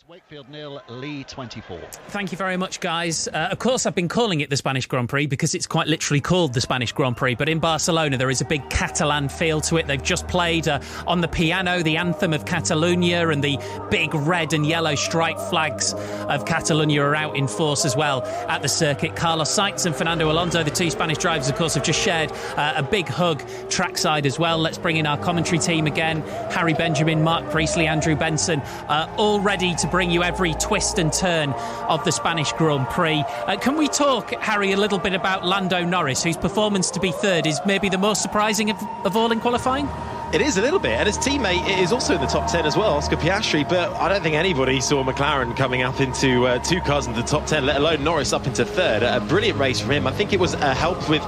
Wakefield 0, Lee 24. Thank you very much, guys. Of course, I've been calling it the Spanish Grand Prix because it's quite literally called the Spanish Grand Prix. But in Barcelona, there is a big Catalan feel to it. They've just played on the piano the anthem of Catalonia, and the big red and yellow striped flags of Catalonia are out in force as well at the circuit. Carlos Sainz and Fernando Alonso, the two Spanish drivers, of course, have just shared a big hug trackside as well. Let's bring in our commentary team again. Harry Benjamin, Mark Priestley, Andrew Benson, all ready to bring you every twist and turn of the Spanish Grand Prix. Can we talk, Harry, a little bit about Lando Norris, whose performance to be third is maybe the most surprising of all in qualifying? It is a little bit, and his teammate is also in the top 10 as well, Oscar Piastri, but I don't think anybody saw McLaren coming up into two cars into the top 10, let alone Norris up into third. A brilliant race from him. I think it was a help with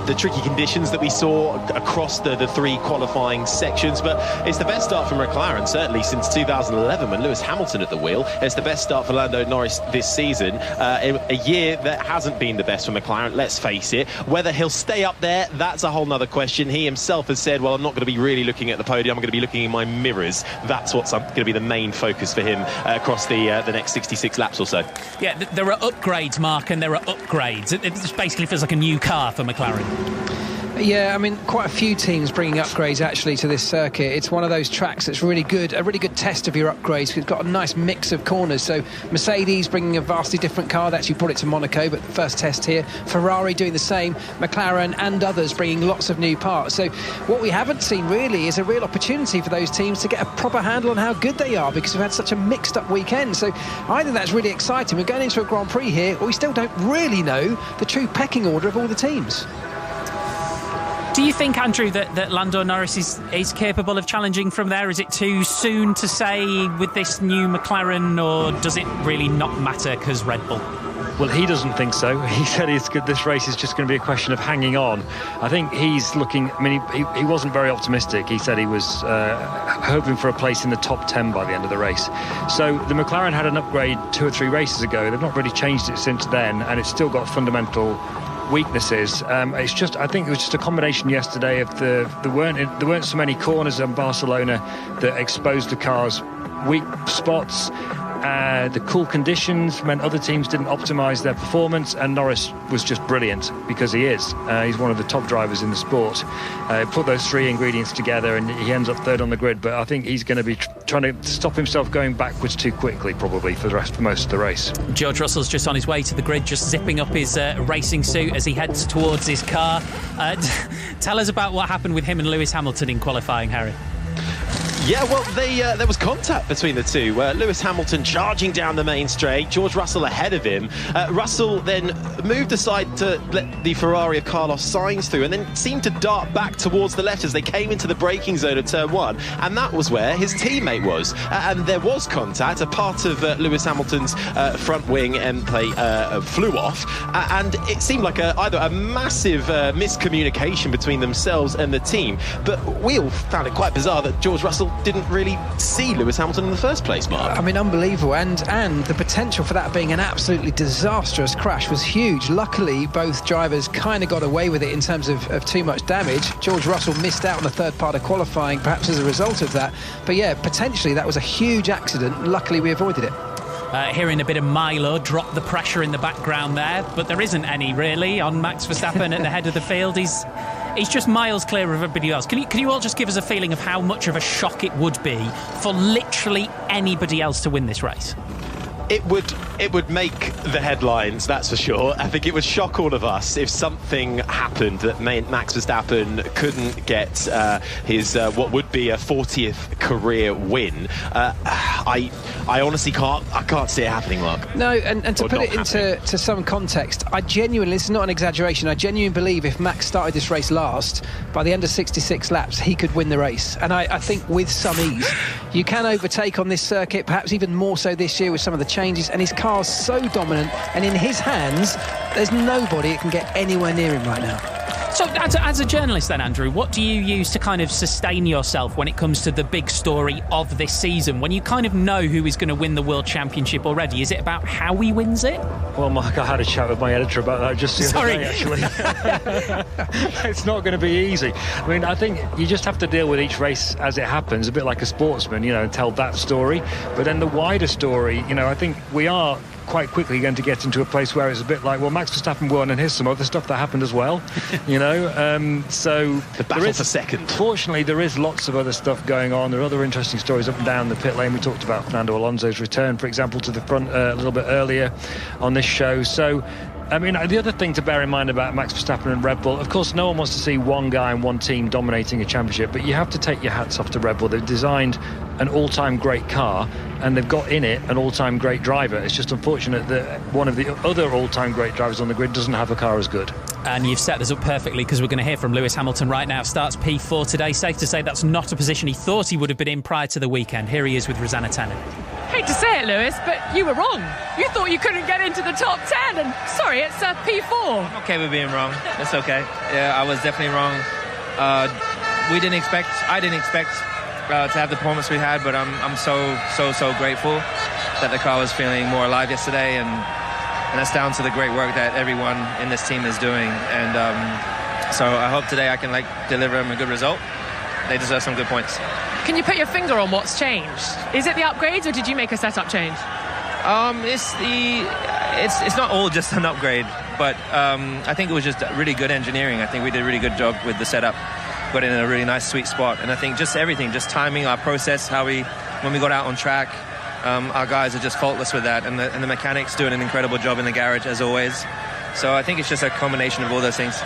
the tricky conditions that we saw across the three qualifying sections, but it's the best start for McLaren, certainly since 2011 when Lewis Hamilton at the wheel. It's the best start for Lando Norris this season. A year that hasn't been the best for McLaren, let's face it. Whether he'll stay up there, that's a whole nother question. He himself has said, well, I'm not going to be really looking at the podium, I'm going to be looking in my mirrors. That's what's going to be the main focus for him across the next 66 laps or so. Yeah, there are upgrades, Mark, and there are upgrades. It basically feels like a new car for McLaren. Yeah, I mean, quite a few teams bringing upgrades actually to this circuit. It's one of those tracks that's really good, a really good test of your upgrades. It's got a nice mix of corners. So Mercedes bringing a vastly different car. They actually brought it to Monaco, but the first test here. Ferrari doing the same. McLaren and others bringing lots of new parts. So what we haven't seen really is a real opportunity for those teams to get a proper handle on how good they are, because we've had such a mixed up weekend. So I think that's really exciting. We're going into a Grand Prix here, but we still don't really know the true pecking order of all the teams. Do you think, Andrew, that Lando Norris is capable of challenging from there? Is it too soon to say with this new McLaren, or does it really not matter because Red Bull? Well, he doesn't think so. He said this race is just going to be a question of hanging on. I think he's looking, I mean, he wasn't very optimistic. He said he was hoping for a place in the top 10 by the end of the race. So the McLaren had an upgrade 2 or 3 races ago. They've not really changed it since then, and it's still got fundamental weaknesses. It's just, I think it was just a combination yesterday of there weren't so many corners in Barcelona that exposed the car's weak spots. The cool conditions meant other teams didn't optimise their performance, and Norris was just brilliant because he's one of the top drivers in the sport. Put those 3 ingredients together and he ends up third on the grid, but I think he's going to be trying to stop himself going backwards too quickly probably for most of the race. George Russell's just on his way to the grid, just zipping up his racing suit as he heads towards his car. Tell us about what happened with him and Lewis Hamilton in qualifying, Harry. Yeah, well, there was contact between the two. Lewis Hamilton charging down the main straight, George Russell ahead of him. Russell then moved aside to let the Ferrari of Carlos Sainz through, and then seemed to dart back towards the left as they came into the braking zone of turn 1, and that was where his teammate was. And there was contact. A part of Lewis Hamilton's front wing end plate flew off, and it seemed like either a massive miscommunication between themselves and the team. But we all found it quite bizarre that George Russell didn't really see Lewis Hamilton in the first place, Mark. I mean, unbelievable, and the potential for that being an absolutely disastrous crash was huge. Luckily, both drivers kind of got away with it in terms of too much damage. George Russell missed out on the third part of qualifying, perhaps as a result of that. But yeah, potentially that was a huge accident. Luckily, we avoided it. Hearing a bit of Milo drop the pressure in the background there, but there isn't any really on Max Verstappen at the head of the field. He's just miles clear of everybody else. Can you all just give us a feeling of how much of a shock it would be for literally anybody else to win this race? It would make the headlines, that's for sure. I think it would shock all of us if something happened that meant Max Verstappen couldn't get his what would be a 40th career win. I honestly can't see it happening, Mark. No, and to put it into some context, I genuinely, this is not an exaggeration, I genuinely believe if Max started this race last, by the end of 66 laps, he could win the race. And I think with some ease. You can overtake on this circuit, perhaps even more so this year with some of the changes, and his car's so dominant, and in his hands there's nobody that can get anywhere near him right now. So, as a journalist then, Andrew, what do you use to kind of sustain yourself when it comes to the big story of this season? When you kind of know who is going to win the World Championship already, is it about how he wins it? Well, Mark, I had a chat with my editor about that just the other day, actually. It's not going to be easy. I mean, I think you just have to deal with each race as it happens, a bit like a sportsman, and tell that story. But then the wider story, I think we are quite quickly going to get into a place where it's a bit like, well, Max Verstappen won and here's some other stuff that happened as well, so the battle for second. Fortunately, there is lots of other stuff going on. There are other interesting stories up and down the pit lane. We talked about Fernando Alonso's return, for example, to the front a little bit earlier on this show. So I mean, the other thing to bear in mind about Max Verstappen and Red Bull, of course, no one wants to see one guy and one team dominating a championship, but you have to take your hats off to Red Bull. They've designed an all-time great car, and they've got in it an all-time great driver. It's just unfortunate that one of the other all-time great drivers on the grid doesn't have a car as good. And you've set this up perfectly, because we're going to hear from Lewis Hamilton right now. Starts P4 today. Safe to say that's not a position he thought he would have been in prior to the weekend. Here he is with Rosanna Tennant. Hate to say it, Lewis, but you were wrong. You thought you couldn't get into the top 10, and sorry, it's P4. I'm okay with being wrong. It's okay. Yeah, I was definitely wrong. I didn't expect to have the performance we had, but I'm so grateful that the car was feeling more alive yesterday, and that's down to the great work that everyone in this team is doing. And so I hope today I can deliver them a good result. They deserve some good points. Can you put your finger on what's changed? Is it the upgrades, or did you make a setup change? It's not all just an upgrade, but I think it was just really good engineering. I think we did a really good job with the setup, got in a really nice sweet spot. And I think just everything, just timing, our process, when we got out on track, our guys are just faultless with that, and the mechanics doing an incredible job in the garage as always. So I think it's just a combination of all those things.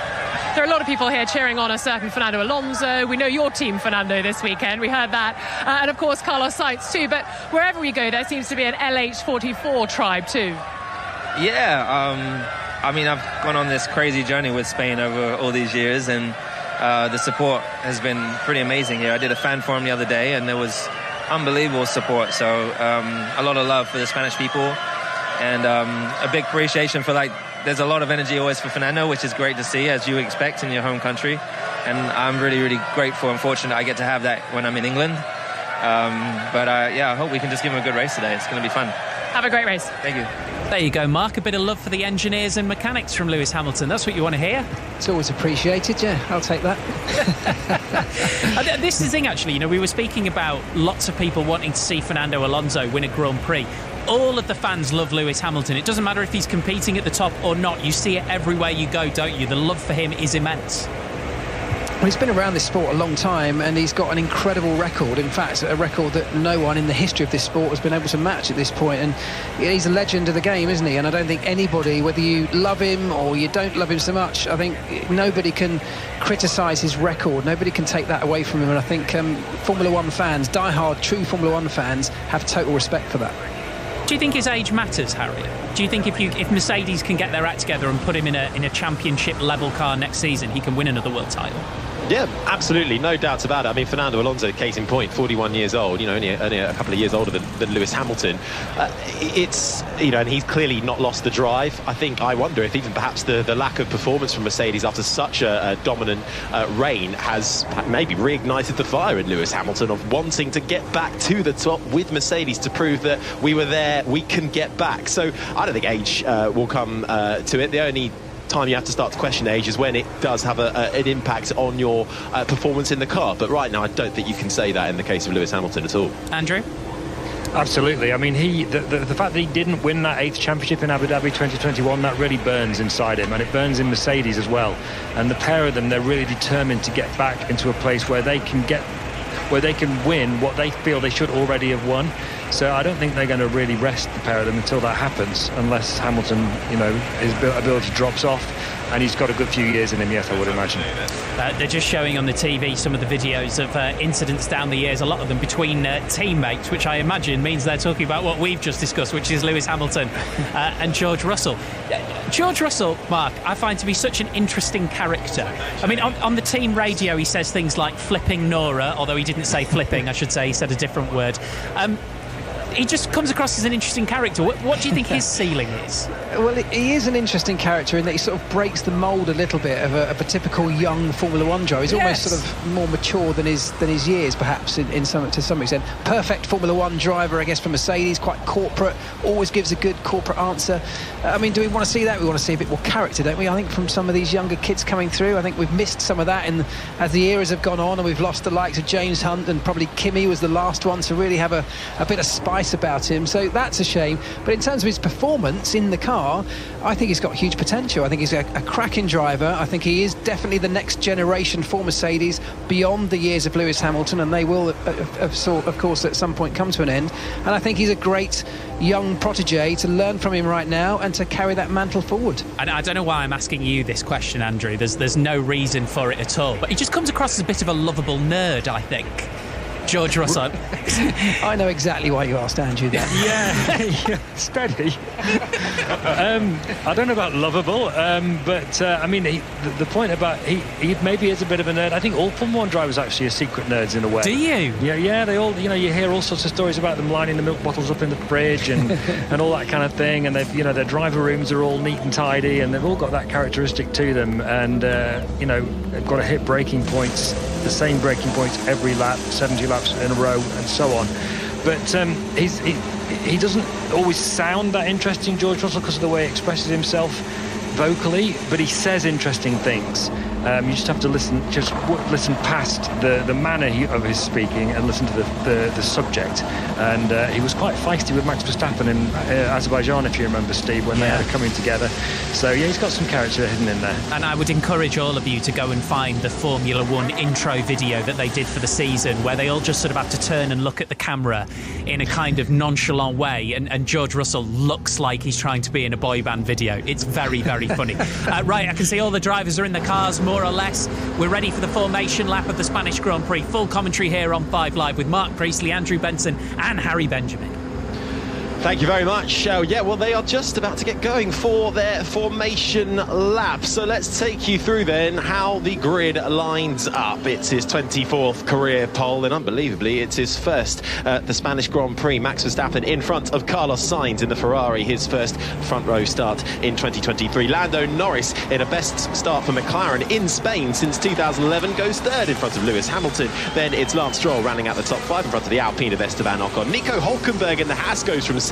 There are a lot of people here cheering on a certain Fernando Alonso. We know your team, Fernando, this weekend. We heard that. And, of course, Carlos Sainz, too. But wherever we go, there seems to be an LH44 tribe, too. Yeah. I mean, I've gone on this crazy journey with Spain over all these years, and the support has been pretty amazing here. I did a fan forum the other day, and there was unbelievable support. So a lot of love for the Spanish people, and a big appreciation for, there's a lot of energy always for Fernando, which is great to see, as you expect in your home country. And I'm really, really grateful and fortunate I get to have that when I'm in England. I hope we can just give him a good race today. It's going to be fun. Have a great race. Thank you. There you go, Mark. A bit of love for the engineers and mechanics from Lewis Hamilton. That's what you want to hear. It's always appreciated, yeah. I'll take that. This is the thing, actually. We were speaking about lots of people wanting to see Fernando Alonso win a Grand Prix. All of the fans love Lewis Hamilton. It doesn't matter if he's competing at the top or not. You see it everywhere you go, don't you? The love for him is immense. Well, he's been around this sport a long time, and he's got an incredible record. In fact, a record that no one in the history of this sport has been able to match at this point. And he's a legend of the game, isn't he? And I don't think anybody, whether you love him or you don't love him so much, I think nobody can criticise his record. Nobody can take that away from him. And I think Formula One fans, die-hard, true Formula One fans, have total respect for that. Do you think his age matters, Harry? Do you think if Mercedes can get their act together and put him in a championship level car next season, he can win another world title? Yeah, absolutely, no doubts about it. I mean, Fernando Alonso, case in point, 41 years old, only a couple of years older than Lewis Hamilton. And he's clearly not lost the drive. I wonder if even perhaps the lack of performance from Mercedes after such a dominant reign has maybe reignited the fire in Lewis Hamilton of wanting to get back to the top with Mercedes to prove that we were there, we can get back. So I don't think age will come to it. The only time you have to start to question age is when it does have an impact on your performance in the car. But right now, I don't think you can say that in the case of Lewis Hamilton at all. Andrew? Absolutely. I mean, the fact that he didn't win that 8th championship in Abu Dhabi 2021, that really burns inside him, and it burns in Mercedes as well. And the pair of them, they're really determined to get back into a place where they can win what they feel they should already have won. So I don't think they're going to really rest the pair of them until that happens, unless Hamilton, his ability drops off, and he's got a good few years in him yet, I would imagine. They're just showing on the TV some of the videos of incidents down the years, a lot of them between teammates, which I imagine means they're talking about what we've just discussed, which is Lewis Hamilton and George Russell. George Russell, Mark, I find to be such an interesting character. I mean, on the team radio, he says things like flipping Nora, although he didn't say flipping, I should say, he said a different word. he just comes across as an interesting character. What do you think his ceiling is? Well, he is an interesting character in that he sort of breaks the mould a little bit of a typical young Formula One driver. He's almost sort of more mature than his years, perhaps, to some extent. Perfect Formula One driver, I guess, for Mercedes, quite corporate, always gives a good corporate answer. I mean, do we want to see that? We want to see a bit more character, don't we? I think from some of these younger kids coming through, I think we've missed some of that as the eras have gone on, and we've lost the likes of James Hunt, and probably Kimi was the last one to really have a bit of spice about him. So that's a shame. But in terms of his performance in the car, I think he's got huge potential. I think he's a cracking driver. I think he is definitely the next generation for Mercedes, beyond the years of Lewis Hamilton, and they will, of course, at some point come to an end. And I think he's a great young protege to learn from him right now and to carry that mantle forward. And I don't know why I'm asking you this question, Andrew. There's no reason for it at all. But he just comes across as a bit of a lovable nerd, I think. George Russell. I know exactly why you asked Andrew that. Yeah, steady. I don't know about lovable, but I mean, the point about he maybe is a bit of a nerd. I think all Formula One drivers actually are secret nerds in a way. Do you? Yeah. They all, you hear all sorts of stories about them lining the milk bottles up in the fridge and all that kind of thing. And they've, their driver rooms are all neat and tidy, and they've all got that characteristic to them. And they've got to hit braking points, the same braking points every lap, 70 laps in a row, and so on. But he doesn't always sound that interesting, George Russell, because of the way he expresses himself vocally, but he says interesting things. You just have to listen past the manner of his speaking and listen to the subject. And he was quite feisty with Max Verstappen in Azerbaijan, if you remember, Steve, when they had it coming together. So yeah, he's got some character hidden in there. And I would encourage all of you to go and find the Formula One intro video that they did for the season, where they all just sort of have to turn and look at the camera in a kind of nonchalant way, and George Russell looks like he's trying to be in a boy band video. It's very, very funny. Right, I can see all the drivers are in the cars, more or less. We're ready for the formation lap of the Spanish Grand Prix. Full commentary here on 5 Live with Mark Priestley, Andrew Benson and Harry Benjamin. Thank you very much. Well, they are just about to get going for their formation lap. So let's take you through then how the grid lines up. It's his 24th career pole, and unbelievably, it's his first at the Spanish Grand Prix. Max Verstappen in front of Carlos Sainz in the Ferrari, his first front row start in 2023. Lando Norris in a best start for McLaren in Spain since 2011 goes third in front of Lewis Hamilton. Then it's Lance Stroll rounding out the top 5 in front of the Alpine of Esteban Ocon. Nico Hülkenberg in the Haas goes from 7th,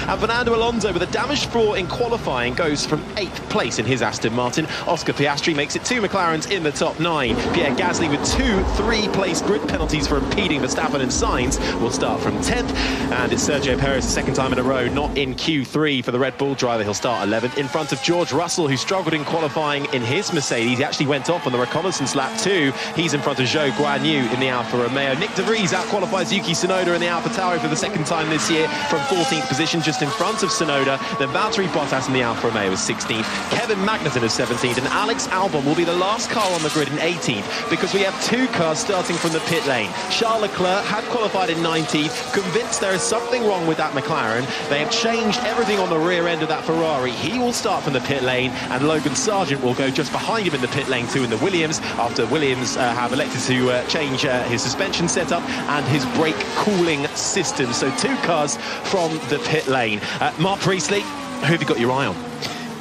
and Fernando Alonso with a damaged floor in qualifying goes from 8th place in his Aston Martin. Oscar Piastri makes it 2 McLarens in the top 9. Pierre Gasly with 2 3-place grid penalties for impeding Verstappen and Sainz will start from 10th, and it's Sergio Perez the second time in a row not in Q3 for the Red Bull driver. He'll start 11th in front of George Russell, who struggled in qualifying in his Mercedes. He actually went off on the reconnaissance lap too. He's in front of Zhou Guanyu in the Alfa Romeo. Nick De Vries out-qualifies Yuki Tsunoda in the Alfa Tauri for the second time this year from 14th position, just in front of Tsunoda. Then Valtteri Bottas in the Alfa Romeo is 16th. Kevin Magnussen is 17th, and Alex Albon will be the last car on the grid in 18th, because we have 2 cars starting from the pit lane. Charles Leclerc had qualified in 19th, convinced there is something wrong with that McLaren. They have changed everything on the rear end of that Ferrari. He will start from the pit lane, and Logan Sargent will go just behind him in the pit lane too in the Williams, after Williams have elected to change his suspension setup and his brake cooling system. So 2 cars from the pit lane. Mark Priestley, who have you got your eye on?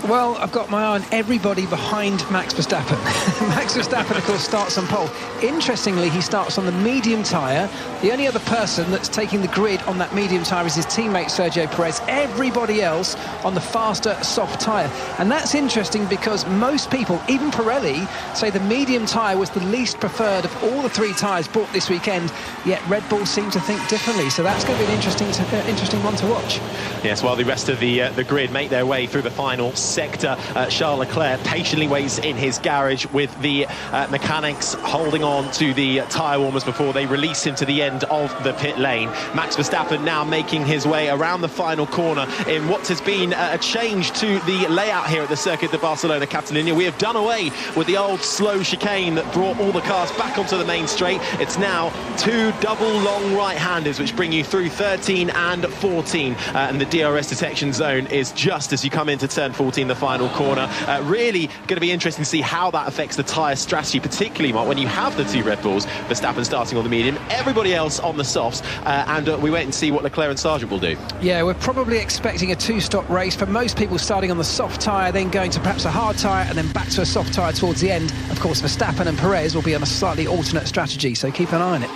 Well, I've got my eye on everybody behind Max Verstappen. Max Verstappen, of course, starts on pole. Interestingly, he starts on the medium tyre. The only other person that's taking the grid on that medium tyre is his teammate Sergio Perez. Everybody else on the faster, soft tyre. And that's interesting because most people, even Pirelli, say the medium tyre was the least preferred of all the 3 tyres bought this weekend, yet Red Bull seem to think differently. So that's going to be an interesting one to watch. Yes, while the rest of the grid make their way through the final sector, Charles Leclerc patiently waits in his garage with the mechanics holding on to the tyre warmers before they release him to the end of the pit lane. Max Verstappen now making his way around the final corner in what has been a change to the layout here at the Circuit de Barcelona Catalunya. We have done away with the old slow chicane that brought all the cars back onto the main straight. It's now 2 double long right-handers which bring you through 13 and 14, and the DRS detection zone is just as you come into turn 14 in the final corner. Really going to be interesting to see how that affects the tyre strategy, particularly, Mark, when you have the two Red Bulls, Verstappen starting on the medium, everybody else on the softs, and we wait and see what Leclerc and Sargent will do. Yeah, we're probably expecting a two-stop race for most people, starting on the soft tyre, then going to perhaps a hard tyre, and then back to a soft tyre towards the end. Of course, Verstappen and Perez will be on a slightly alternate strategy, so keep an eye on it.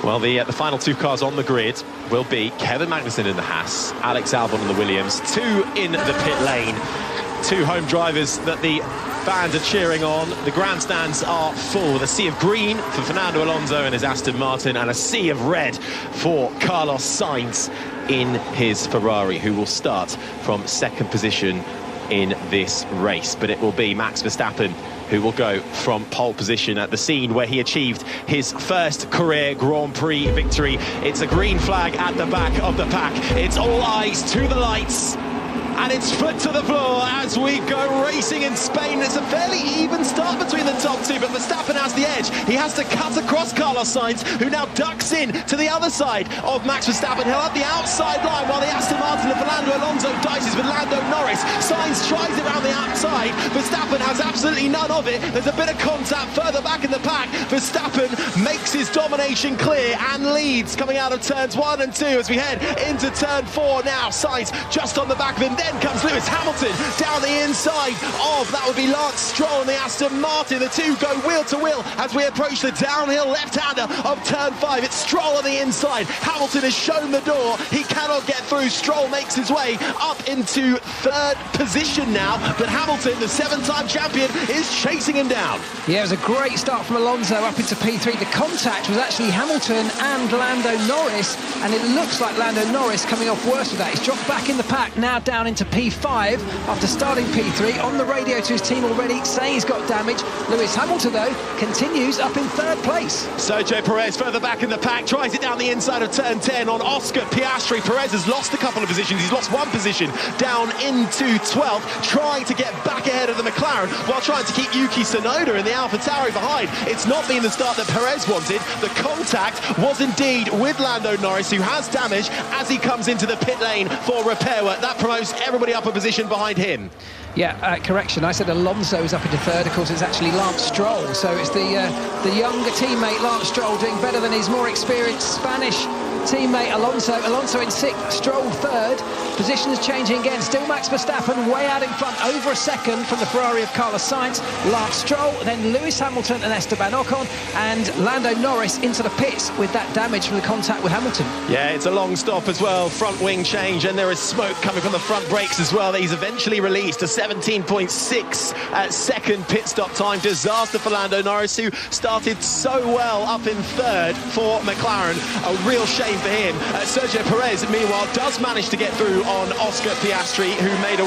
Well, the final two cars on the grid will be Kevin Magnussen in the Haas, Alex Albon in the Williams, two in the pit lane, two home drivers that the fans are cheering on. The grandstands are full with a sea of green for Fernando Alonso and his Aston Martin, and a sea of red for Carlos Sainz in his Ferrari, who will start from second position in this race. But it will be Max Verstappen who will go from pole position at the scene where he achieved his first career Grand Prix victory. It's a green flag at the back of the pack. It's all eyes to the lights, and it's foot to the floor as we go racing in Spain. It's a fairly even start between the top two, but Verstappen has the edge. He has to cut across Carlos Sainz, who now ducks in to the other side of Max Verstappen. He'll have the outside line while the Aston Martin of Fernando Alonso dices with Lando Norris. Sainz tries it around the outside. Verstappen has absolutely none of it. There's a bit of contact further back in the pack. Verstappen makes his domination clear and leads coming out of turns 1 and 2 as we head into turn 4 now. Sainz just on the back of him. Then comes Lewis Hamilton down the inside of, that would be Lance Stroll and the Aston Martin. The two go wheel to wheel as we approach the downhill left-hander of turn 5. It's Stroll on the inside. Hamilton has shown the door. He cannot get through. Stroll makes his way up into third position now, but Hamilton, the 7-time champion, is chasing him down. Yeah, it was a great start from Alonso up into P3. The contact was actually Hamilton and Lando Norris, and it looks like Lando Norris coming off worse with that. He's dropped back in the pack, now down into P5 after starting P3. On the radio to his team already, saying he's got damage. Lewis Hamilton, though, continues up in third place. Sergio Perez further back in the pack, tries it down the inside of turn 10 on Oscar Piastri. Perez has lost a couple of positions. He's lost one position down into 12th, trying to get back ahead of the McLaren while trying to keep Yuki Tsunoda in the AlphaTauri behind. It's not been the start that Perez wanted. The contact was indeed with Lando Norris, who has damage as he comes into the pit lane for repair work. That promotes everybody up a position behind him. Yeah, correction. I said Alonso is up into third. Of course, it's actually Lance Stroll. So it's the younger teammate Lance Stroll doing better than his more experienced Spanish teammate Alonso. Alonso in 6th, Stroll 3rd. Positions changing again. Still Max Verstappen way out in front, over a second from the Ferrari of Carlos Sainz. Lance Stroll, then Lewis Hamilton and Esteban Ocon, and Lando Norris into the pits with that damage from the contact with Hamilton. Yeah, it's a long stop as well. Front wing change, and there is smoke coming from the front brakes as well. He's eventually released a 17.6 second pit stop time. Disaster for Lando Norris, who started so well up in third for McLaren. A real shame for him. Sergio Perez, meanwhile, does manage to get through on Oscar Piastri, who made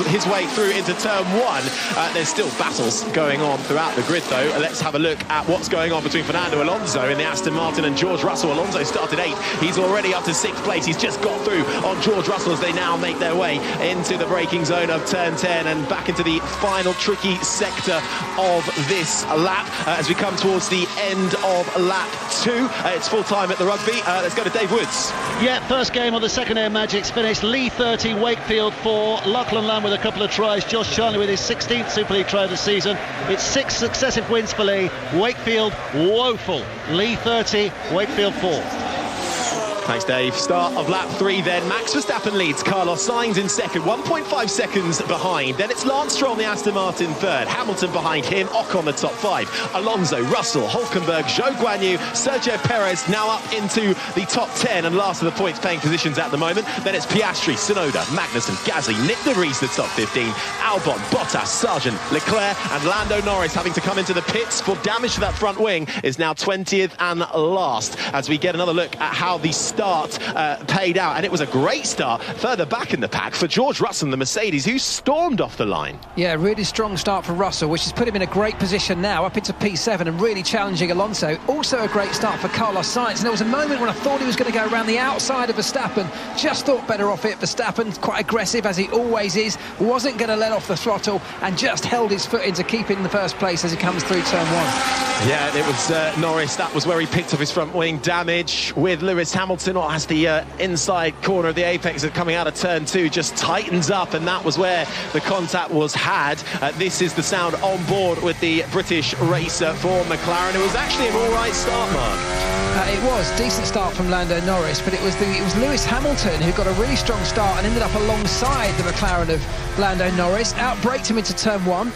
his way through into turn 1. There's still battles going on throughout the grid, though. Let's have a look at what's going on between Fernando Alonso in the Aston Martin and George Russell. Alonso started 8th. He's already up to 6th place. He's just got through on George Russell as they now make their way into the braking zone of turn 10 and back into the final tricky sector of this lap as we come towards the end of lap 2. It's full time at the rugby. Let's go to Dave Woods. Yeah, first game of the second air Magic's finished. Lee 30, Wakefield 4, Lachlan Lamb with a couple of tries, Josh Charnley with his 16th Super League try of the season. It's 6 successive wins for Lee. Wakefield woeful. Lee 30, Wakefield 4. Thanks, Dave. Start of lap 3 then. Max Verstappen leads. Carlos Sainz in second, 1.5 seconds behind. Then it's Lance Stroll, the Aston Martin, third. Hamilton behind him. Ocon the top 5. Alonso, Russell, Hülkenberg, Zhou Guanyu, Sergio Perez now up into the top 10 and last of the points paying positions at the moment. Then it's Piastri, Tsunoda, Magnussen, Gasly, Nick de Vries, the top 15. Albon, Bottas, Sargent, Leclerc and Lando Norris having to come into the pits for damage to that front wing is now 20th and last as we get another look at how the start paid out, and it was a great start further back in the pack for George Russell, the Mercedes, who stormed off the line. Yeah, really strong start for Russell, which has put him in a great position now up into P7 and really challenging Alonso. Also a great start for Carlos Sainz, and there was a moment when I thought he was going to go around the outside of Verstappen, just thought better off it. Verstappen, quite aggressive as he always is, wasn't going to let off the throttle and just held his foot in to keep it in the first place as he comes through turn 1. Yeah, it was Norris, that was where he picked up his front wing damage with Lewis Hamilton Hamilton as the inside corner of the apex coming out of turn 2 just tightens up, and that was where the contact was had. This is the sound on board with the British racer for McLaren. It was actually an all-right start, Mark. It was decent start from Lando Norris, but it was Lewis Hamilton who got a really strong start and ended up alongside the McLaren of Lando Norris, outbraked him into turn 1.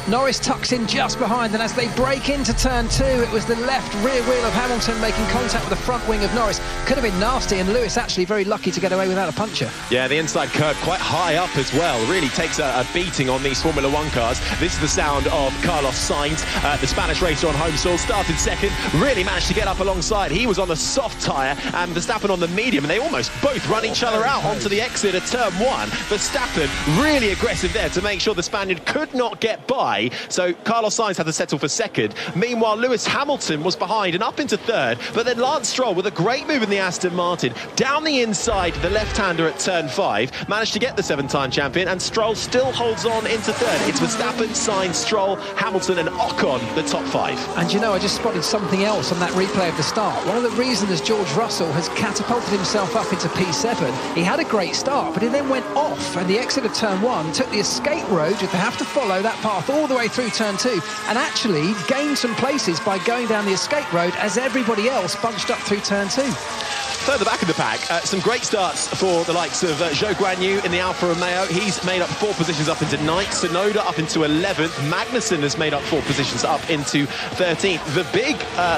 Norris tucks in just behind, and as they break into turn 2, it was the left rear wheel of Hamilton making contact with the front wing of Norris. Could have been nasty, and Lewis actually very lucky to get away without a puncture. Yeah, the inside curve quite high up as well. Really takes a beating on these Formula 1 cars. This is the sound of Carlos Sainz, the Spanish racer on home soil, started second, really managed to get up alongside. He was on the soft tyre and Verstappen on the medium, and they almost both run each other out onto the exit of turn 1. Verstappen really aggressive there to make sure the Spaniard could not get by. So Carlos Sainz had to settle for second. Meanwhile, Lewis Hamilton was behind and up into third, but then Lance Stroll, with a great move in the Aston Martin, down the inside, the left-hander at turn 5, managed to get the 7-time champion, and Stroll still holds on into third. It's Verstappen, Sainz, Stroll, Hamilton and Ocon, the top 5. And you know, I just spotted something else on that replay of the start. One of the reasons George Russell has catapulted himself up into P7, he had a great start, but he then went off, and the exit of turn 1 took the escape road. You have to follow that path all the way through turn 2, and actually gained some places by going down the escape road as everybody else bunched up through turn 2. Further back in the pack, some great starts for the likes of Zhou Guanyu in the Alfa Romeo. He's made up 4 positions up into 9th. Tsunoda up into 11th. Magnussen has made up 4 positions up into 13th. The big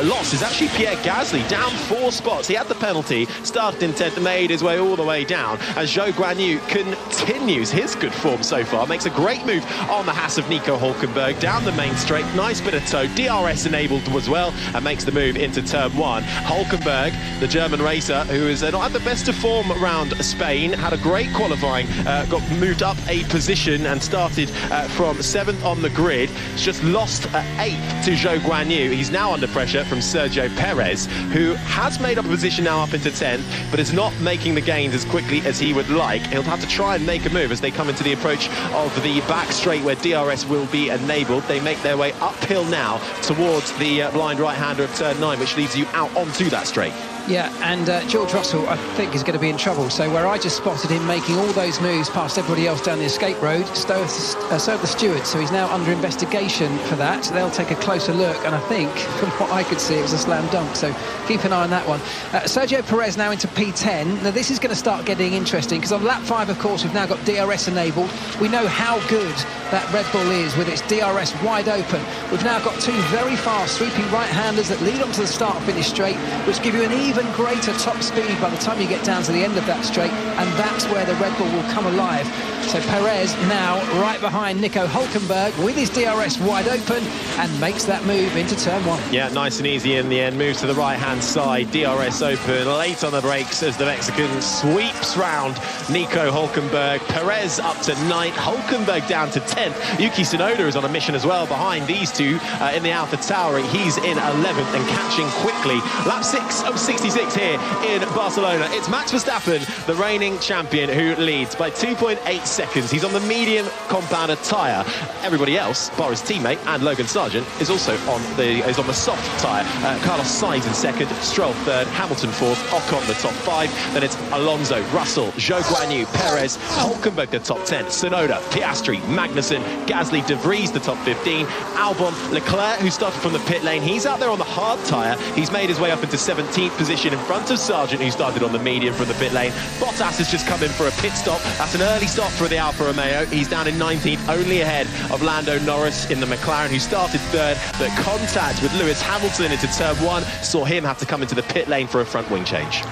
loss is actually Pierre Gasly, down 4 spots. He had the penalty, started in 10th, made his way all the way down, as Zhou Guanyu continues his good form so far. Makes a great move on the Haas of Nico Hülkenberg, down the main straight. Nice bit of toe, DRS enabled as well, and makes the move into turn 1. Hülkenberg, the German racer, who is not at the best of form around Spain, had a great qualifying, got moved up a position and started from 7th on the grid. He's just lost 8th to Zhou Guanyu. He's now under pressure from Sergio Perez, who has made up a position now up into 10th, but is not making the gains as quickly as he would like. He'll have to try and make a move as they come into the approach of the back straight where DRS will be enabled. They make their way uphill now towards the blind right-hander of turn 9, which leads you out onto that straight. Yeah, and George Russell, I think, is going to be in trouble. So where I just spotted him making all those moves past everybody else down the escape road, so the stewards, so he's now under investigation for that. They'll take a closer look, and I think, from what I could see, it was a slam dunk. So keep an eye on that one. Sergio Perez now into P10. Now, this is going to start getting interesting, because on lap 5, of course, we've now got DRS enabled. We know how good that Red Bull is with its DRS wide open. We've now got 2 very fast sweeping right-handers that lead onto the start-finish straight, which give you an even greater top speed by the time you get down to the end of that straight, and that's where the Red Bull will come alive. So Perez now right behind Nico Hülkenberg with his DRS wide open and makes that move into turn 1. Yeah, nice and easy in the end. Moves to the right-hand side, DRS open, late on the brakes as the Mexican sweeps round Nico Hülkenberg. Perez up to 9th, Hülkenberg down to 10th. Yuki Tsunoda is on a mission as well behind these two in the Alpha Tauri. He's in 11th and catching quickly. Lap 6 of 66 here in Barcelona. It's Max Verstappen, the reigning champion, who leads by 2.8 seconds. He's on the medium compounder tyre. Everybody else, bar his teammate and Logan Sargent, is also on the soft tyre. Carlos Sainz in 2nd, Stroll 3rd, Hamilton 4th, Ocon the top 5. Then it's Alonso, Russell, Zhou Guanyu, Perez, Hülkenberg the top 10, Tsunoda, Piastri, Magnussen, Gasly, De Vries the top 15, Albon, Leclerc, who started from the pit lane. He's out there on the hard tyre. He's made his way up into 17th position in front of Sargent, who started on the medium from the pit lane. Bottas has just come in for a pit stop. That's an early stop for the Alfa Romeo. He's down in 19th, only ahead of Lando Norris in the McLaren, who started 3rd. But contact with Lewis Hamilton into turn 1 saw him have to come into the pit lane for a front wing change.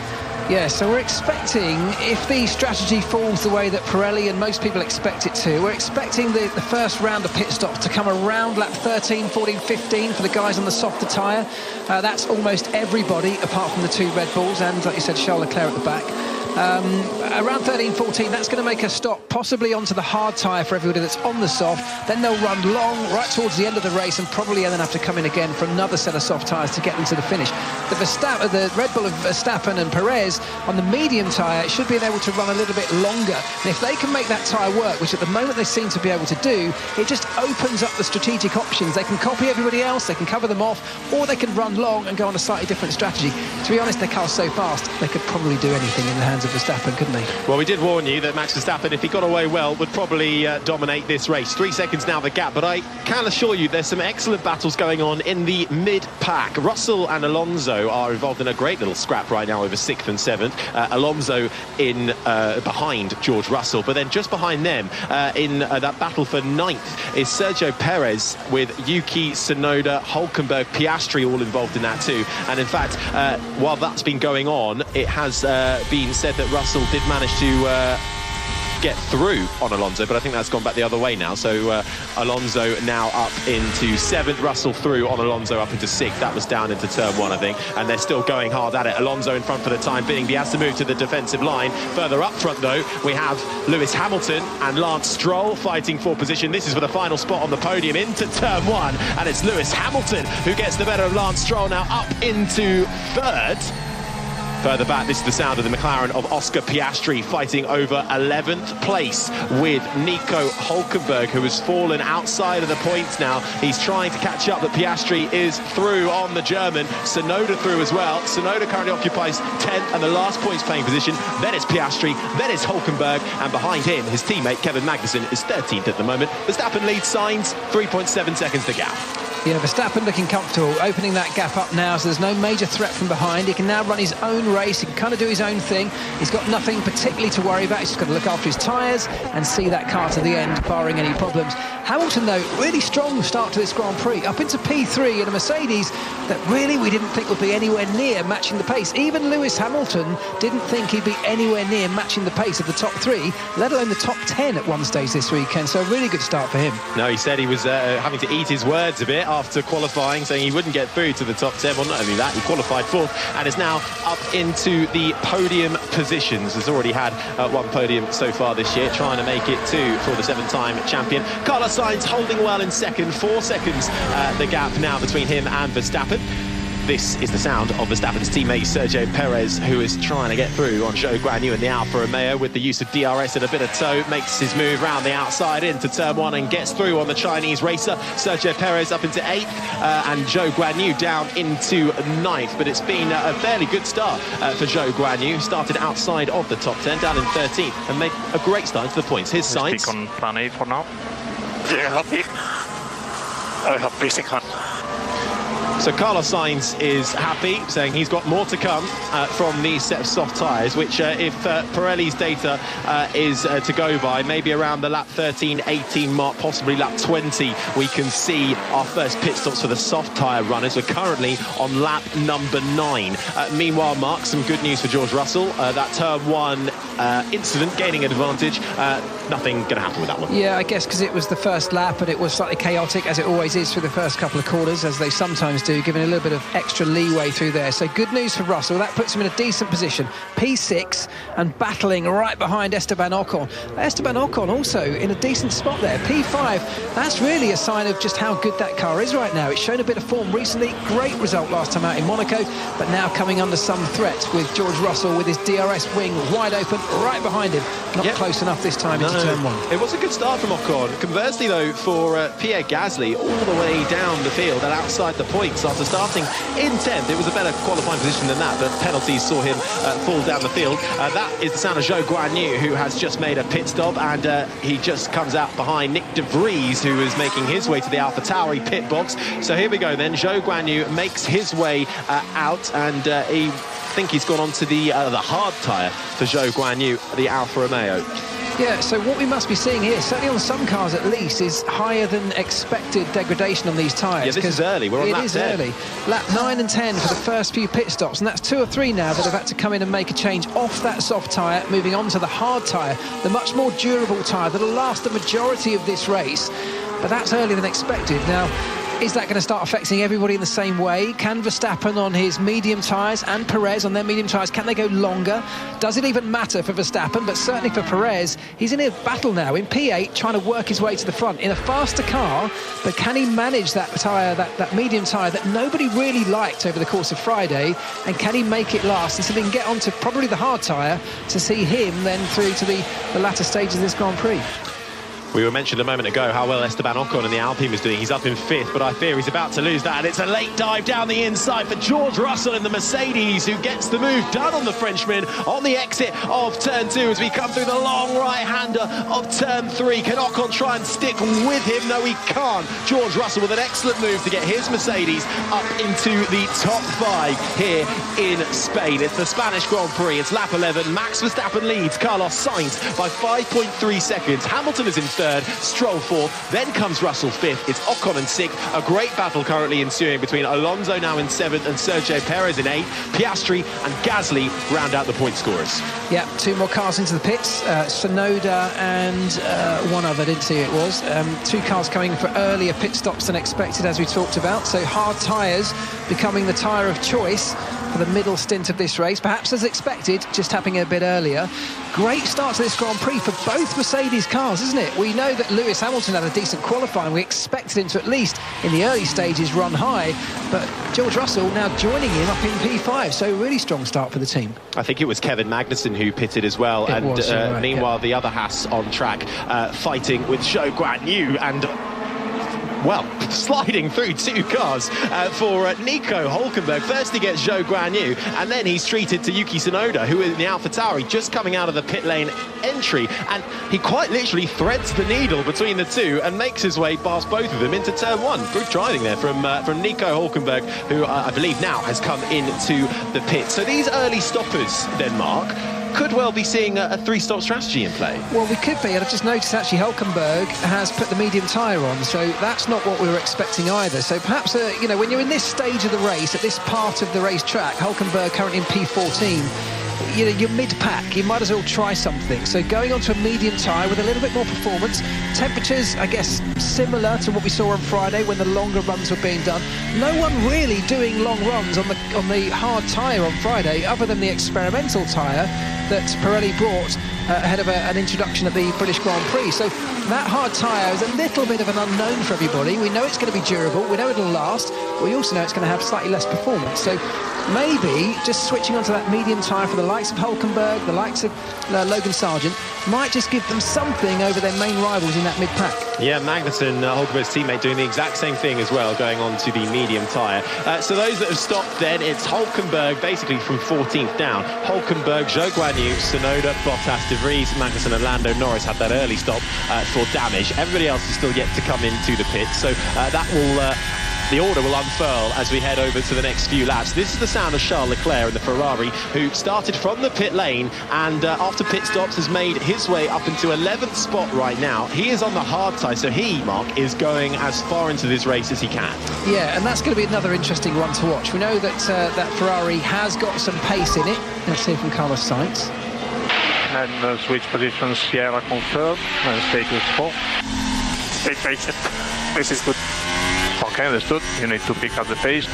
Yeah, so we're expecting, if the strategy falls the way that Pirelli and most people expect it to, we're expecting the first round of pit stops to come around lap 13, 14, 15 for the guys on the softer tyre. That's almost everybody apart from the 2 Red Bulls and, like you said, Charles Leclerc at the back. Around 13-14, that's going to make a stop, possibly onto the hard tyre for everybody that's on the soft. Then they'll run long right towards the end of the race and probably then have to come in again for another set of soft tyres to get them to the finish. The Red Bull of Verstappen and Perez on the medium tyre should be able to run a little bit longer. And if they can make that tyre work, which at the moment they seem to be able to do, it just opens up the strategic options. They can copy everybody else, they can cover them off, or they can run long and go on a slightly different strategy. To be honest, their car's so fast, they could probably do anything in the hands of Verstappen, couldn't they? Well, we did warn you that Max Verstappen, if he got away well, would probably dominate this race. 3 seconds now the gap, but I can assure you there's some excellent battles going on in the mid-pack. Russell and Alonso are involved in a great little scrap right now over 6th and 7th. Alonso in behind George Russell, but then just behind them in that battle for 9th is Sergio Perez with Yuki, Tsunoda, Hülkenberg, Piastri all involved in that too. And in fact, while that's been going on, it has been said that Russell did manage to get through on Alonso, but I think that's gone back the other way now. So Alonso now up into 7th, Russell through on Alonso up into 6th. That was down into turn 1, I think, and they're still going hard at it. Alonso in front for the time being. He has to move to the defensive line. Further up front though, we have Lewis Hamilton and Lance Stroll fighting for position. This is for the final spot on the podium into turn 1, and it's Lewis Hamilton who gets the better of Lance Stroll, now up into 3rd. Further back, this is the sound of the McLaren of Oscar Piastri fighting over 11th place with Nico Hülkenberg, who has fallen outside of the points now. He's trying to catch up, but Piastri is through on the German. Tsunoda through as well. Tsunoda currently occupies 10th and the last points playing position. Then it's Piastri, then it's Hülkenberg, and behind him, his teammate Kevin Magnussen is 13th at the moment. Verstappen leads Sainz, 3.7 seconds to gap. Yeah, Verstappen looking comfortable, opening that gap up now, so there's no major threat from behind. He can now run his own race, he can kind of do his own thing. He's got nothing particularly to worry about, he's just got to look after his tyres and see that car to the end, barring any problems. Hamilton, though, really strong start to this Grand Prix, up into P3 in a Mercedes that really we didn't think would be anywhere near matching the pace. Even Lewis Hamilton didn't think he'd be anywhere near matching the pace of the top 3, let alone the top 10 at one stage this weekend, so a really good start for him. No, he said he was having to eat his words a bit after qualifying, saying he wouldn't get through to the top 10. Well, not only that, he qualified 4th and is now up into the podium positions. Has already had one podium so far this year, trying to make it 2 for the 7-time champion. Carlos Sainz holding well in 2nd, 4 seconds the gap now between him and Verstappen. This is the sound of Verstappen's teammate Sergio Perez, who is trying to get through on Zhou Guanyu in the Alfa Romeo with the use of DRS and a bit of tow. Makes his move round the outside into turn 1 and gets through on the Chinese racer. Sergio Perez up into 8th and Zhou Guanyu down into 9th. But it's been a fairly good start for Zhou Guanyu. Started outside of the top 10, down in 13th, and made a great start to the points. His Sainz on plan A for now. Yeah, happy. I have racing on. So Carlos Sainz is happy, saying he's got more to come from these set of soft tyres, which if Pirelli's data is to go by, maybe around the lap 13, 18 mark, possibly lap 20, we can see our first pit stops for the soft tyre runners. We're currently on lap number 9. Meanwhile, Mark, some good news for George Russell. That turn 1 incident, gaining advantage, nothing going to happen with that one. Yeah, I guess because it was the first lap and it was slightly chaotic, as it always is for the first couple of corners, as they sometimes do, giving a little bit of extra leeway through there. So good news for Russell. That puts him in a decent position. P6 and battling right behind Esteban Ocon. Esteban Ocon also in a decent spot there. P5, that's really a sign of just how good that car is right now. It's shown a bit of form recently. Great result last time out in Monaco, but now coming under some threat with George Russell with his DRS wing wide open right behind him. Not close enough this time into turn 1. It was a good start from Ocon. Conversely, though, for Pierre Gasly, all the way down the field and outside the points after starting in 10th. It was a better qualifying position than that, but penalties saw him fall down the field. That is the sound of Zhou Guanyu, who has just made a pit stop, and he just comes out behind Nick De Vries, who is making his way to the AlphaTauri pit box. So here we go then. Zhou Guanyu makes his way out, and I think he's gone on to the hard tyre for Zhou Guanyu, the Alfa Romeo. Yeah, so what we must be seeing here, certainly on some cars at least, is higher than expected degradation on these tyres. Yeah, this is early. We're on lap 10. It is early. Lap 9 and 10 for the first few pit stops, and that's 2 or 3 now that have had to come in and make a change off that soft tyre, moving on to the hard tyre, the much more durable tyre that'll last the majority of this race. But that's earlier than expected. Now, Is that going to start affecting everybody in the same way? Can Verstappen on his medium tyres and Perez on their medium tyres, can they go longer? Does it even matter for Verstappen? But certainly for Perez, he's in a battle now in P8, trying to work his way to the front in a faster car. But can he manage that tyre, that medium tyre that nobody really liked over the course of Friday? And can he make it last until he can get onto probably the hard tyre to see him then through to the latter stages of this Grand Prix? We were mentioned a moment ago how well Esteban Ocon and the Alpine was doing. He's up in 5th, but I fear he's about to lose that. And it's a late dive down the inside for George Russell in the Mercedes, who gets the move done on the Frenchman on the exit of Turn 2 as we come through the long right-hander of Turn 3. Can Ocon try and stick with him? No, he can't. George Russell with an excellent move to get his Mercedes up into the top 5 here in Spain. It's the Spanish Grand Prix. It's lap 11. Max Verstappen leads Carlos Sainz by 5.3 seconds. Hamilton is in 3rd, Stroll 4th, then comes Russell 5th. It's Ocon in 6th. A great battle currently ensuing between Alonso now in 7th and Sergio Perez in 8th. Piastri and Gasly round out the point scorers. Yeah, 2 more cars into the pits. Sonoda and one other, didn't see who it was. 2 cars coming for earlier pit stops than expected, as we talked about. So hard tyres becoming the tyre of choice for the middle stint of this race, perhaps as expected, just happening a bit earlier. Great start to this Grand Prix for both Mercedes cars, isn't it? We know that Lewis Hamilton had a decent qualifying. We expected him to, at least in the early stages, run high, but George Russell now joining him up in P5, so really strong start for the team. I think it was Kevin Magnussen who pitted as well, meanwhile the other Haas on track fighting with Zhou Guanyu and well, sliding through 2 cars for Nico Hülkenberg. First he gets Zhou Guanyu, and then he's treated to Yuki Tsunoda, who is in the AlphaTauri, just coming out of the pit lane entry, and he quite literally threads the needle between the 2 and makes his way past both of them into Turn 1. Good driving there from Nico Hülkenberg, who I believe now has come into the pit. So these early stoppers, then, Mark, could well be seeing a 3-stop strategy in play. Well, we could be, and I've just noticed actually Hülkenberg has put the medium tyre on, so that's not what we were expecting either. So perhaps, you know, when you're in this stage of the race, at this part of the racetrack, Hülkenberg currently in P14, you know, you're mid-pack, you might as well try something. So going onto a medium tyre with a little bit more performance, temperatures, I guess, similar to what we saw on Friday when the longer runs were being done. No one really doing long runs on the hard tyre on Friday, other than the experimental tyre that Pirelli brought ahead of an introduction at the British Grand Prix. So that hard tyre is a little bit of an unknown for everybody. We know it's going to be durable, we know it'll last, but we also know it's going to have slightly less performance. So maybe just switching onto that medium tyre for the likes of Hülkenberg, the likes of Logan Sargent, might just give them something over their main rivals in that mid-pack. Yeah, Magnussen, Hülkenberg's teammate, doing the exact same thing as well, going on to the medium tyre. So those that have stopped then, it's Hülkenberg basically from 14th down. Hülkenberg, Zhou Guanyu, Tsunoda, Bottas, De Vries, Magnussen and Lando Norris had that early stop for damage. Everybody else is still yet to come into the pit, so that will... the order will unfurl as we head over to the next few laps. This is the sound of Charles Leclerc in the Ferrari, who started from the pit lane and after pit stops has made his way up into 11th spot right now. He is on the hard tyre, so he, Mark, is going as far into this race as he can. Yeah, and that's going to be another interesting one to watch. We know that that Ferrari has got some pace in it. Let's hear from Carlos Sainz. And switch positions, Sierra on 3rd and status 4. Stay patient. This is good. Okay, understood. You need to pick up the pace.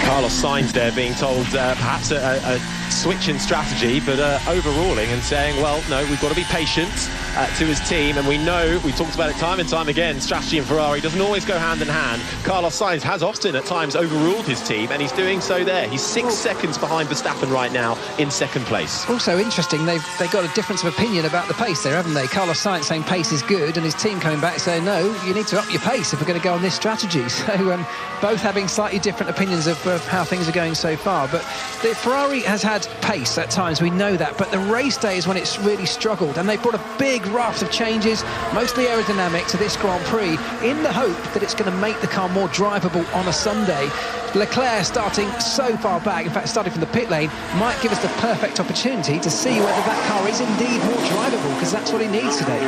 Carlos Sainz there being told perhaps a switch in strategy, but overruling and saying, well, no, we've got to be patient to his team. And we know, we talked about it time and time again, strategy and Ferrari doesn't always go hand in hand. Carlos Sainz has often at times overruled his team, and he's doing so there. He's 6 seconds behind Verstappen right now in 2nd place. Also interesting, they've got a difference of opinion about the pace there, haven't they? Carlos Sainz saying pace is good, and his team coming back saying, no, you need to up your pace if we're going to go on this strategy. So both having slightly different opinions of how things are going so far. But the Ferrari has had pace at times, we know that, but the race day is when it's really struggled, and they brought a big raft of changes, mostly aerodynamic, to this Grand Prix in the hope that it's going to make the car more drivable on a Sunday. Leclerc starting so far back, in fact starting from the pit lane, might give us the perfect opportunity to see whether that car is indeed more drivable, because that's what he needs today.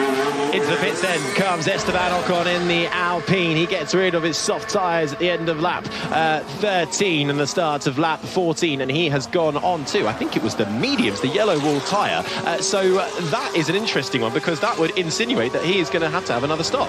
Into the pits then comes Esteban Ocon in the Alpine. He gets rid of his soft tyres at the end of lap 13 and the start of lap 14, and he has gone on to, I think it was the mediums, the yellow wall tyre. So that is an interesting one, because that would insinuate that he is going to have another stop.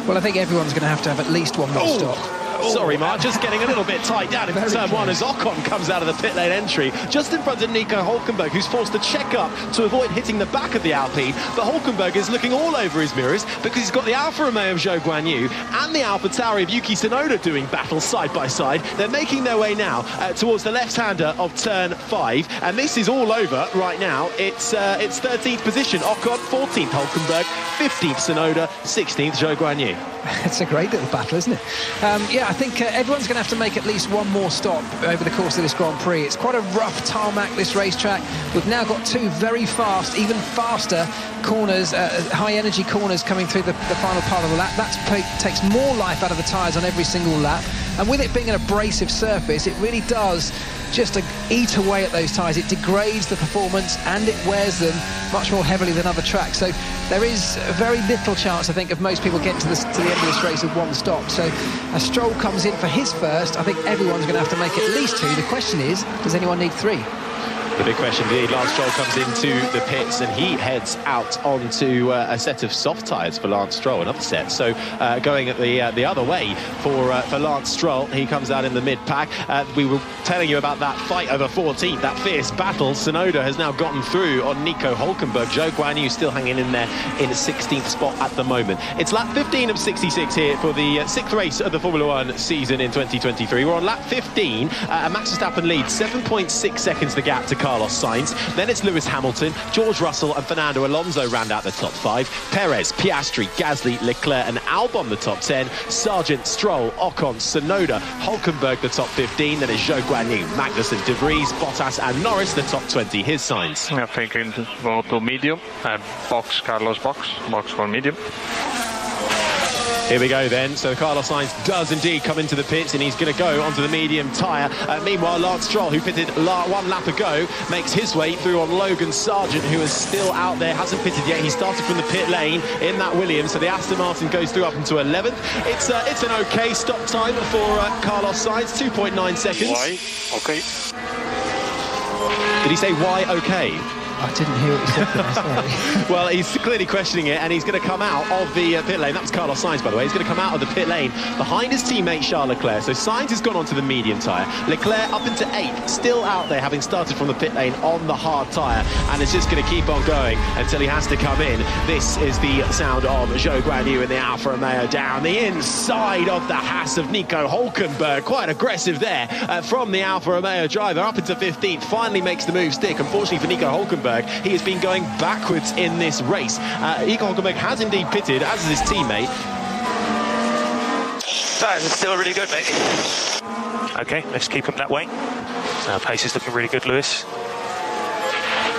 Well, I think everyone's going to have at least one more stop. Sorry, Mark, just getting a little bit tight down into turn one as Ocon comes out of the pit lane entry, just in front of Nico Hülkenberg, who's forced to check up to avoid hitting the back of the Alpine. But Hülkenberg is looking all over his mirrors, because he's got the Alfa Romeo of Zhou Guanyu and the Alfa Tauri of Yuki Tsunoda doing battle side by side. They're making their way now towards the left-hander of turn 5, and this is all over right now. It's 13th position, Ocon, 14th Hülkenberg, 15th Tsunoda, 16th Zhou Guanyu. It's a great little battle, isn't it? I think everyone's going to have to make at least one more stop over the course of this Grand Prix. It's quite a rough tarmac, this racetrack. We've now got two very fast, even faster corners, high-energy corners coming through the final part of the lap. That takes more life out of the tyres on every single lap. And with it being an abrasive surface, it really does just eat away at those tyres. It degrades the performance and it wears them much more heavily than other tracks. So there is very little chance, I think, of most people getting to the end of this race with one stop. So as Stroll comes in for his first, I think everyone's going to have to make at least 2. The question is, does anyone need 3? The big question indeed. Lance Stroll comes into the pits and he heads out onto a set of soft tyres for Lance Stroll, another set. So going at the other way for Lance Stroll, he comes out in the mid-pack. We were telling you about that fight over 14th, that fierce battle. Tsunoda has now gotten through on Nico Hülkenberg. Zhou Guanyu still hanging in there in a 16th spot at the moment. It's lap 15 of 66 here for the 6th race of the Formula 1 season in 2023. We're on lap 15 and Max Verstappen leads 7.6 seconds the gap to Carlos Sainz. Then it's Lewis Hamilton, George Russell and Fernando Alonso round out the top 5. Perez, Piastri, Gasly, Leclerc and Albon the top 10. Sargent, Stroll, Ocon, Tsunoda, Hülkenberg the top 15. Then it's Zhou Guanyu, Magnussen, De Vries, Bottas and Norris the top 20. His signs. I think it go to medium. Box, Carlos box for medium. Here we go then. So Carlos Sainz does indeed come into the pits and he's going to go onto the medium tyre. Meanwhile, Lance Stroll, who pitted one lap ago, makes his way through on Logan Sargent, who is still out there, hasn't pitted yet. He started from the pit lane in that Williams, so the Aston Martin goes through up into 11th. It's an okay stop time for Carlos Sainz, 2.9 seconds. Why? Okay. Did he say why okay? I didn't hear what you said there, sorry. Well, he's clearly questioning it, and he's going to come out of the pit lane. That was Carlos Sainz, by the way. He's going to come out of the pit lane behind his teammate Charles Leclerc. So Sainz has gone onto the medium tyre. Leclerc up into 8th, still out there, having started from the pit lane on the hard tyre, and it's just going to keep on going until he has to come in. This is the sound of Zhou Guanyu in the Alfa Romeo down the inside of the Haas of Nico Hülkenberg. Quite aggressive there from the Alfa Romeo driver, up into 15th. Finally makes the move stick. Unfortunately for Nico Hülkenberg, he has been going backwards in this race. Nico Hülkenberg has indeed pitted, as is his teammate. That is still really good, mate. Okay, let's keep him that way. Pace is looking really good, Lewis.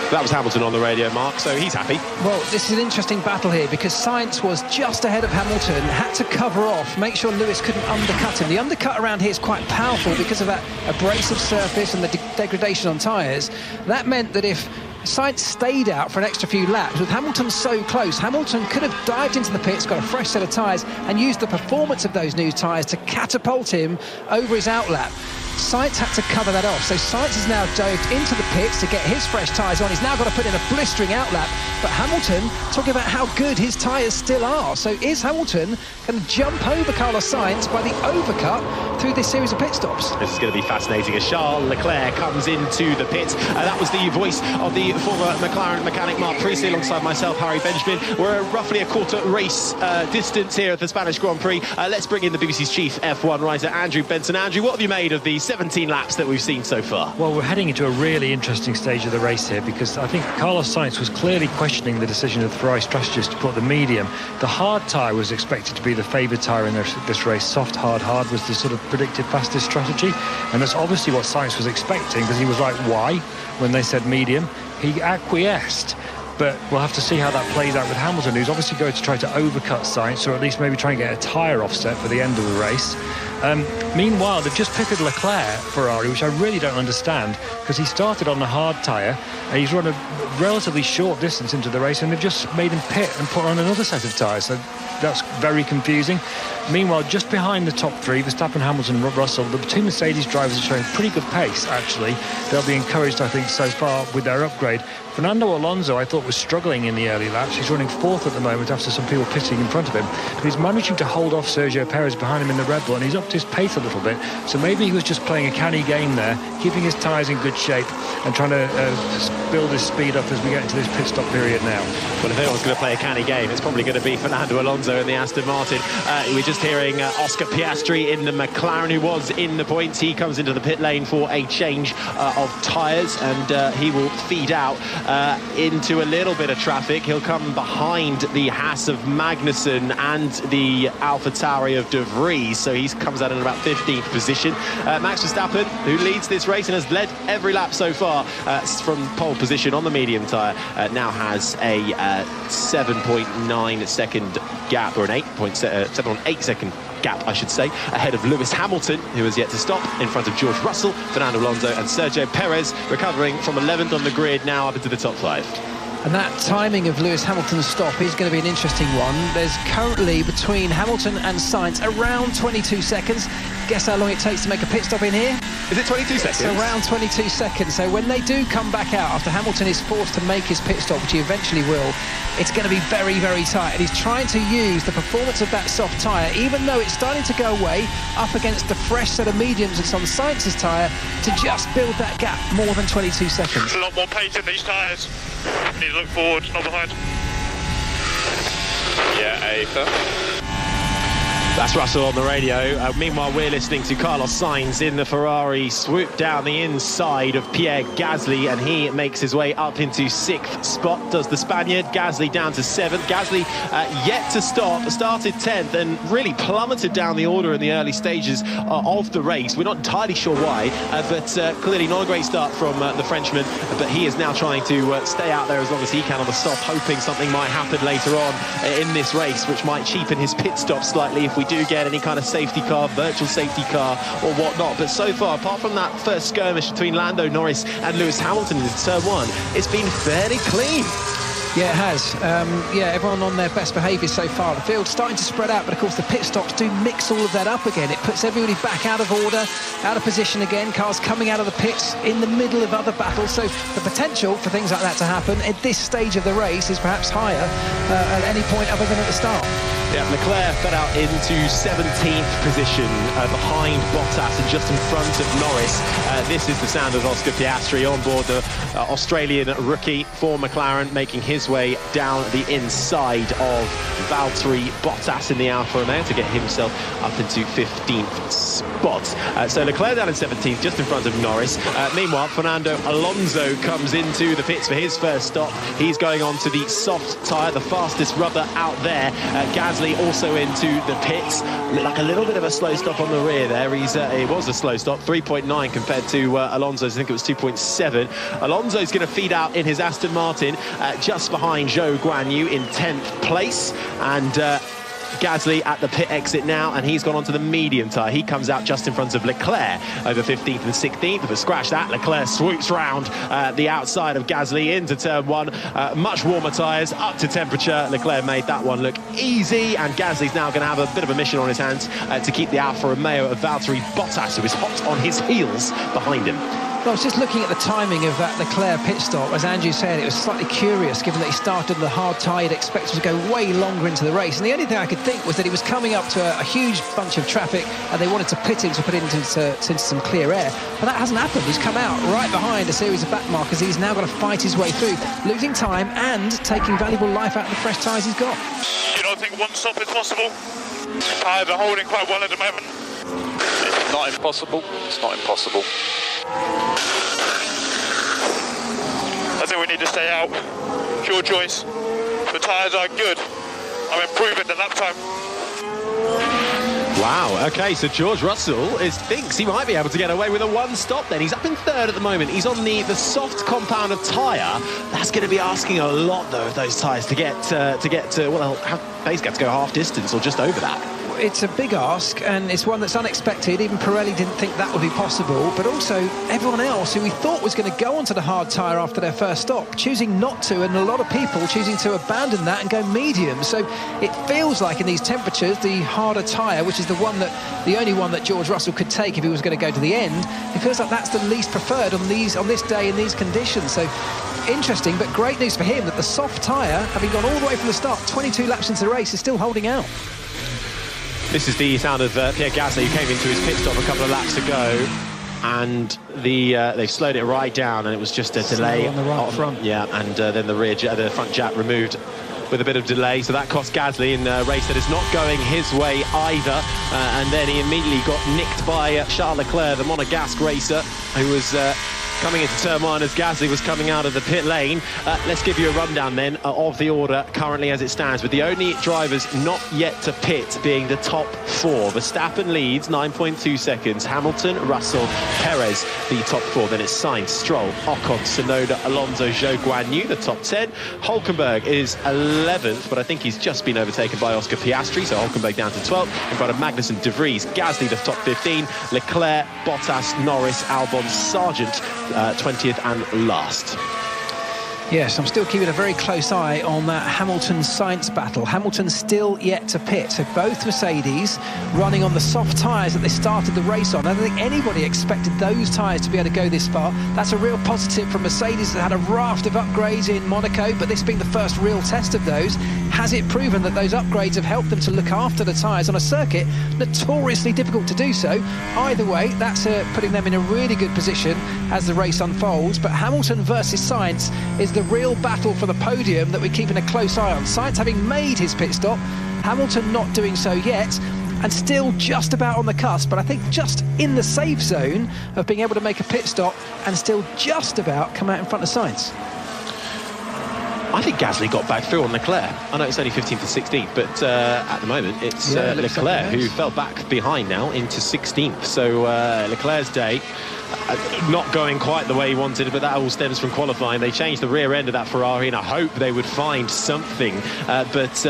That was Hamilton on the radio, Mark, so he's happy. Well, this is an interesting battle here because Sainz was just ahead of Hamilton, had to cover off, make sure Lewis couldn't undercut him. The undercut around here is quite powerful because of that abrasive surface and the degradation on tyres. That meant that if Sainz stayed out for an extra few laps, with Hamilton so close, Hamilton could have dived into the pits, got a fresh set of tyres and used the performance of those new tyres to catapult him over his outlap. Sainz had to cover that off, so Sainz has now dove into the pits to get his fresh tyres on. He's now got to put in a blistering outlap, but Hamilton talking about how good his tyres still are. So is Hamilton going to jump over Carlos Sainz by the overcut through this series of pit stops? This is going to be fascinating as Charles Leclerc comes into the pits. That was the voice of the former McLaren mechanic Mark Prix alongside myself, Harry Benjamin. We're roughly a quarter race distance here at the Spanish Grand Prix. Let's bring in the BBC's chief F1 writer, Andrew Benson. Andrew, what have you made of the 17 laps that we've seen so far? Well, we're heading into a really interesting stage of the race here because I think Carlos Sainz was clearly questioning the decision of the Ferrari strategist to put the medium. The hard tyre was expected to be the favoured tyre in this race. Soft, hard was the sort of predicted fastest strategy, and that's obviously what Sainz was expecting because he was like, why? When they said medium, he acquiesced. But we'll have to see how that plays out with Hamilton, who's obviously going to try to overcut Sainz, or at least maybe try and get a tyre offset for the end of the race. Meanwhile, they've just pitted Leclerc, Ferrari, which I really don't understand, because he started on the hard tyre and he's run a relatively short distance into the race, and they've just made him pit and put on another set of tyres. So that's very confusing. Meanwhile, just behind the top three, Verstappen, Hamilton and Russell, the two Mercedes drivers are showing pretty good pace, actually. They'll be encouraged, I think, so far with their upgrade. Fernando Alonso, I thought, was struggling in the early laps. He's running fourth at the moment after some people pitting in front of him. But he's managing to hold off Sergio Perez behind him in the Red Bull, and he's upped his pace a little bit. So maybe he was just playing a canny game there, keeping his tyres in good shape and trying to build his speed up as we get into this pit stop period now. Well, if anyone's going to play a canny game, it's probably going to be Fernando Alonso in the Aston Martin. We're just hearing Oscar Piastri in the McLaren, who was in the points. He comes into the pit lane for a change of tyres, and he will feed out into a little bit of traffic. He'll come behind the Haas of Magnussen and the AlphaTauri of De Vries, so he comes out in about 15th position. Max Verstappen, who leads this race and has led every lap so far from pole position on the medium tyre, now has a 7.9 second gap, or an 7.8 second gap, I should say, ahead of Lewis Hamilton, who has yet to stop, in front of George Russell, Fernando Alonso and Sergio Perez, recovering from 11th on the grid, now up into the top 5. And that timing of Lewis Hamilton's stop is going to be an interesting one. There's currently, between Hamilton and Sainz, around 22 seconds. Guess how long it takes to make a pit stop in here? Is it 22 seconds? It's around 22 seconds. So when they do come back out, after Hamilton is forced to make his pit stop, which he eventually will, it's going to be very, very tight. And he's trying to use the performance of that soft tyre, even though it's starting to go away, up against the fresh set of mediums that's on Sainz's tyre, to just build that gap more than 22 seconds. There's a lot more pace in these tyres. Need to look forward, not behind. Yeah, Ava. That's Russell on the radio. Meanwhile, we're listening to Carlos Sainz in the Ferrari swoop down the inside of Pierre Gasly, and he makes his way up into 6th spot, does the Spaniard. Gasly down to 7th. Gasly yet to stop, started 10th and really plummeted down the order in the early stages of the race. We're not entirely sure why, but clearly not a great start from the Frenchman, but he is now trying to stay out there as long as he can on the stop, hoping something might happen later on in this race, which might cheapen his pit stop slightly if we do get any kind of safety car, virtual safety car or whatnot. But so far, apart from that first skirmish between Lando Norris and Lewis Hamilton in turn 1, it's been fairly clean. Yeah, it has. Everyone on their best behaviour so far. The field's starting to spread out, but of course the pit stops do mix all of that up again. It puts everybody back out of order, out of position again. Cars coming out of the pits in the middle of other battles. So the potential for things like that to happen at this stage of the race is perhaps higher at any point other than at the start. Yeah, Leclerc fed out into 17th position behind Bottas and just in front of Norris. This is the sound of Oscar Piastri on board, the Australian rookie for McLaren, making his way down the inside of Valtteri Bottas in the Alfa Romeo to get himself up into 15th spot. So Leclerc down in 17th, just in front of Norris. Meanwhile, Fernando Alonso comes into the pits for his first stop. He's going on to the soft tyre, the fastest rubber out there. Gasly also into the pits. Like a little bit of a slow stop on the rear there. It was a slow stop, 3.9 compared to Alonso's. I think it was 2.7. Alonso's going to feed out in his Aston Martin just behind Zhou Guanyu in 10th place. And Gasly at the pit exit now, and he's gone onto the medium tyre. He comes out just in front of Leclerc over 15th and 16th, but scratch that, Leclerc swoops round the outside of Gasly into turn 1. Much warmer tyres, up to temperature. Leclerc made that one look easy, and Gasly's now going to have a bit of a mission on his hands to keep the Alfa Romeo of Valtteri Bottas, who is hot on his heels, behind him. Well, I was just looking at the timing of that Leclerc pit stop. As Andrew said, it was slightly curious, given that he started the hard tyre. You'd expect him to go way longer into the race. And the only thing I could think was that he was coming up to a huge bunch of traffic, and they wanted to pit him to put it into some clear air. But that hasn't happened. He's come out right behind a series of back markers. He's now got to fight his way through, losing time and taking valuable life out of the fresh tyres he's got. You don't think one stop is possible? Tyres are holding quite well at the moment. It's not impossible. It's not impossible. I think we need to stay out. It's your choice. The tyres are good. I'm improving the lap time. Wow, OK, so George Russell thinks he might be able to get away with a one stop then. He's up in 3rd at the moment. He's on the soft compound of tyre. That's going to be asking a lot, though, of those tyres to get to well, base gap to go half distance or just over that. it's a big ask, and it's one that's unexpected. Even Pirelli didn't think that would be possible, but also everyone else who we thought was going to go onto the hard tyre after their first stop, choosing not to, and a lot of people choosing to abandon that and go medium. So it feels like in these temperatures, the harder tyre, which is the only one that George Russell could take if he was going to go to the end, it feels like that's the least preferred on this day in these conditions. So interesting, but great news for him that the soft tyre, having gone all the way from the start, 22 laps into the race, is still holding out. This is the sound of Pierre Gasly, who came into his pit stop a couple of laps ago, and they've slowed it right down, and it was just a delay on the right front. Yeah, and then the front jack removed with a bit of delay, so that cost Gasly in a race that is not going his way either. And then he immediately got nicked by Charles Leclerc, the Monegasque racer, who was coming into turn one as Gasly was coming out of the pit lane. Let's give you a rundown then of the order currently as it stands, with the only drivers not yet to pit being the top four. Verstappen leads 9.2 seconds, Hamilton, Russell, Perez the top four. Then it's Sainz, Stroll, Ocon, Tsunoda, Alonso, Zhou Guanyu the top 10. Hulkenberg is 11th, but I think he's just been overtaken by Oscar Piastri, so Hulkenberg down to 12th. In front of Magnussen, De Vries, Gasly the top 15, Leclerc, Bottas, Norris, Albon, Sargent 20th and last. Yes, I'm still keeping a very close eye on that Hamilton-Sainz battle. Hamilton still yet to pit, so both Mercedes running on the soft tyres that they started the race on. I don't think anybody expected those tyres to be able to go this far. That's a real positive from Mercedes that had a raft of upgrades in Monaco, but this being the first real test of those, has it proven that those upgrades have helped them to look after the tyres on a circuit notoriously difficult to do so? Either way, that's putting them in a really good position as the race unfolds. But Hamilton versus Sainz is the real battle for the podium that we're keeping a close eye on. Sainz having made his pit stop, Hamilton not doing so yet, and still just about on the cusp, but I think just in the safe zone of being able to make a pit stop and still just about come out in front of Sainz. I think Gasly got back through on Leclerc. I know it's only 15th and 16th, but at the moment it's Leclerc who fell back behind now into 16th. So Leclerc's day not going quite the way he wanted, but that all stems from qualifying. They changed the rear end of that Ferrari, and I hope they would find something. But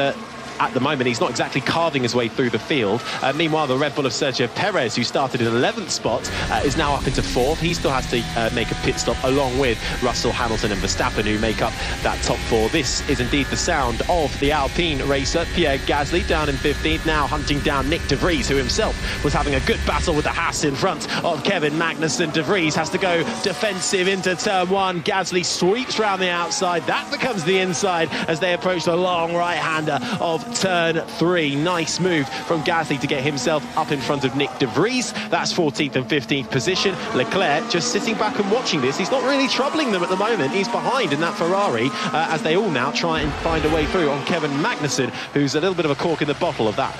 at the moment, he's not exactly carving his way through the field. Meanwhile, the Red Bull of Sergio Perez, who started in 11th spot, is now up into 4th. He still has to make a pit stop along with Russell, Hamilton and Verstappen, who make up that top 4. This is indeed the sound of the Alpine racer, Pierre Gasly, down in 15th, now hunting down Nick De Vries, who himself was having a good battle with the Haas in front of Kevin Magnussen. De Vries has to go defensive into turn 1. Gasly sweeps round the outside. That becomes the inside as they approach the long right-hander of turn 3. Nice move from Gasly to get himself up in front of Nick De Vries. That's 14th and 15th position. Leclerc just sitting back and watching this. He's not really troubling them at the moment. He's behind in that Ferrari as they all now try and find a way through on Kevin Magnussen, who's a little bit of a cork in the bottle of that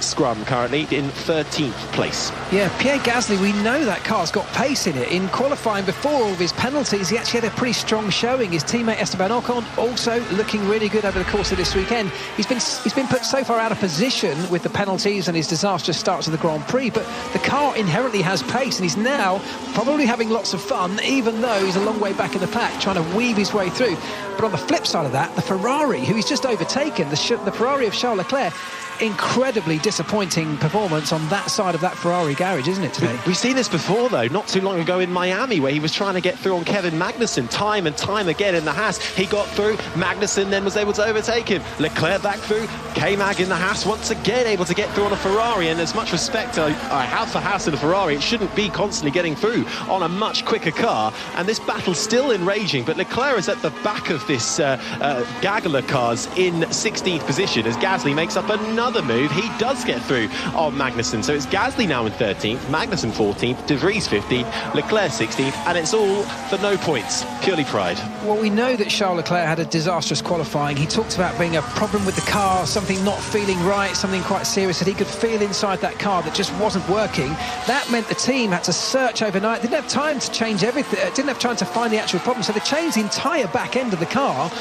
scrum currently in 13th place. Yeah, Pierre Gasly, we know that car's got pace in it. In qualifying before all of his penalties, he actually had a pretty strong showing. His teammate Esteban Ocon also looking really good over the course of this weekend. He's been put so far out of position with the penalties and his disastrous starts of the Grand Prix, but the car inherently has pace, and he's now probably having lots of fun, even though he's a long way back in the pack, trying to weave his way through. But on the flip side of that, the Ferrari, who he's just overtaken, the Ferrari of Charles Leclerc, incredibly disappointing performance on that side of that Ferrari garage, isn't it, today? We've seen this before, though, not too long ago in Miami, where he was trying to get through on Kevin Magnussen time and time again in the Haas. He got through, Magnussen then was able to overtake him. Leclerc back through, K-Mag in the Haas, once again able to get through on a Ferrari, and as much respect I have for Haas and a Ferrari, it shouldn't be constantly getting through on a much quicker car, and this battle's still enraging, but Leclerc is at the back of this gaggle of cars in 16th position as Gasly makes up another move. He does get through on Magnussen, so it's Gasly now in 13th, Magnussen 14th, De Vries 15th, Leclerc 16th, and it's all for no points, purely pride. Well, we know that Charles Leclerc had a disastrous qualifying. He talked about being a problem with the car, something not feeling right, something quite serious that he could feel inside that car that just wasn't working. That meant the team had to search overnight, didn't have time to change everything, didn't have time to find the actual problem, so they changed the entire back end of the car.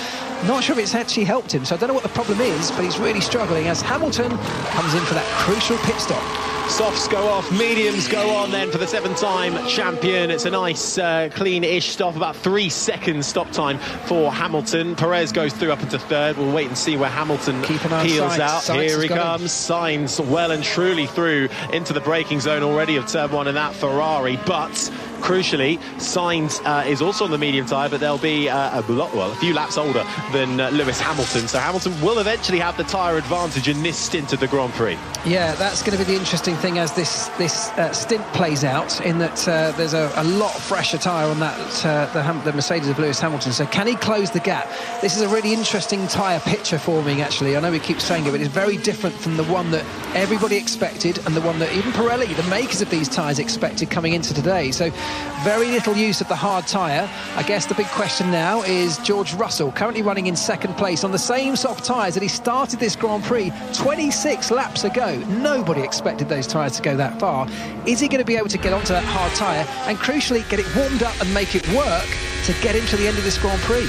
Not sure if it's actually helped him, so I don't know what the problem is, but he's really struggling as Hamilton comes in for that crucial pit stop. Softs go off, mediums go on then for the 7-time champion. It's a nice, clean-ish stop, about 3 seconds stop time for Hamilton. Perez goes through up into third. We'll wait and see where Hamilton peels out. Here he comes. Sainz well and truly through into the braking zone already of turn 1 in that Ferrari, but crucially, Sainz is also on the medium tyre, but they'll be a few laps older than Lewis Hamilton. So Hamilton will eventually have the tyre advantage in this stint of the Grand Prix. Yeah, that's going to be the interesting thing as this stint plays out, in that there's a lot fresher tyre on that the Mercedes of Lewis Hamilton. So can he close the gap? This is a really interesting tyre picture forming, actually. I know we keep saying it, but it's very different from the one that everybody expected and the one that even Pirelli, the makers of these tyres, expected coming into today. So very little use of the hard tyre. I guess the big question now is George Russell, currently running in second place on the same soft tyres that he started this Grand Prix 26 laps ago. Nobody expected those tyres to go that far. Is he going to be able to get onto that hard tyre and crucially get it warmed up and make it work to get him to the end of this Grand Prix?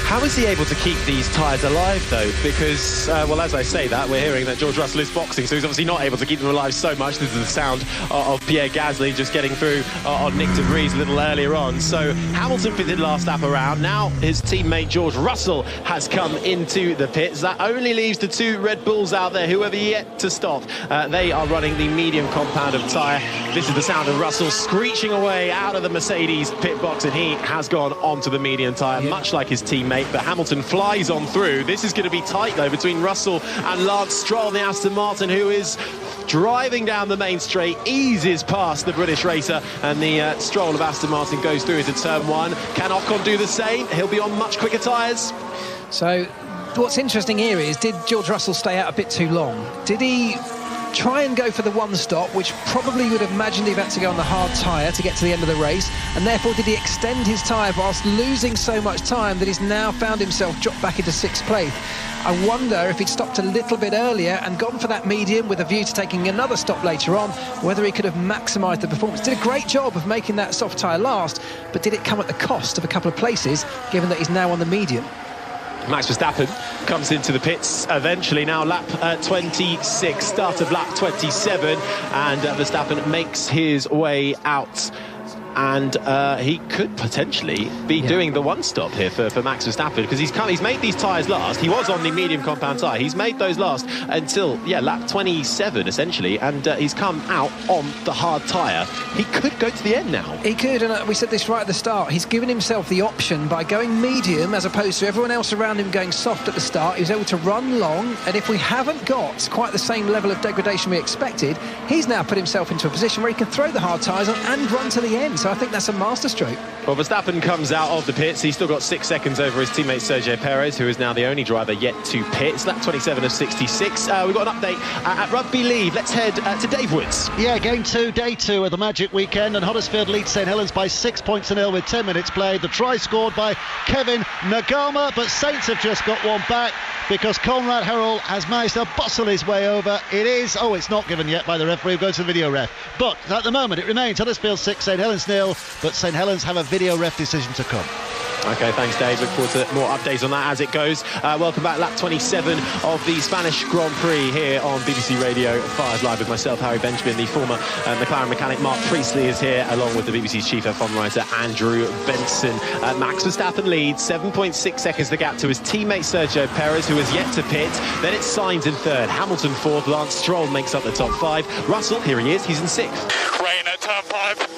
How is he able to keep these tyres alive, though? Because, well, as I say that, we're hearing that George Russell is boxing, so he's obviously not able to keep them alive so much. This is the sound of Pierre Gasly just getting through on Nick de Vries a little earlier on. So Hamilton pitted last lap around. Now his teammate George Russell has come into the pits. That only leaves the 2 Red Bulls out there who have yet to stop. They are running the medium compound of tyre. This is the sound of Russell screeching away out of the Mercedes pit box, and he has gone onto the medium tyre, much like his teammate. But Hamilton flies on through. This is going to be tight, though, between Russell and Lance Stroll, the Aston Martin, who is driving down the main straight, eases past the British racer, and the Stroll of Aston Martin goes through into turn 1. Can Ocon do the same? He'll be on much quicker tyres. So what's interesting here is, did George Russell stay out a bit too long? Did he try and go for the one stop, which probably would have imagined he'd had to go on the hard tyre to get to the end of the race, and therefore did he extend his tyre whilst losing so much time that he's now found himself dropped back into 6th place? I wonder if he'd stopped a little bit earlier and gone for that medium with a view to taking another stop later on, whether he could have maximised the performance. Did a great job of making that soft tyre last, but did it come at the cost of a couple of places, given that he's now on the medium? Max Verstappen comes into the pits eventually, now lap 26, start of lap 27, and Verstappen makes his way out. And he could potentially be doing the one stop here for Max Verstappen, because he's made these tyres last. He was on the medium compound tyre. He's made those last until lap 27 essentially, and he's come out on the hard tyre. He could go to the end now. He could, and we said this right at the start. He's given himself the option by going medium as opposed to everyone else around him going soft at the start. He was able to run long, and if we haven't got quite the same level of degradation we expected, he's now put himself into a position where he can throw the hard tyres on and run to the end. So I think that's a masterstroke. Well, Verstappen comes out of the pits. He's still got 6 seconds over his teammate Sergio Perez, who is now the only driver yet to pit. It's lap 27 of 66. We've got an update at Rugby League. Let's head to Dave Woods. Yeah, game 2, day 2 of the Magic Weekend, and Huddersfield leads St Helens by 6 points to 0 with 10 minutes played. The try scored by Kevin Nagama, but Saints have just got one back because Conrad Harrell has managed to bustle his way over. It's not given yet by the referee, who goes to the video ref. But at the moment it remains Huddersfield 6, St Helens 0, but St Helens have a video ref decision to come. OK, thanks, Dave. Look forward to more updates on that as it goes. Welcome back, lap 27 of the Spanish Grand Prix here on BBC Radio 5 Live with myself, Harry Benjamin. The former McLaren mechanic Mark Priestley is here, along with the BBC's chief F1 writer Andrew Benson. Max Verstappen leads, 7.6 seconds the gap to his teammate Sergio Perez, who has yet to pit. Then it's Sainz in 3rd, Hamilton 4th, Lance Stroll makes up the top 5. Russell, here he is, he's in 6th. Rain at turn 5.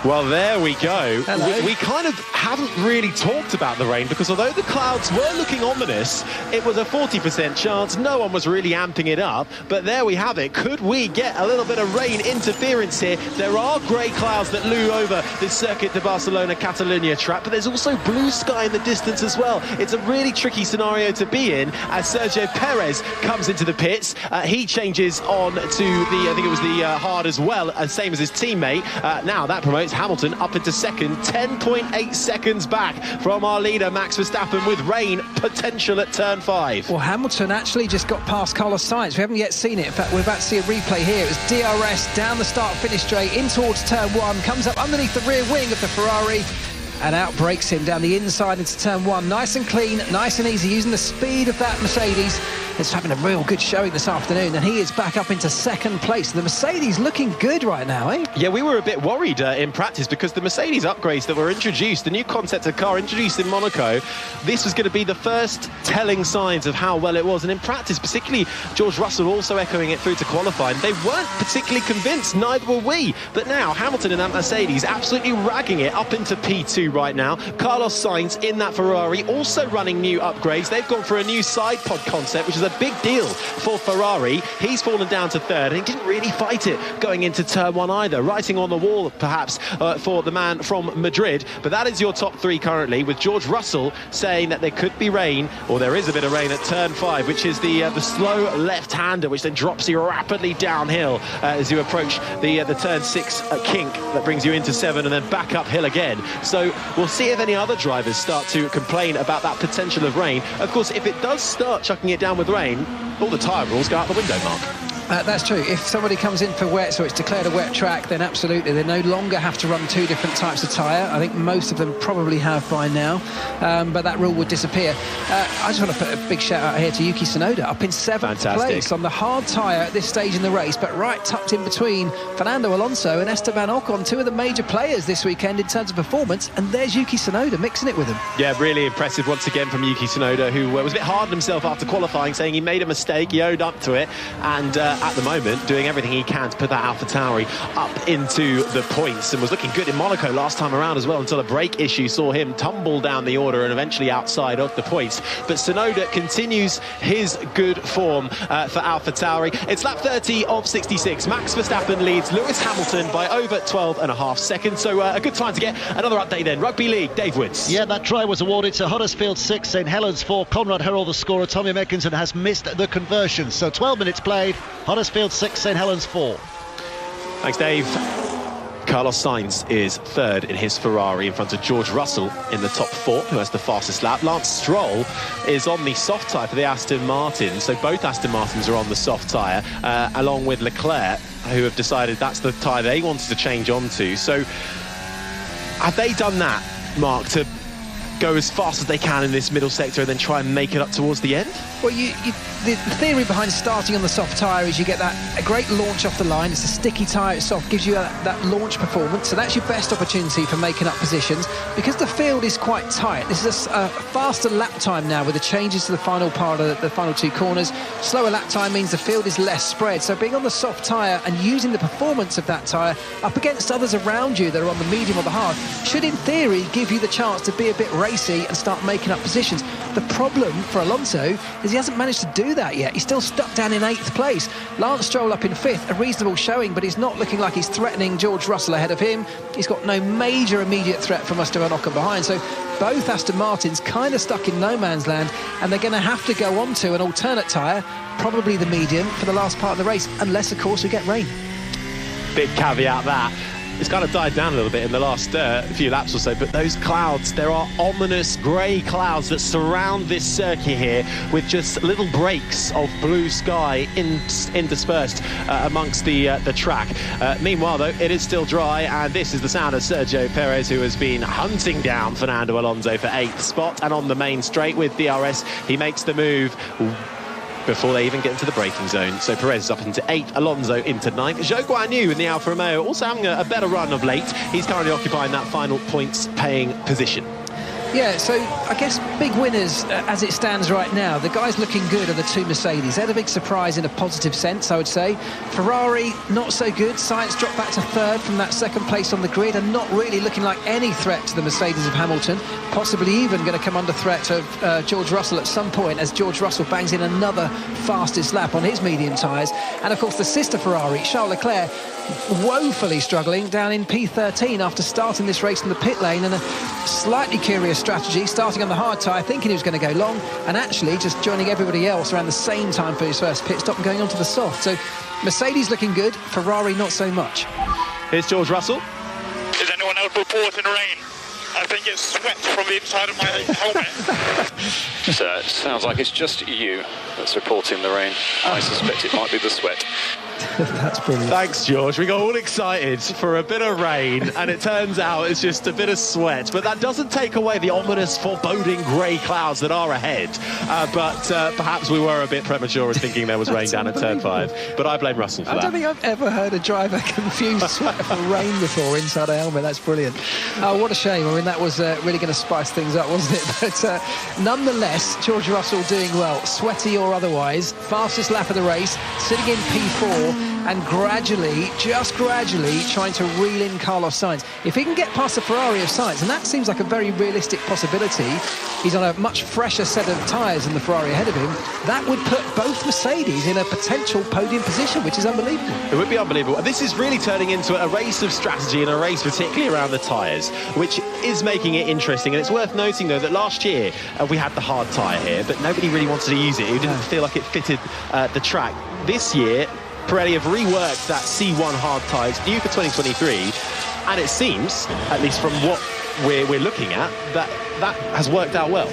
Well, there we go. We kind of haven't really talked about the rain, because although the clouds were looking ominous, it was a 40% chance. No one was really amping it up. But there we have it. Could we get a little bit of rain interference here? There are grey clouds that loom over this Circuit de Barcelona-Catalunya track, but there's also blue sky in the distance as well. It's a really tricky scenario to be in as Sergio Perez comes into the pits. He changes on to the, I think it was the hard as well, same as his teammate. Now that promotes Hamilton up into 2nd, 10.8 seconds back from our leader Max Verstappen, with rain potential at turn 5. Well, Hamilton actually just got past Carlos Sainz. We haven't yet seen it. In fact, we're about to see a replay here. It was DRS down the start-finish straight in towards turn 1, comes up underneath the rear wing of the Ferrari, and outbreaks him down the inside into turn 1. Nice and clean, nice and easy, using the speed of that Mercedes. It's having a real good showing this afternoon, and he is back up into second place. The Mercedes looking good right now, eh? Yeah, we were a bit worried in practice because the Mercedes upgrades that were introduced, the new concept of car introduced in Monaco, this was going to be the first telling signs of how well it was. And in practice, particularly George Russell also echoing it through to qualifying, they weren't particularly convinced, neither were we. But now Hamilton in that Mercedes absolutely ragging it up into P2 right now. Carlos Sainz in that Ferrari also running new upgrades. They've gone for a new side pod concept, which is a big deal for Ferrari. He's fallen down to third, and he didn't really fight it going into turn 1 either. Writing on the wall, perhaps, for the man from Madrid. But that is your top 3 currently, with George Russell saying that there could be rain, or there is a bit of rain at turn 5, which is the slow left-hander, which then drops you rapidly downhill as you approach the turn 6 kink that brings you into 7 and then back uphill again. So we'll see if any other drivers start to complain about that potential of rain. Of course, if it does start chucking it down with rain, all the tyre rules go out the window, Mark. That's true. If somebody comes in for wet, so it's declared a wet track, then absolutely, they no longer have to run 2 different types of tyre. I think most of them probably have by now, but that rule would disappear. I just want to put a big shout out here to Yuki Tsunoda, up in 7th place on the hard tyre at this stage in the race, but right tucked in between Fernando Alonso and Esteban Ocon, 2 of the major players this weekend in terms of performance, and there's Yuki Tsunoda mixing it with them. Yeah, really impressive once again from Yuki Tsunoda, who was a bit hard on himself after qualifying, saying he made a mistake, he owned up to it, and at the moment doing everything he can to put that AlphaTauri up into the points, and was looking good in Monaco last time around as well, until a brake issue saw him tumble down the order and eventually outside of the points. But Tsunoda continues his good form for AlphaTauri. It's lap 30 of 66. Max Verstappen leads Lewis Hamilton by over 12.5 seconds, so a good time to get another update then. Rugby League, Dave Woods. Yeah, that try was awarded to Huddersfield 6, St Helens 4. Conrad Herald, the scorer. Tommy Meckinson has missed the conversion, so 12 minutes played. Huddersfield 6, St Helens 4. Thanks, Dave. Carlos Sainz is third in his Ferrari in front of George Russell in the top 4, who has the fastest lap. Lance Stroll is on the soft tyre for the Aston Martin, so both Aston Martins are on the soft tyre, along with Leclerc, who have decided that's the tyre they wanted to change onto. So have they done that, Mark, to go as fast as they can in this middle sector and then try and make it up towards the end? Well, the theory behind starting on the soft tyre is you get a great launch off the line. It's a sticky tyre, it's soft, gives you that launch performance, so that's your best opportunity for making up positions. Because the field is quite tight, this is a faster lap time now with the changes to the final part of the final 2 corners. Slower lap time means the field is less spread, so being on the soft tyre and using the performance of that tyre up against others around you that are on the medium or the hard should in theory give you the chance to be a bit racy and start making up positions. The problem for Alonso is he hasn't managed to do that yet. He's still stuck down in 8th place. Lance Stroll up in 5th, a reasonable showing, but he's not looking like he's threatening George Russell ahead of him. He's got no major immediate threat from Esteban Ocon behind, so both Aston Martins kind of stuck in no man's land, and they're going to have to go on to an alternate tyre, probably the medium, for the last part of the race, unless of course we get rain. Big caveat that. It's kind of died down a little bit in the last few laps or so, but those clouds, there are ominous grey clouds that surround this circuit here, with just little breaks of blue sky interspersed amongst the track. Meanwhile, though, it is still dry, and this is the sound of Sergio Perez, who has been hunting down Fernando Alonso for 8th spot, and on the main straight with DRS, he makes the move before they even get into the braking zone. So Perez is up into 8th, Alonso into 9th. Zhou Guanyu in the Alfa Romeo also having a better run of late. He's currently occupying that final points-paying position. Yeah, so I guess big winners as it stands right now. The guys looking good are the 2 Mercedes. They're the big surprise in a positive sense, I would say. Ferrari, not so good. Sainz dropped back to 3rd from that 2nd place on the grid, and not really looking like any threat to the Mercedes of Hamilton. Possibly even going to come under threat of George Russell at some point, as George Russell bangs in another fastest lap on his medium tyres. And of course the sister Ferrari, Charles Leclerc, woefully struggling down in P13 after starting this race in the pit lane, and a slightly curious strategy, starting on the hard tyre, thinking he was going to go long, and actually just joining everybody else around the same time for his first pit stop and going onto the soft. So Mercedes looking good, Ferrari not so much. Here's George Russell. Is anyone else reporting rain? I think it's sweat from the inside of my helmet. So it sounds like it's just you that's reporting the rain. I suspect it might be the sweat. That's brilliant. Thanks, George. We got all excited for a bit of rain, and it turns out it's just a bit of sweat. But that doesn't take away the ominous, foreboding grey clouds that are ahead. But perhaps we were a bit premature in thinking there was rain down at turn 5. But I blame Russell for that. I don't think I've ever heard a driver confuse sweat for rain before inside a helmet. That's brilliant. Oh, what a shame. I mean, that was really going to spice things up, wasn't it? But nonetheless, George Russell doing well, sweaty or otherwise. Fastest lap of the race, sitting in P4, and gradually, just gradually, trying to reel in Carlos Sainz. If he can get past the Ferrari of Sainz, and that seems like a very realistic possibility, he's on a much fresher set of tyres than the Ferrari ahead of him, that would put both Mercedes in a potential podium position, which is unbelievable. It would be unbelievable. This is really turning into a race of strategy and a race particularly around the tyres, which is making it interesting. And it's worth noting, though, that last year we had the hard tyre here, but nobody really wanted to use it. It didn't feel like it fitted the track. This year, Pirelli have reworked that C1 hard tyre. It's new for 2023, and it seems, at least from what we're looking at, that has worked out well.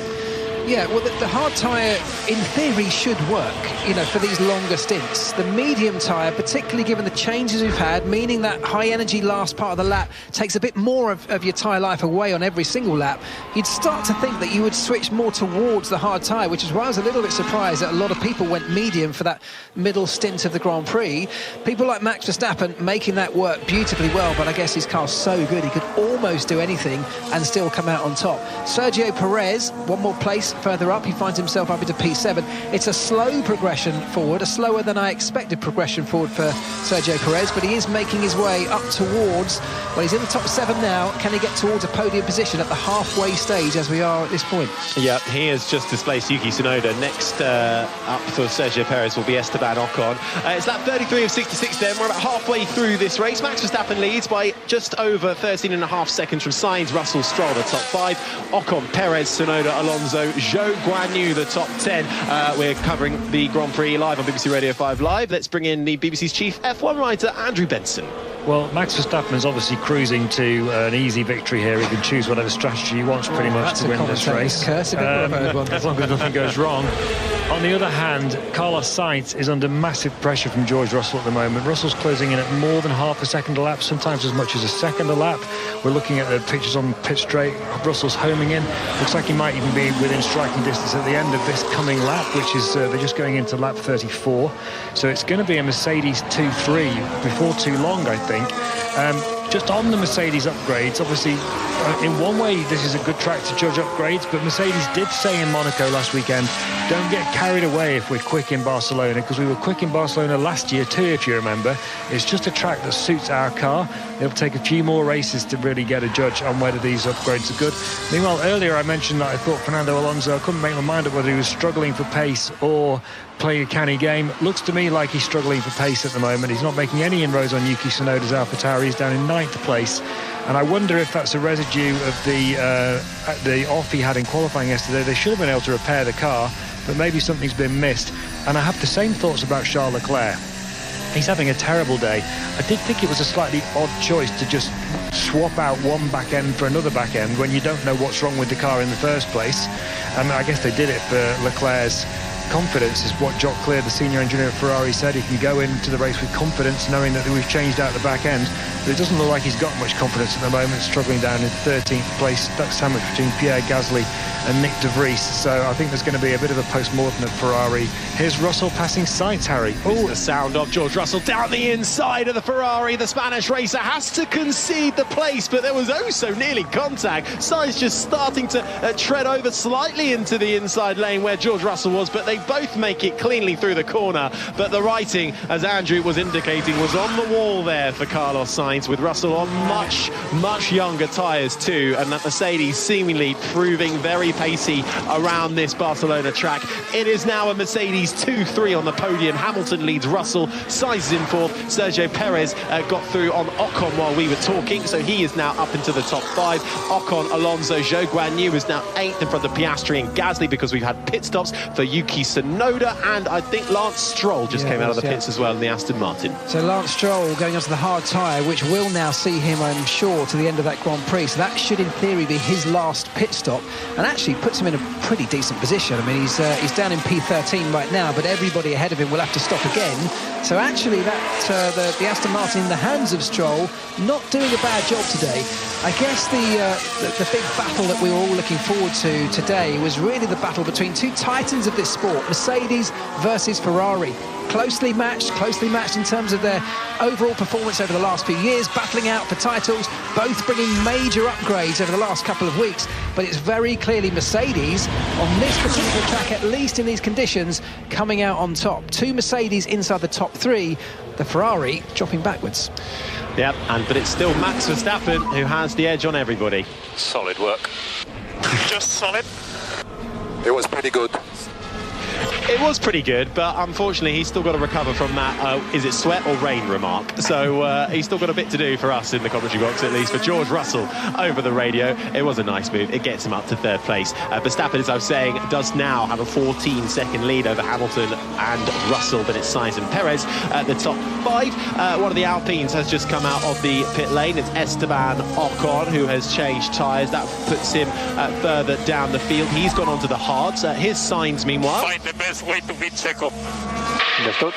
Yeah, well, the hard tyre, in theory, should work, you know, for these longer stints. The medium tyre, particularly given the changes we've had, meaning that high-energy last part of the lap takes a bit more of your tyre life away on every single lap, you'd start to think that you would switch more towards the hard tyre, which is why I was a little bit surprised that a lot of people went medium for that middle stint of the Grand Prix. People like Max Verstappen making that work beautifully well, but I guess his car's so good, he could almost do anything and still come out on top. Sergio Perez, one more place further up, he finds himself up into P7. It's a slow progression forward, a slower than I expected progression forward for Sergio Perez, but he is making his way up towards, well, he's in the top 7 now. Can he get towards a podium position at the halfway stage as we are at this point? Yeah, he has just displaced Yuki Tsunoda. Next up for Sergio Perez will be Esteban Ocon. It's lap 33 of 66 then. We're about halfway through this race. Max Verstappen leads by just over 13.5 seconds from Sainz, Russell, Stroll, the top 5. Ocon, Perez, Tsunoda, Alonso, Zhou Guan Yu, the top 10. We're covering the Grand Prix live on BBC Radio 5 Live. Let's bring in the BBC's chief F1 writer, Andrew Benson. Well, Max Verstappen is obviously cruising to an easy victory here. He can choose whatever strategy he wants pretty much to win this race. Curse, as long as nothing goes wrong. On the other hand, Carlos Sainz is under massive pressure from George Russell at the moment. Russell's closing in at more than half a second a lap, sometimes as much as a second a lap. We're looking at the pictures on pit straight. Russell's homing in. Looks like he might even be within striking distance at the end of this coming lap, which is they're just going into lap 34. So it's going to be a Mercedes 2-3 before too long, I think. Just on the Mercedes upgrades, obviously, in one way, this is a good track to judge upgrades, but Mercedes did say in Monaco last weekend, don't get carried away if we're quick in Barcelona, because we were quick in Barcelona last year too, if you remember. It's just a track that suits our car. It'll take a few more races to really get a judge on whether these upgrades are good. Meanwhile, earlier I mentioned that I thought Fernando Alonso, I couldn't make my mind up whether he was struggling for pace or playing a canny game. Looks to me like he's struggling for pace at the moment. He's not making any inroads on Yuki Tsunoda's AlphaTauri. He's down in 9th place. And I wonder if that's a residue of the off he had in qualifying yesterday. They should have been able to repair the car, but maybe something's been missed. And I have the same thoughts about Charles Leclerc. He's having a terrible day. I did think it was a slightly odd choice to just swap out one back end for another back end when you don't know what's wrong with the car in the first place. I guess they did it for Leclerc's confidence, is what Jock Clear, the senior engineer at Ferrari, said. He can go into the race with confidence, knowing that we've changed out the back end. But it doesn't look like he's got much confidence at the moment, struggling down in 13th place. That's sandwiched between Pierre Gasly and Nick de Vries. So I think there's going to be a bit of a post-mortem at Ferrari. Here's Russell passing Sainz, Harry. Oh, the sound of George Russell down the inside of the Ferrari. The Spanish racer has to concede the place, but there was oh so nearly contact. Sainz just starting to tread over slightly into the inside lane where George Russell was, but they both make it cleanly through the corner. But the writing, as Andrew was indicating, was on the wall there for Carlos Sainz, with Russell on much younger tyres too, and that Mercedes seemingly proving very pacey around this Barcelona track. It is now a Mercedes 2-3 on the podium. Hamilton leads Russell, Sainz is in 4th. Sergio Perez got through on Ocon while we were talking, so he is now up into the top 5. Ocon, Alonso, Zhou Guan Yu is now 8th in front of Piastri and Gasly, because we've had pit stops for Yuki Yuki Tsunoda, and I think Lance Stroll just came out of the pits as well in the Aston Martin. So Lance Stroll going onto the hard tyre, which will now see him, I'm sure, to the end of that Grand Prix. So that should, in theory, be his last pit stop, and actually puts him in a pretty decent position. I mean, he's down in P13 right now, but everybody ahead of him will have to stop again. So actually, that the Aston Martin in the hands of Stroll, not doing a bad job today. I guess the big battle that we were all looking forward to today was really the battle between two titans of this sport, Mercedes versus Ferrari. Closely matched in terms of their overall performance over the last few years, battling out for titles, both bringing major upgrades over the last couple of weeks. But it's very clearly Mercedes on this particular track, at least in these conditions, coming out on top. Two Mercedes inside the top three, the Ferrari dropping backwards. Yep, but it's still Max Verstappen who has the edge on everybody. Solid work. Just solid. It was pretty good. It was pretty good, but unfortunately he's still got to recover from that is it sweat or rain remark. So he's still got a bit to do for us in the commentary box, at least for George Russell over the radio. It was a nice move. It gets him up to third place. Verstappen, as I was saying, does now have a 14-second lead over Hamilton and Russell, but it's Sainz and Perez at the top five. One of the Alpines has just come out of the pit lane. It's Esteban Ocon who has changed tyres. That puts him further down the field. He's gone onto the hards. His Sainz, meanwhile, Find the best way to beat Checo. Understood.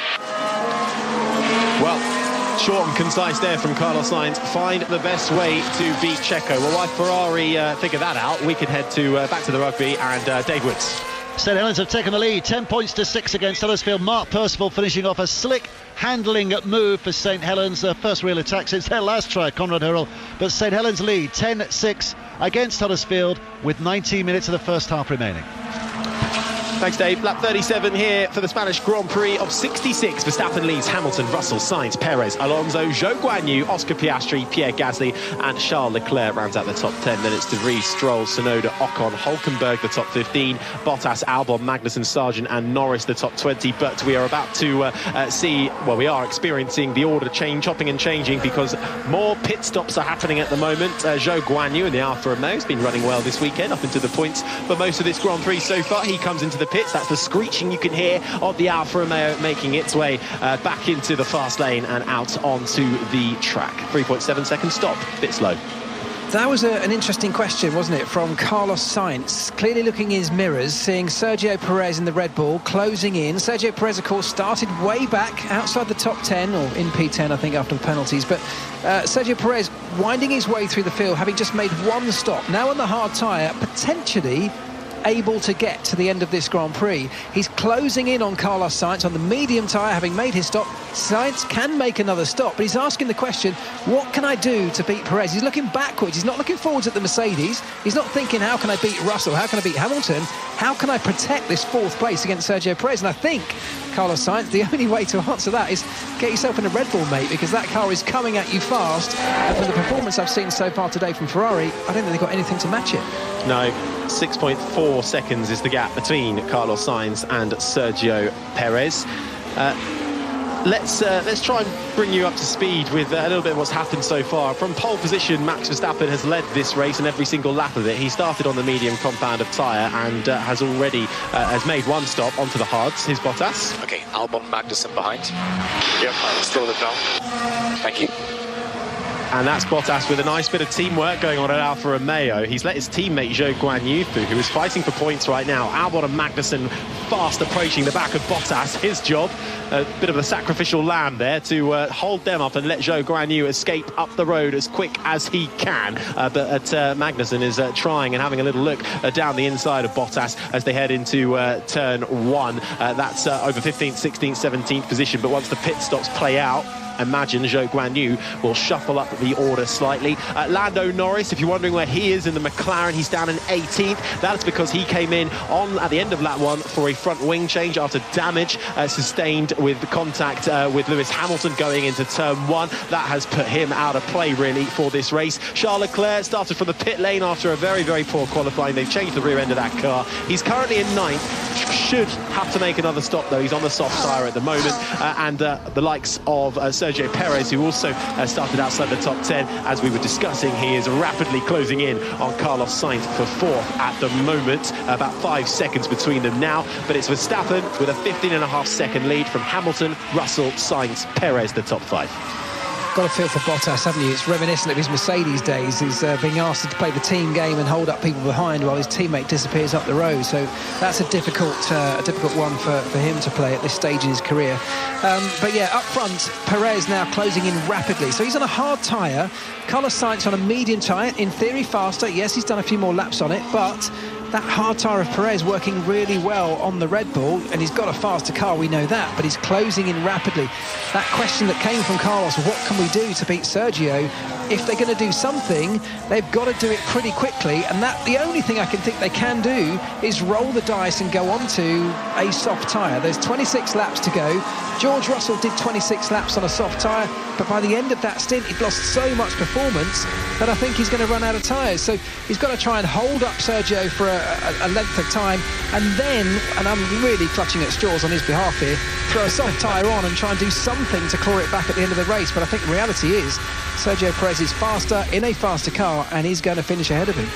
Well, short and concise there from Carlos Sainz. Find the best way to beat Checo. Well, while Ferrari figure that out, we can head to back to the rugby and Dave Woods. St Helens have taken the lead, 10 points to 6 against Huddersfield. Mark Percival finishing off a slick handling move for St Helens. Their first real attack since their last try, Conrad Hurrell. But St Helens lead 10-6 against Huddersfield with 19 minutes of the first half remaining. Thanks, Dave. Lap 37 here for the Spanish Grand Prix of 66. Verstappen leads Hamilton, Russell, Sainz, Perez, Alonso, Zhou Guanyu, Oscar Piastri, Pierre Gasly and Charles Leclerc rounds out the top 10. Then it's De Vries, Stroll, Tsunoda, Ocon, Hulkenberg, the top 15. Bottas, Albon, Magnussen, Sargent and Norris, the top 20. But we are about to we are experiencing the order chopping and changing because more pit stops are happening at the moment. Zhou Guanyu in the Alfa Romeo has been running well this weekend, up into the points for most of this Grand Prix so far. He comes into the pits. That's the screeching you can hear of the Alfa Romeo making its way back into the fast lane and out onto the track. 3.7 second stop, bit slow. That was an interesting question, wasn't it, from Carlos Sainz, clearly looking in his mirrors, seeing Sergio Perez in the Red Bull closing in. Sergio Perez, of course, started way back outside the top 10, or in P10, I think, after the penalties. But Sergio Perez winding his way through the field, having just made one stop. Now on the hard tyre, potentially able to get to the end of this Grand Prix. He's closing in on Carlos Sainz on the medium tyre, having made his stop. Sainz can make another stop, but he's asking the question, what can I do to beat Perez? He's looking backwards. He's not looking forwards at the Mercedes. He's not thinking, how can I beat Russell? How can I beat Hamilton? How can I protect this fourth place against Sergio Perez? And I think, Carlos Sainz, the only way to answer that is get yourself in a Red Bull, mate, because that car is coming at you fast. And from the performance I've seen so far today from Ferrari, I don't think they've got anything to match it. No, 6.4 seconds is the gap between Carlos Sainz and Sergio Perez. Let's try and bring you up to speed with a little bit of what's happened so far. From pole position, Max Verstappen has led this race and every single lap of it. He started on the medium compound of tyre and has already has made one stop onto the hards. His Bottas. Okay, Albon, Magnussen behind. Yep, I'm still it down. Thank you. And that's Bottas with a nice bit of teamwork going on at Alfa Romeo. He's let his teammate Zhou Guanyu through, who is fighting for points right now. Albon and Magnussen fast approaching the back of Bottas. His job, a bit of a sacrificial lamb there to hold them up and let Zhou Guanyu escape up the road as quick as he can. But Magnussen is trying and having a little look down the inside of Bottas as they head into turn one. That's over 15th, 16th, 17th position. But once the pit stops play out, imagine Zhou Guanyu will shuffle up the order slightly. Lando Norris, if you're wondering where he is in the McLaren, he's down in 18th. That's because he came in on at the end of lap one for a front wing change after damage sustained with contact with Lewis Hamilton going into turn one. That has put him out of play really for this race. Charles Leclerc started from the pit lane after a very, very poor qualifying. They've changed the rear end of that car. He's currently in 9th. Should have to make another stop though. He's on the soft tyre at the moment. And the likes of Sergio Perez, who also started outside the top 10. As we were discussing, he is rapidly closing in on Carlos Sainz for 4th at the moment. About 5 seconds between them now, but it's Verstappen with a 15.5-second lead from Hamilton, Russell, Sainz, Perez, the top 5. Got a feel for Bottas, haven't you? It's reminiscent of his Mercedes days. He's being asked to play the team game and hold up people behind while his teammate disappears up the road. So that's a difficult one for him to play at this stage in his career. But yeah, up front, Perez now closing in rapidly. So he's on a hard tyre. Carlos Sainz on a medium tyre, in theory faster. Yes, he's done a few more laps on it, but that hard tyre of Perez working really well on the Red Bull, and he's got a faster car, we know that, but he's closing in rapidly. That question that came from Carlos, what can we do to beat Sergio? If they're going to do something, they've got to do it pretty quickly, and that the only thing I can think they can do is roll the dice and go on to a soft tyre. There's 26 laps to go. George Russell did 26 laps on a soft tyre, but by the end of that stint, he'd lost so much performance that I think he's going to run out of tyres. So he's got to try and hold up Sergio for a length of time, and then, and I'm really clutching at straws on his behalf here, throw a soft tyre on and try and do something to claw it back at the end of the race. But I think the reality is Sergio Perez is faster in a faster car, and he's going to finish ahead of him.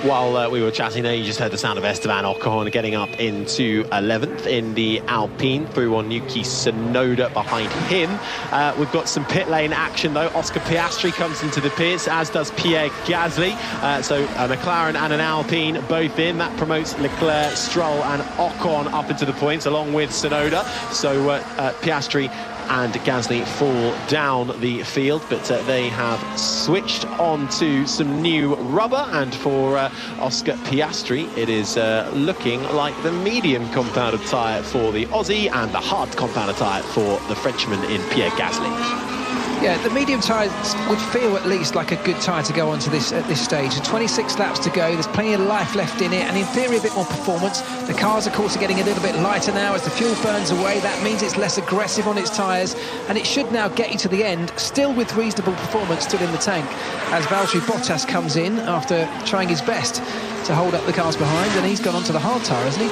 While we were chatting there, you just heard the sound of Esteban Ocon getting up into 11th in the Alpine, through on Yuki Tsunoda behind him. We've got some pit lane action though. Oscar Piastri comes into the pits, as does Pierre Gasly. So a McLaren and an Alpine both in. That promotes Leclerc, Stroll and Ocon up into the points along with Tsunoda. So Piastri and Gasly fall down the field, but they have switched on to some new rubber, and for Oscar Piastri it is looking like the medium compounded tyre for the Aussie and the hard compounded tyre for the Frenchman in Pierre Gasly. Yeah, the medium tyre would feel at least like a good tyre to go onto this at this stage. 26 laps to go, there's plenty of life left in it, and in theory a bit more performance. The cars, of course, are getting a little bit lighter now as the fuel burns away. That means it's less aggressive on its tyres, and it should now get you to the end, still with reasonable performance still in the tank, as Valtteri Bottas comes in after trying his best to hold up the cars behind, and he's gone onto the hard tyre, hasn't he?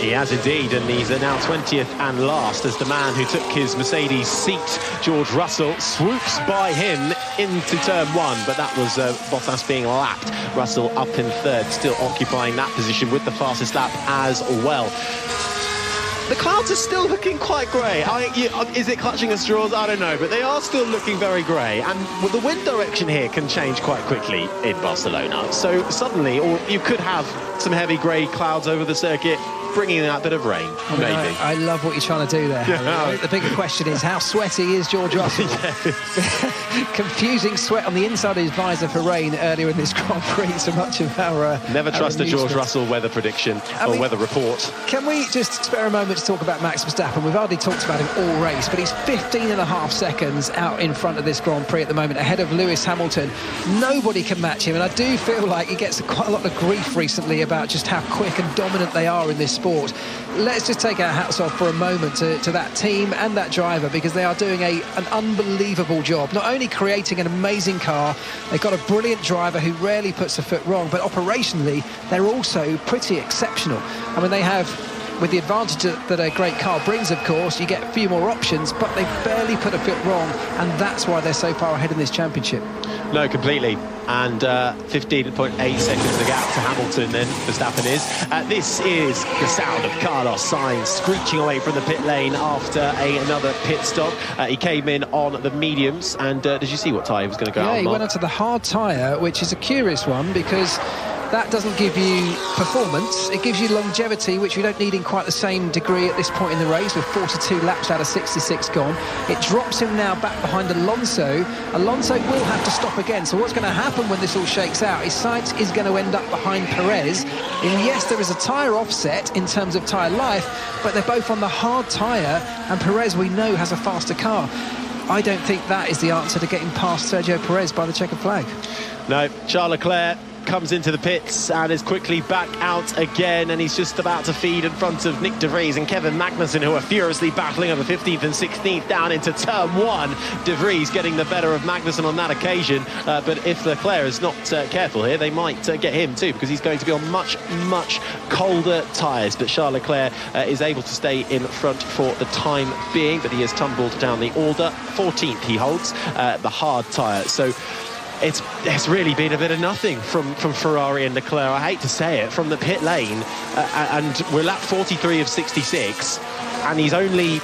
He has indeed, and he's now 20th and last as the man who took his Mercedes seat, George Russell, swoops by him into turn 1, but that was Bottas being lapped. Russell up in 3rd, still occupying that position with the fastest lap as well. The clouds are still looking quite grey. Is it clutching at straws? I don't know, but they are still looking very grey, and the wind direction here can change quite quickly in Barcelona. So suddenly, or you could have some heavy grey clouds over the circuit, bringing that bit of rain, maybe. I love what you're trying to do there. Yeah. The bigger question is, how sweaty is George Russell? Confusing sweat on the inside of his visor for rain earlier in this Grand Prix, so much of our never trust a George Russell weather prediction weather report. Can we just spare a moment to talk about Max Verstappen? We've hardly talked about him all race, but he's 15.5 seconds out in front of this Grand Prix at the moment, ahead of Lewis Hamilton. Nobody can match him, and I do feel like he gets quite a lot of grief recently about just how quick and dominant they are in this sport. Let's just take our hats off for a moment to that team and that driver, because they are doing an unbelievable job, not only creating an amazing car, they've got a brilliant driver who rarely puts a foot wrong, but operationally they're also pretty exceptional. I mean, they have, with the advantage that a great car brings, of course, you get a few more options, but they barely put a foot wrong, and that's why they're so far ahead in this championship. No, completely. And 15.8 seconds the gap to Hamilton, then Verstappen is. This is the sound of Carlos Sainz screeching away from the pit lane after another pit stop. He came in on the mediums, and did you see what tyre he was going to go out on? Yeah, he went onto the hard tyre, which is a curious one, because that doesn't give you performance, it gives you longevity, which we don't need in quite the same degree at this point in the race, with 42 laps out of 66 gone. It drops him now back behind Alonso. Alonso will have to stop again, so what's going to happen when this all shakes out is Sainz is going to end up behind Perez. And yes, there is a tyre offset in terms of tyre life, but they're both on the hard tyre, and Perez, we know, has a faster car. I don't think that is the answer to getting past Sergio Perez by the checkered flag. No, Charles Leclerc comes into the pits and is quickly back out again, and he's just about to feed in front of Nick De Vries and Kevin Magnussen, who are furiously battling over 15th and 16th down into turn 1. De Vries getting the better of Magnussen on that occasion, but if Leclerc is not careful here, they might get him too, because he's going to be on much colder tyres. But Charles Leclerc is able to stay in front for the time being, but he has tumbled down the order. 14th he holds the hard tyre. So it's really been a bit of nothing from Ferrari and Leclerc, I hate to say it, from the pit lane, and we're lap 43 of 66 and he's only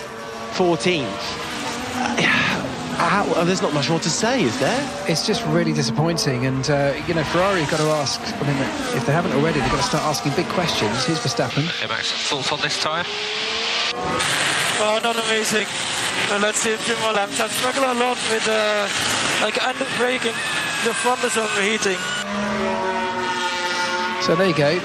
14th. There's not much more to say, is there? It's just really disappointing, and Ferrari's got to ask, I mean, if they haven't already, they've got to start asking big questions. Here's Verstappen. Okay, Max, thoughts on this tyre? Oh, not amazing. Let's see a few more laps. I struggle a lot with under braking. The front is overheating. So there you go,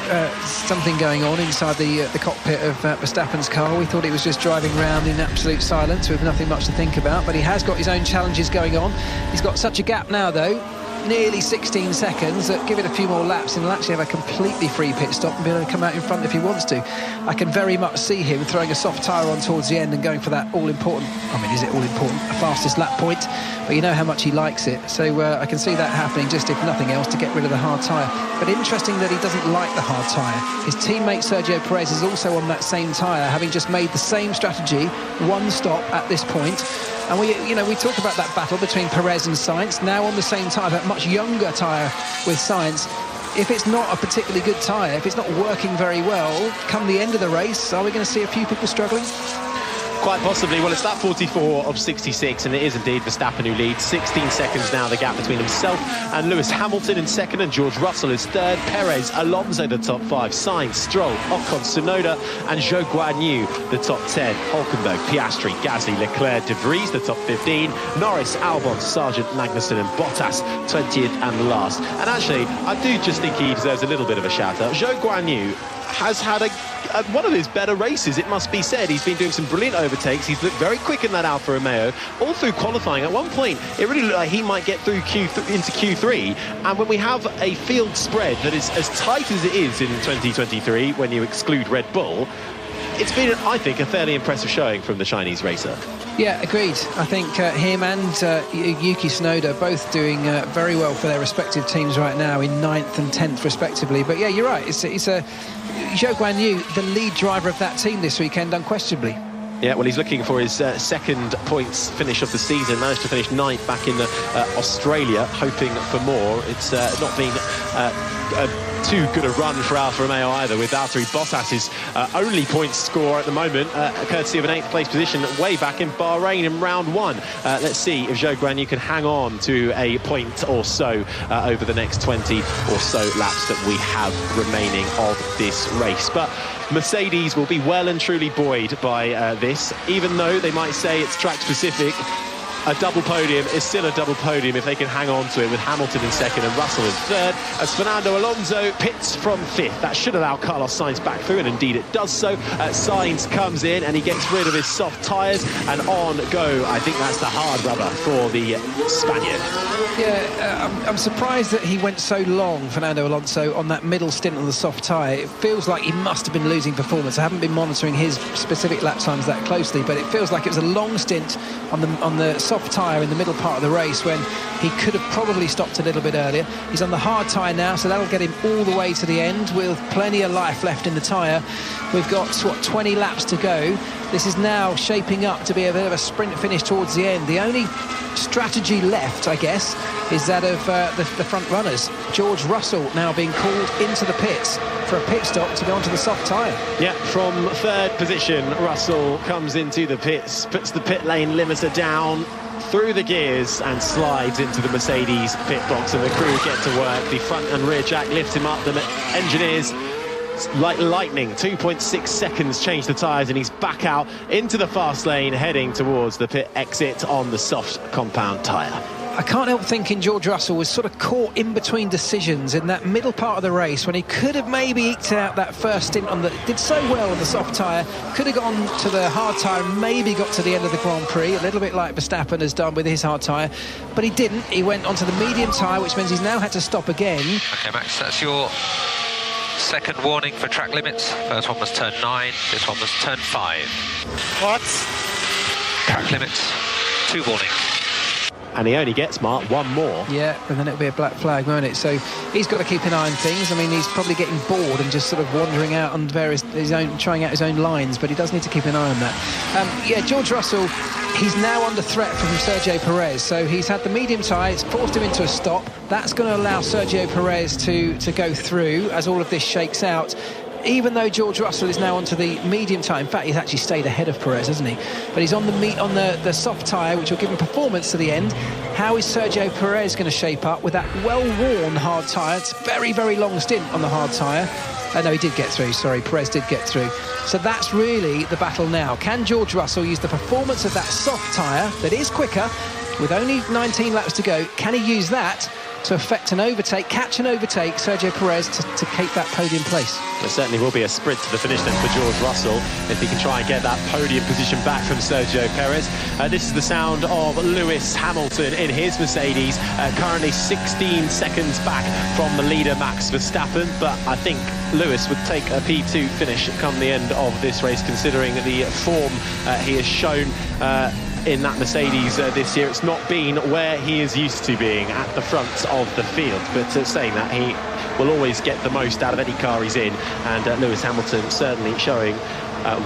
something going on inside the cockpit of Verstappen's car. We thought he was just driving around in absolute silence with nothing much to think about, but he has got his own challenges going on. He's got such a gap now, though, nearly 16 seconds, that give it a few more laps and he'll actually have a completely free pit stop and be able to come out in front if he wants to. I can very much see him throwing a soft tyre on towards the end and going for that all-important, I mean, is it all-important, a fastest lap point? But you know how much he likes it, so I can see that happening, just if nothing else, to get rid of the hard tyre. But interesting that he doesn't like the hard tyre. His teammate Sergio Perez is also on that same tyre, having just made the same strategy, one stop at this point. And we talk about that battle between Perez and Sainz, now on the same tyre, that much younger tyre with Sainz. If it's not a particularly good tyre, if it's not working very well, come the end of the race, are we going to see a few people struggling? Quite possibly. Well, it's lap 44 of 66, and it is indeed Verstappen who leads. 16 seconds now, the gap between himself and Lewis Hamilton in second, and George Russell is third. Perez, Alonso the top 5, Sainz, Stroll, Ocon, Tsunoda, and Zhou Guanyu the top 10. Hulkenberg, Piastri, Gasly, Leclerc, De Vries the top 15. Norris, Albon, Sargent, Magnussen, and Bottas 20th and last. And actually, I do just think he deserves a little bit of a shout out. Zhou Guanyu has had one of his better races, it must be said. He's been doing some brilliant overtakes. He's looked very quick in that Alfa Romeo, all through qualifying. At one point, it really looked like he might get through into Q3. And when we have a field spread that is as tight as it is in 2023, when you exclude Red Bull, it's been, I think, a fairly impressive showing from the Chinese racer. Yeah, agreed. I think him and Yuki Tsunoda both doing very well for their respective teams right now, in 9th and 10th respectively. But yeah, you're right. It's Zhou Guanyu, the lead driver of that team this weekend, unquestionably. Yeah, well, he's looking for his second points finish of the season. Managed to finish 9th back in Australia, hoping for more. It's not been too good a run for Alfa Romeo either, with Valtteri Bottas's only points score at the moment, courtesy of an 8th place position way back in Bahrain in round 1. Let's see if Zhou Guanyu can hang on to a point or so over the next 20 or so laps that we have remaining of this race. But Mercedes will be well and truly buoyed by this, even though they might say it's track specific. A double podium is still a double podium if they can hang on to it, with Hamilton in second and Russell in third, as Fernando Alonso pits from 5th. That should allow Carlos Sainz back through, and indeed it does so. Sainz comes in and he gets rid of his soft tyres, and on go. I think that's the hard rubber for the Spaniard. Yeah, I'm surprised that he went so long, Fernando Alonso, on that middle stint on the soft tyre. It feels like he must have been losing performance. I haven't been monitoring his specific lap times that closely, but it feels like it was a long stint on the soft tyre in the middle part of the race, when he could have probably stopped a little bit earlier. He's on the hard tyre now, so that'll get him all the way to the end with plenty of life left in the tyre. We've got 20 laps to go. This is now shaping up to be a bit of a sprint finish towards the end. The only strategy left, I guess, is that of the front runners. George Russell now being called into the pits for a pit stop to go onto the soft tyre. Yeah, from 3rd position, Russell comes into the pits, puts the pit lane limiter down through the gears and slides into the Mercedes pit box, and the crew get to work. The front and rear jack lift him up. The engineers, like lightning, 2.6 seconds change the tyres, and he's back out into the fast lane, heading towards the pit exit on the soft compound tyre. I can't help thinking George Russell was sort of caught in between decisions in that middle part of the race when he could have maybe eked out that first stint on the, did so well on the soft tyre, could have gone to the hard tyre and maybe got to the end of the Grand Prix, a little bit like Verstappen has done with his hard tyre, but he didn't. He went onto the medium tyre, which means he's now had to stop again. Okay, Max, that's your second warning for track limits. First one was turn 9, this one was turn 5. What? Track limits, 2 warnings. And he only gets, Mark, one more. Yeah, and then it'll be a black flag, won't it? So he's got to keep an eye on things. I mean, he's probably getting bored and just sort of wandering out on trying out his own lines, but he does need to keep an eye on that. Yeah, George Russell, he's now under threat from Sergio Perez. So he's had the medium tyre, it's forced him into a stop. That's going to allow Sergio Perez to go through as all of this shakes out. Even though George Russell is now onto the medium tyre, in fact he's actually stayed ahead of Perez, hasn't he? But he's on the soft tyre, which will give him performance to the end. How is Sergio Perez going to shape up with that well-worn hard tyre? It's a very, very long stint on the hard tyre. No, he did get through, sorry, Perez did get through. So that's really the battle now. Can George Russell use the performance of that soft tyre that is quicker, with only 19 laps to go, can he use that to effect an overtake, catch and overtake Sergio Perez to keep that podium place? There certainly will be a sprint to the finish then for George Russell if he can try and get that podium position back from Sergio Perez. This is the sound of Lewis Hamilton in his Mercedes, currently 16 seconds back from the leader Max Verstappen, but I think Lewis would take a P2 finish come the end of this race, considering the form he has shown in that Mercedes this year. It's not been where he is used to being at the front of the field, but saying that, he will always get the most out of any car he's in, and Lewis Hamilton certainly showing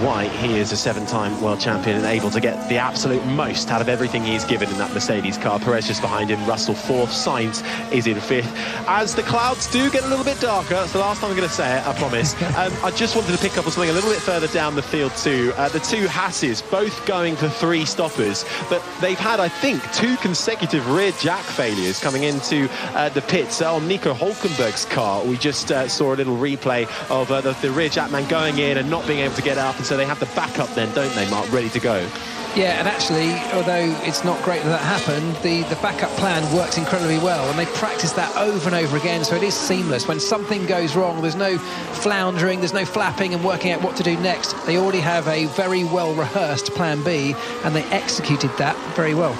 why he is a 7-time world champion and able to get the absolute most out of everything he's given in that Mercedes car. Perez just behind him, Russell 4th, Sainz is in 5th. As the clouds do get a little bit darker, it's the last time I'm going to say it, I promise. I just wanted to pick up on something a little bit further down the field too. The two Hasses both going for 3 stoppers, but they've had, I think, 2 consecutive rear jack failures coming into the pits. On Nico Hulkenberg's car, we just saw a little replay of the rear jack man going in and not being able to get up, and so they have the backup then, don't they, Mark, ready to go? Yeah, and actually, although it's not great that happened, the backup plan works incredibly well, and they practice that over and over again, so it is seamless. When something goes wrong, there's no floundering, there's no flapping and working out what to do next. They already have a very well-rehearsed plan B, and they executed that very well.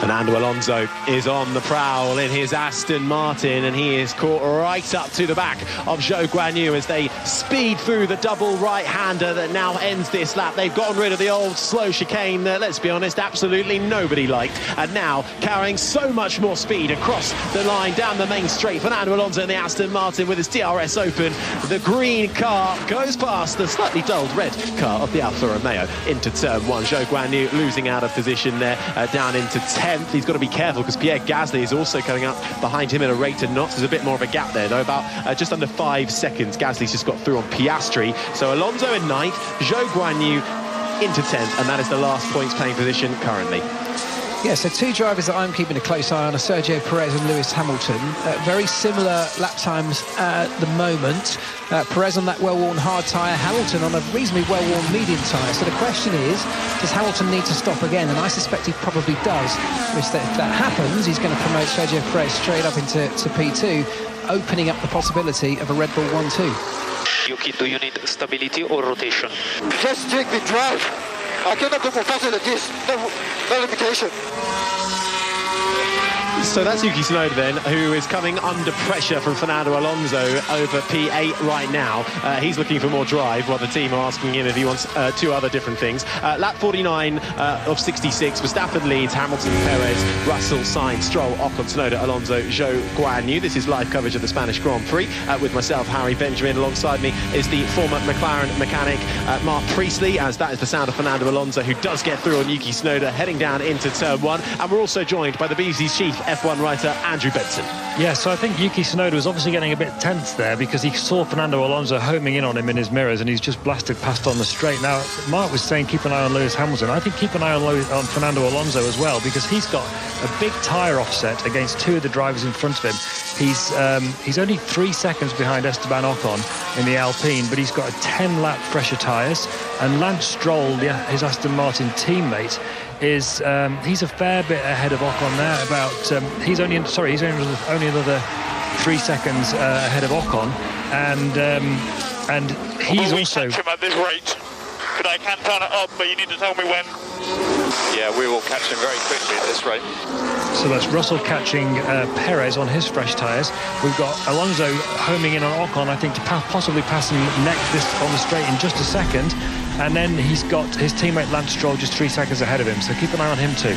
Fernando Alonso is on the prowl in his Aston Martin, and he is caught right up to the back of Zhou Guanyu as they speed through the double right-hander that now ends this lap. They've gotten rid of the old slow chicane that, let's be honest, absolutely nobody liked, and now carrying so much more speed across the line down the main straight. Fernando Alonso in the Aston Martin with his DRS open. The green car goes past the slightly dulled red car of the Alfa Romeo into turn 1. Zhou Guanyu losing out of position there, down into 10th. He's got to be careful because Pierre Gasly is also coming up behind him in a rate of knots. There's a bit more of a gap there, though, about just under 5 seconds. Gasly's just got through on Piastri. So Alonso in 9th, Zhou Guanyu into 10th, and that is the last points playing position currently. Yeah, so 2 drivers that I'm keeping a close eye on are Sergio Perez and Lewis Hamilton. Very similar lap times at the moment. Perez on that well-worn hard tyre, Hamilton on a reasonably well-worn medium tyre. So the question is, does Hamilton need to stop again? And I suspect he probably does. If that happens, he's going to promote Sergio Perez straight up into P2, opening up the possibility of a Red Bull 1-2. Yuki, do you need stability or rotation? Just take the drive. I cannot go more faster than this. No limitation. So that's Yuki Tsunoda then, who is coming under pressure from Fernando Alonso over P8 right now. He's looking for more drive, while the team are asking him if he wants 2 other different things. Lap 49 of 66, Verstappen leads, Hamilton, Perez, Russell, Sainz, Stroll, Ocon, Tsunoda, Alonso, Zhou Guanyu. This is live coverage of the Spanish Grand Prix with myself, Harry Benjamin. Alongside me is the former McLaren mechanic, Mark Priestley, as that is the sound of Fernando Alonso, who does get through on Yuki Tsunoda, heading down into turn 1. And we're also joined by the BBC's chief F1 writer, Andrew Benson. Yeah, so I think Yuki Tsunoda was obviously getting a bit tense there because he saw Fernando Alonso homing in on him in his mirrors, and he's just blasted past on the straight. Now, Mark was saying keep an eye on Lewis Hamilton. I think keep an eye on Fernando Alonso as well, because he's got a big tyre offset against 2 of the drivers in front of him. He's only 3 seconds behind Esteban Ocon in the Alpine, but he's got a 10-lap fresher tyres, and Lance Stroll, his Aston Martin teammate, is he's a fair bit ahead of Ocon there. He's only another 3 seconds ahead of Ocon, and he's also. Catch him at this rate, but I can turn it up. But you need to tell me when. Yeah, we will catch him very quickly at this rate. So that's Russell catching Perez on his fresh tyres. We've got Alonso homing in on Ocon, I think, to possibly pass him next on the straight in just a second. And then he's got his teammate Lance Stroll just 3 seconds ahead of him, so keep an eye on him too.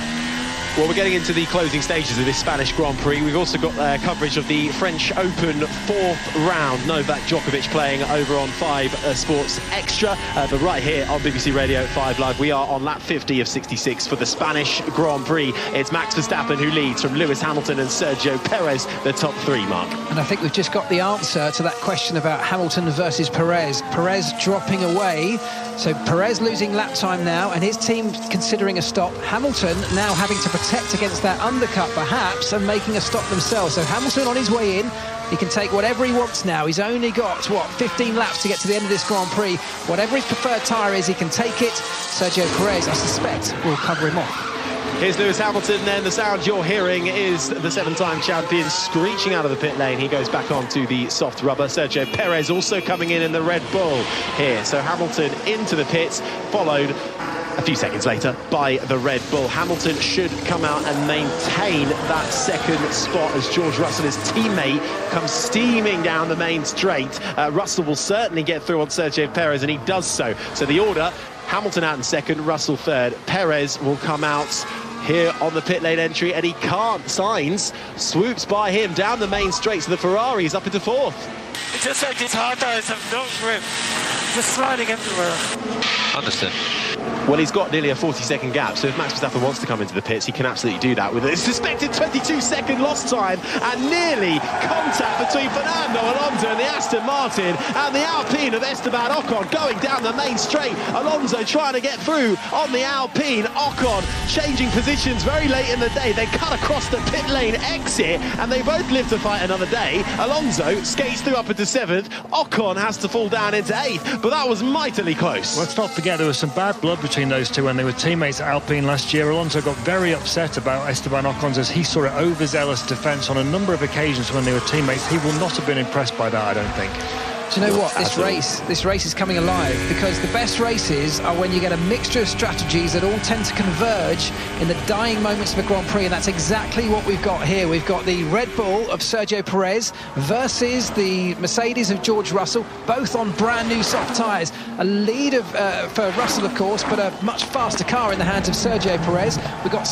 Well, we're getting into the closing stages of this Spanish Grand Prix. We've also got coverage of the French Open 4th round. Novak Djokovic playing over on 5 Sports Extra. But right here on BBC Radio 5 Live, we are on lap 50 of 66 for the Spanish Grand Prix. It's Max Verstappen who leads from Lewis Hamilton and Sergio Perez, the top 3, Mark. And I think we've just got the answer to that question about Hamilton versus Perez. Perez dropping away. So Perez losing lap time now, and his team considering a stop. Hamilton now having to protect against that undercut perhaps, and making a stop themselves. So Hamilton on his way in. He can take whatever he wants now. He's only got, 15 laps to get to the end of this Grand Prix. Whatever his preferred tyre is, he can take it. Sergio Perez, I suspect, will cover him off. Here's Lewis Hamilton, then the sound you're hearing is the 7-time champion screeching out of the pit lane. He goes back onto the soft rubber. Sergio Perez also coming in the Red Bull here. So Hamilton into the pits, followed a few seconds later by the Red Bull. Hamilton should come out and maintain that second spot as George Russell, his teammate, comes steaming down the main straight. Russell will certainly get through on Sergio Perez, and he does so. So the order: Hamilton out in second, Russell third. Perez will come out here on the pit lane entry, and he can't. Sainz swoops by him down the main straight, so the Ferrari is up into 4th. It's just like these hard tires have no grip, just sliding everywhere. Understood. Well, he's got nearly a 40-second gap, so if Max Verstappen wants to come into the pits, he can absolutely do that with a suspected 22-second lost time, and nearly contact between Fernando Alonso and the Aston Martin, and the Alpine of Esteban Ocon going down the main straight. Alonso trying to get through on the Alpine. Ocon changing positions very late in the day. They cut across the pit lane exit, and they both live to fight another day. Alonso skates through up into 7th. Ocon has to fall down into 8th, but that was mightily close. Let's not forget there was some bad blood between those two when they were teammates at Alpine last year. Alonso got very upset about Esteban Ocon's, as he saw it, overzealous defence on a number of occasions when they were teammates. He will not have been impressed by that, I don't think. Do you know what? This race is coming alive, because the best races are when you get a mixture of strategies that all tend to converge in the dying moments of a Grand Prix, and that's exactly what we've got here. We've got the Red Bull of Sergio Perez versus the Mercedes of George Russell, both on brand new soft tyres. A lead for Russell, of course, but a much faster car in the hands of Sergio Perez. We've got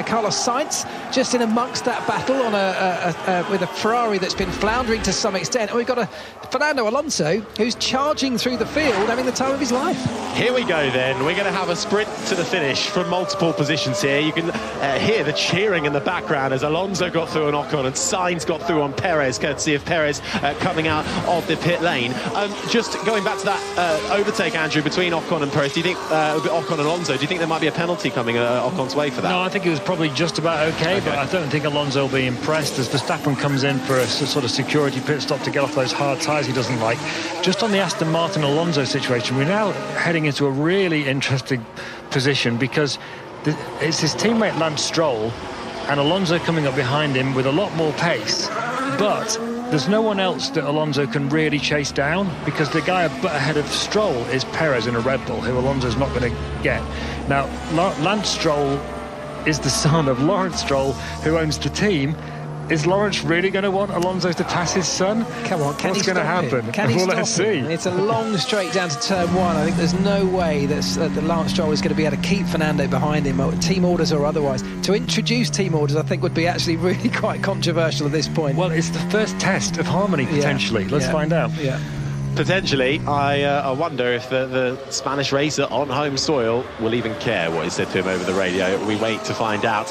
Carlos Sainz just in amongst that battle on with a Ferrari that's been floundering to some extent, and we've got a Fernando Alonso who's charging through the field, having the time of his life. Here we go then. We're going to have a sprint to the finish from multiple positions here. You can hear the cheering in the background as Alonso got through on Ocon and Sainz got through on Perez, courtesy of Perez coming out of the pit lane. Just going back to that overtake, Andrew, between Ocon and Perez, do you think Ocon and Alonso, do you think there might be a penalty coming Ocon's way for that? No, I think it was probably just about okay, but I don't think Alonso will be impressed as Verstappen comes in for a sort of security pit stop to get off those hard tyres he doesn't like. Just on the Aston Martin Alonso situation, we're now heading into a really interesting position, because it's his teammate Lance Stroll and Alonso coming up behind him with a lot more pace, but there's no one else that Alonso can really chase down, because the guy ahead of Stroll is Perez in a Red Bull, who Alonso's not going to get. Now, Lance Stroll is the son of Lawrence Stroll, who owns the team. Is Lawrence really going to want Alonso to pass his son? Come on, what's going to happen? Can he let's see. It's a long straight down to turn 1. I think there's no way that Lawrence Stroll is going to be able to keep Fernando behind him, team orders or otherwise. To introduce team orders, I think, would be actually really quite controversial at this point. Well, it's the first test of harmony, potentially. Let's find out. Yeah. Potentially. I wonder if the Spanish racer on home soil will even care what is said to him over the radio. We wait to find out.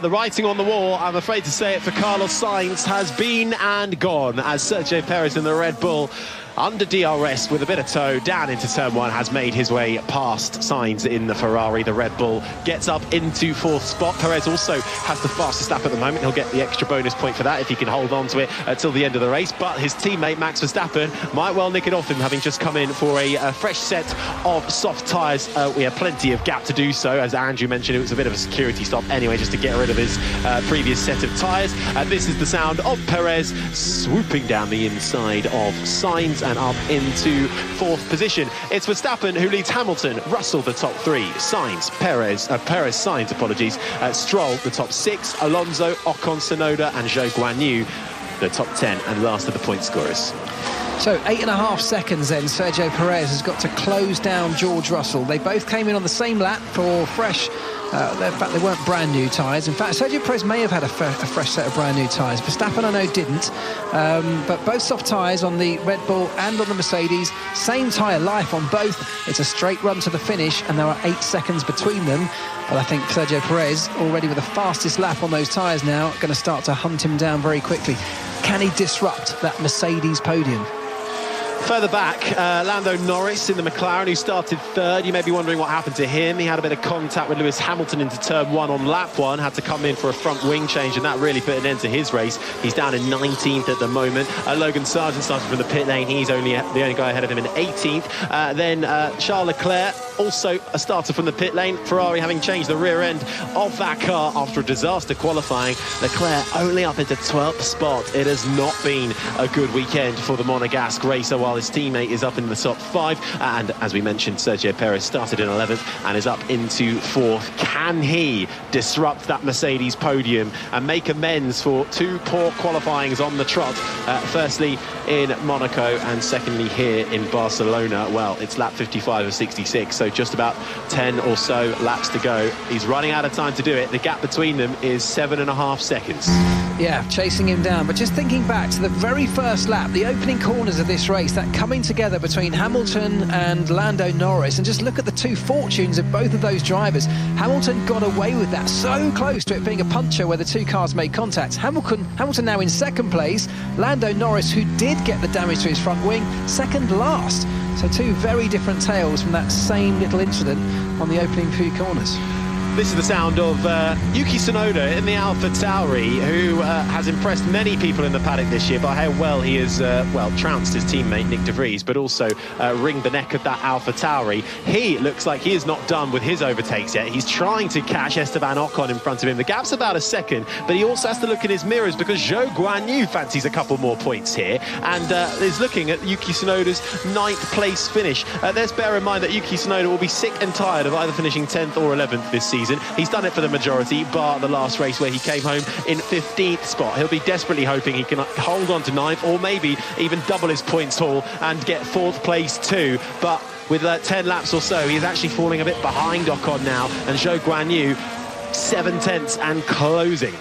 The writing on the wall, I'm afraid to say it, for Carlos Sainz has been and gone, as Sergio Perez in the Red Bull under DRS with a bit of toe down into turn 1, has made his way past Sainz in the Ferrari. The Red Bull gets up into 4th spot. Perez also has the fastest lap at the moment. He'll get the extra bonus point for that if he can hold on to it till the end of the race. But his teammate Max Verstappen might well nick it off him, having just come in for a fresh set of soft tyres. We have plenty of gap to do so. As Andrew mentioned, it was a bit of a security stop anyway, just to get rid of his previous set of tyres. And this is the sound of Perez swooping down the inside of Sainz and up into 4th position. It's Verstappen who leads Hamilton, Russell the top 3, Sainz, Perez, Sainz, apologies, Stroll the top 6, Alonso, Ocon, Tsunoda and Zhou Guanyu the top 10 and last of the point scorers. So 8.5 seconds then, Sergio Perez has got to close down George Russell. They both came in on the same lap for fresh, in fact they weren't brand new tyres. In fact, Sergio Perez may have had a fresh set of brand new tyres. Verstappen I know didn't, but both soft tyres on the Red Bull and on the Mercedes. Same tyre life on both. It's a straight run to the finish and there are 8 seconds between them. But I think Sergio Perez, already with the fastest lap on those tyres now, going to start to hunt him down very quickly. Can he disrupt that Mercedes podium? Further back, Lando Norris in the McLaren, who started 3rd. You may be wondering what happened to him. He had a bit of contact with Lewis Hamilton into turn 1 on lap 1, had to come in for a front wing change, and that really put an end to his race. He's down in 19th at the moment. Logan Sargent started from the pit lane. He's the only guy ahead of him in 18th. Then Charles Leclerc, also a starter from the pit lane. Ferrari having changed the rear end of that car after a disaster qualifying. Leclerc only up into 12th spot. It has not been a good weekend for the Monegasque racer, while his teammate is up in the top 5. And as we mentioned, Sergio Perez started in 11th and is up into 4th. Can he disrupt that Mercedes podium and make amends for 2 poor qualifyings on the trot? Firstly in Monaco and secondly here in Barcelona. Well, it's lap 55 of 66, so just about 10 or so laps to go. He's running out of time to do it. The gap between them is 7.5 seconds. Yeah, chasing him down. But just thinking back to the very first lap, the opening corners of this race, that coming together between Hamilton and Lando Norris, and just look at the 2 fortunes of both of those drivers. Hamilton got away with that, so close to it being a puncher where the 2 cars made contact. Hamilton now in 2nd place. Lando Norris, who did get the damage to his front wing, 2nd last. So 2 very different tales from that same little incident on the opening few corners. This is the sound of Yuki Tsunoda in the AlphaTauri, who has impressed many people in the paddock this year by how well he has, trounced his teammate Nick de Vries, but also ringed the neck of that AlphaTauri. He looks like he is not done with his overtakes yet. He's trying to catch Esteban Ocon in front of him. The gap's about a second, but he also has to look in his mirrors because Zhou Guanyu fancies a couple more points here and is looking at Yuki Tsunoda's 9th place finish. Let's bear in mind that Yuki Tsunoda will be sick and tired of either finishing 10th or 11th this season. He's done it for the majority, bar the last race where he came home in 15th spot. He'll be desperately hoping he can hold on to 9th or maybe even double his points haul and get 4th place too. But with 10 laps or so, he's actually falling a bit behind Ocon now, and Zhou Guanyu 7/10 and closing.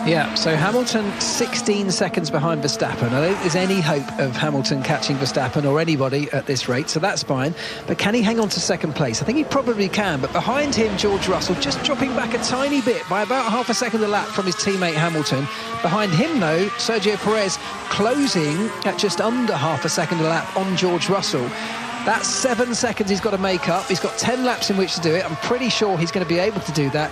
Yeah, so Hamilton 16 seconds behind Verstappen. I don't think there's any hope of Hamilton catching Verstappen or anybody at this rate, so that's fine. But can he hang on to 2nd place? I think he probably can, but behind him, George Russell just dropping back a tiny bit by about half a second a lap from his teammate Hamilton. Behind him, though, Sergio Perez closing at just under half a second a lap on George Russell. That's 7 seconds he's got to make up. He's got 10 laps in which to do it. I'm pretty sure he's going to be able to do that.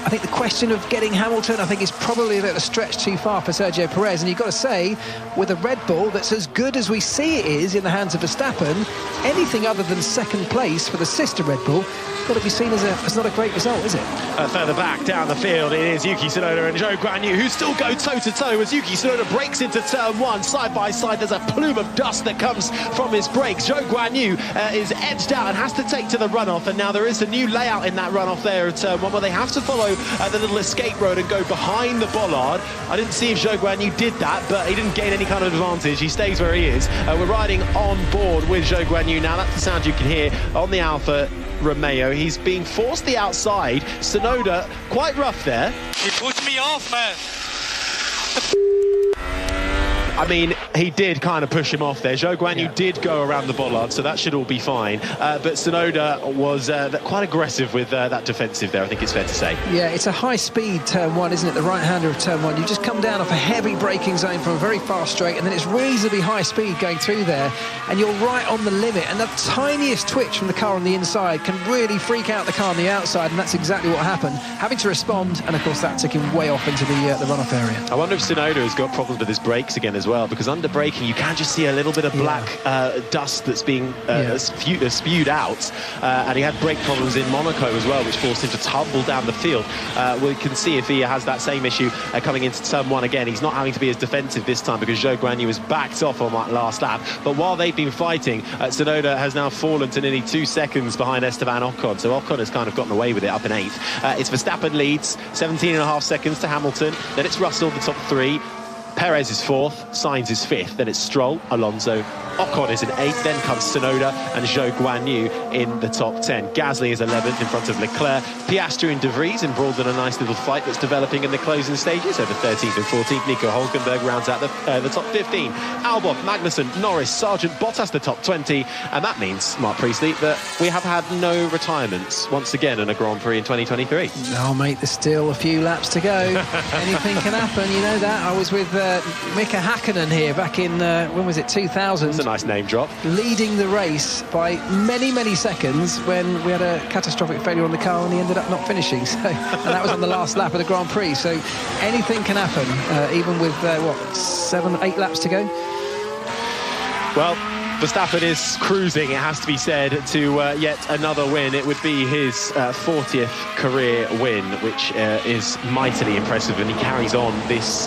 I think the question of getting Hamilton, I think, is probably a bit of a stretch too far for Sergio Perez. And you've got to say, with a Red Bull that's as good as we see it is in the hands of Verstappen, anything other than 2nd place for the sister Red Bull got to be seen as not a great result, is it? Further back down the field, it is Yuki Tsunoda and Zhou Guanyu who still go toe-to-toe as Yuki Tsunoda breaks into turn 1. Side by side, there's a plume of dust that comes from his brakes. Zhou Guanyu is edged out and has to take to the runoff, and now there is a new layout in that runoff there at turn 1 where they have to follow the little escape road and go behind the bollard. I didn't see if Zhou Guanyu did that, but he didn't gain any kind of advantage. He stays where he is. We're riding on board with Zhou Guanyu now. That's the sound you can hear on the Alfa Romeo. He's being forced the outside. Tsunoda quite rough there. He pushed me off, man. I mean, he did kind of push him off there. Zhou Guanyu did go around the bollard, so that should all be fine. But Tsunoda was quite aggressive with that defensive there, I think it's fair to say. Yeah, it's a high-speed turn one, isn't it? The right-hander of turn one. You just come down off a heavy braking zone from a very fast straight, and then it's reasonably high speed going through there, and you're right on the limit. And the tiniest twitch from the car on the inside can really freak out the car on the outside, and that's exactly what happened. Having to respond, and of course that took him way off into the runoff area. I wonder if Tsunoda has got problems with his brakes again as well, because under braking you can just see a little bit of black dust that's being spewed out, and he had brake problems in Monaco as well, which forced him to tumble down the field. We can see if he has that same issue coming into turn one again. He's not having to be as defensive this time because Zhou Guanyu was backed off on that last lap. But while they've been fighting, Tsunoda has now fallen to nearly 2 seconds behind Esteban Ocon, so Ocon has kind of gotten away with it up in 8th. It's Verstappen leads, 17.5 seconds to Hamilton, then it's Russell, the top 3. Perez is 4th, Sainz is 5th, then it's Stroll, Alonso, Ocon is in 8th, then comes Tsunoda and Zhou Guanyu in the top 10. Gasly is 11th in front of Leclerc. Piastri and De Vries embroiled in a nice little fight that's developing in the closing stages over 13th and 14th. Nico Hülkenberg rounds out the top 15. Albon, Magnussen, Norris, Sargent, Bottas the top 20, and that means, Mark Priestley, that we have had no retirements once again in a Grand Prix in 2023. No, mate, there's still a few laps to go. Anything can happen, you know that. I was with Mika Hakkinen here back in, when was it, 2000? That's a nice name drop. Leading the race by many seconds when we had a catastrophic failure on the car and he ended up not finishing. So, and that was on the last lap of the Grand Prix. So anything can happen, even with, 7-8 laps to go? Well, Verstappen is cruising, it has to be said, to yet another win. It would be his 40th career win, which is mightily impressive, and he carries on this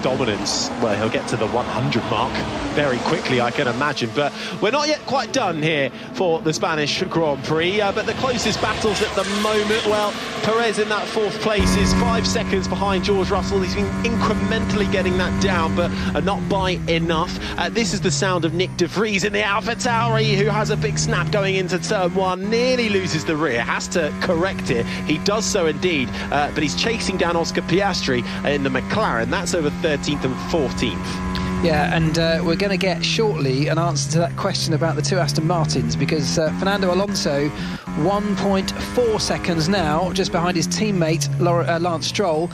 dominance. Well, he'll get to the 100 mark very quickly, I can imagine. But we're not yet quite done here for the Spanish Grand Prix. But the closest battles at the moment, well, Perez in that 4th place is 5 seconds behind George Russell. He's been incrementally getting that down, but not by enough. This is the sound of Nick De Vries in the AlphaTauri, who has a big snap going into turn 1, nearly loses the rear, has to correct it. He does so indeed, but he's chasing down Oscar Piastri in the McLaren. That's over 13th and 14th. Yeah, and we're going to get shortly an answer to that question about the 2 Aston Martins, because Fernando Alonso, 1.4 seconds now, just behind his teammate Lance Stroll,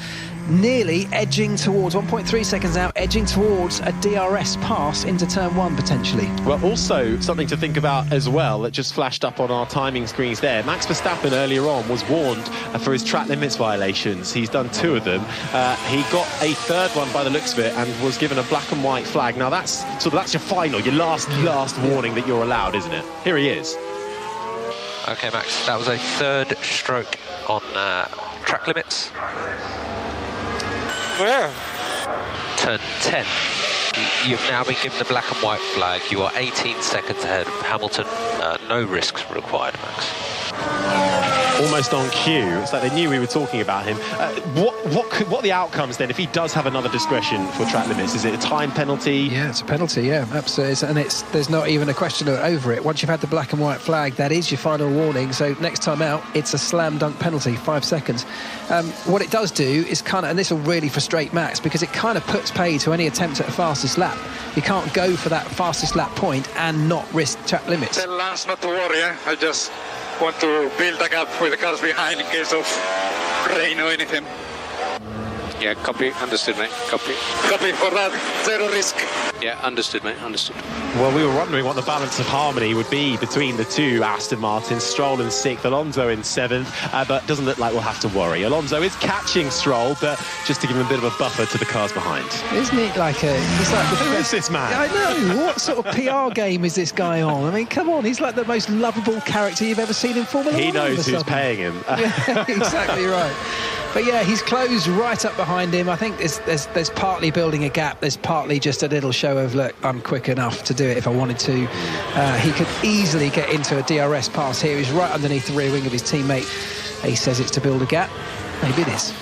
nearly edging towards 1.3 seconds now, edging towards a DRS pass into turn 1 potentially. Well, also something to think about as well that just flashed up on our timing screens there. Max Verstappen earlier on was warned for his track limits violations. He's done 2 of them. He got a 3rd one by the looks of it and was given a black and white flag. Now that's your final, your last warning that you're allowed, isn't it? Here he is. Okay, Max, that was a 3rd stroke on track limits. Where? Turn 10. You've now been given the black and white flag. You are 18 seconds ahead of Hamilton. No risks required, Max. Almost on cue. It's like they knew we were talking about him. What are the outcomes then if he does have another discretion for track limits? Is it a time penalty? Yeah, it's a penalty, yeah, absolutely. And there's not even a question over it. Once you've had the black and white flag, that is your final warning. So next time out, it's a slam dunk penalty, 5 seconds. What it does do is and this will really frustrate Max, because it kind of puts pay to any attempt at a fastest lap. You can't go for that fastest lap point and not risk track limits. Tell Lance not to worry, I just want to build a gap with the cars behind in case of rain or anything. Yeah, copy. Understood, mate. Copy. Copy for that. Zero risk. Yeah, understood, mate. Understood. Well, we were wondering what the balance of harmony would be between the 2 Aston Martins, Stroll in 6th, Alonso in 7th, but doesn't look like we'll have to worry. Alonso is catching Stroll, but just to give him a bit of a buffer to the cars behind. Isn't it like who is this man? I know. What sort of PR game is this guy on? I mean, come on, he's like the most lovable character you've ever seen in Formula 1. He knows who's paying him. Yeah, exactly right. But yeah, he's closed right up behind him. I think there's partly building a gap. There's partly just a little show of, look, I'm quick enough to do it if I wanted to. He could easily get into a DRS pass here. He's right underneath the rear wing of his teammate. He says it's to build a gap. Maybe it is.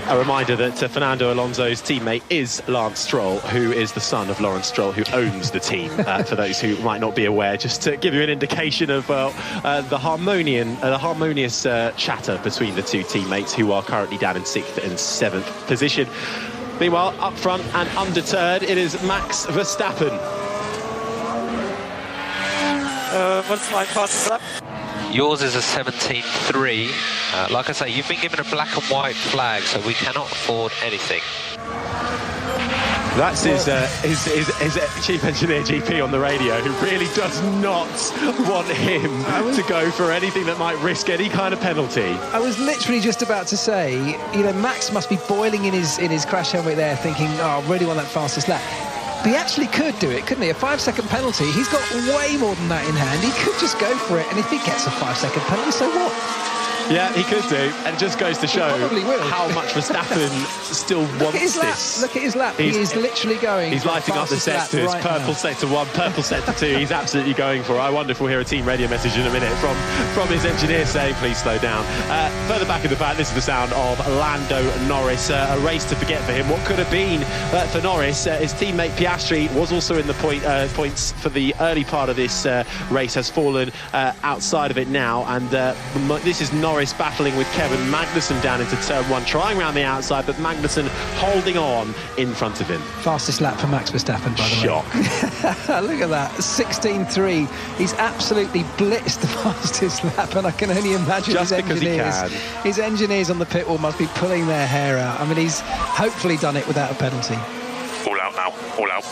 A reminder that Fernando Alonso's teammate is Lance Stroll, who is the son of Lawrence Stroll, who owns the team, for those who might not be aware, just to give you an indication of the harmonious chatter between the 2 teammates, who are currently down in 6th and 7th position. Meanwhile, up front and undeterred, it is Max Verstappen. What's my fastest lap? Yours is a 17.3. Like I say, you've been given a black and white flag, so we cannot afford anything. That's his chief engineer, GP, on the radio, who really does not want him to go for anything that might risk any kind of penalty. I was literally just about to say, you know, Max must be boiling in his crash helmet there, thinking, oh, I really want that fastest lap. But he actually could do it, couldn't he? A 5-second penalty. He's got way more than that in hand. He could just go for it, and if he gets a 5-second penalty, so what? Yeah, he could do, and it just goes to show how much Verstappen still wants this. Look at his lap. He is literally going. He's lighting up the sectors. Right, purple sector 1, purple sector 2. He's absolutely going for it. I wonder if we'll hear a team radio message in a minute from his engineer saying, please slow down. Further back in the back, this is the sound of Lando Norris. A race to forget for him. What could have been for Norris? His teammate Piastri was also in the points for the early part of this race, has fallen outside of it now, and this is Norris battling with Kevin Magnussen down into turn 1, trying around the outside, but Magnussen holding on in front of him. Fastest lap for Max Verstappen, by the way. Look at that, 16.3. He's absolutely blitzed the fastest lap, and I can only imagine his engineers on the pit wall must be pulling their hair out. I mean, he's hopefully done it without a penalty. All out now, all out.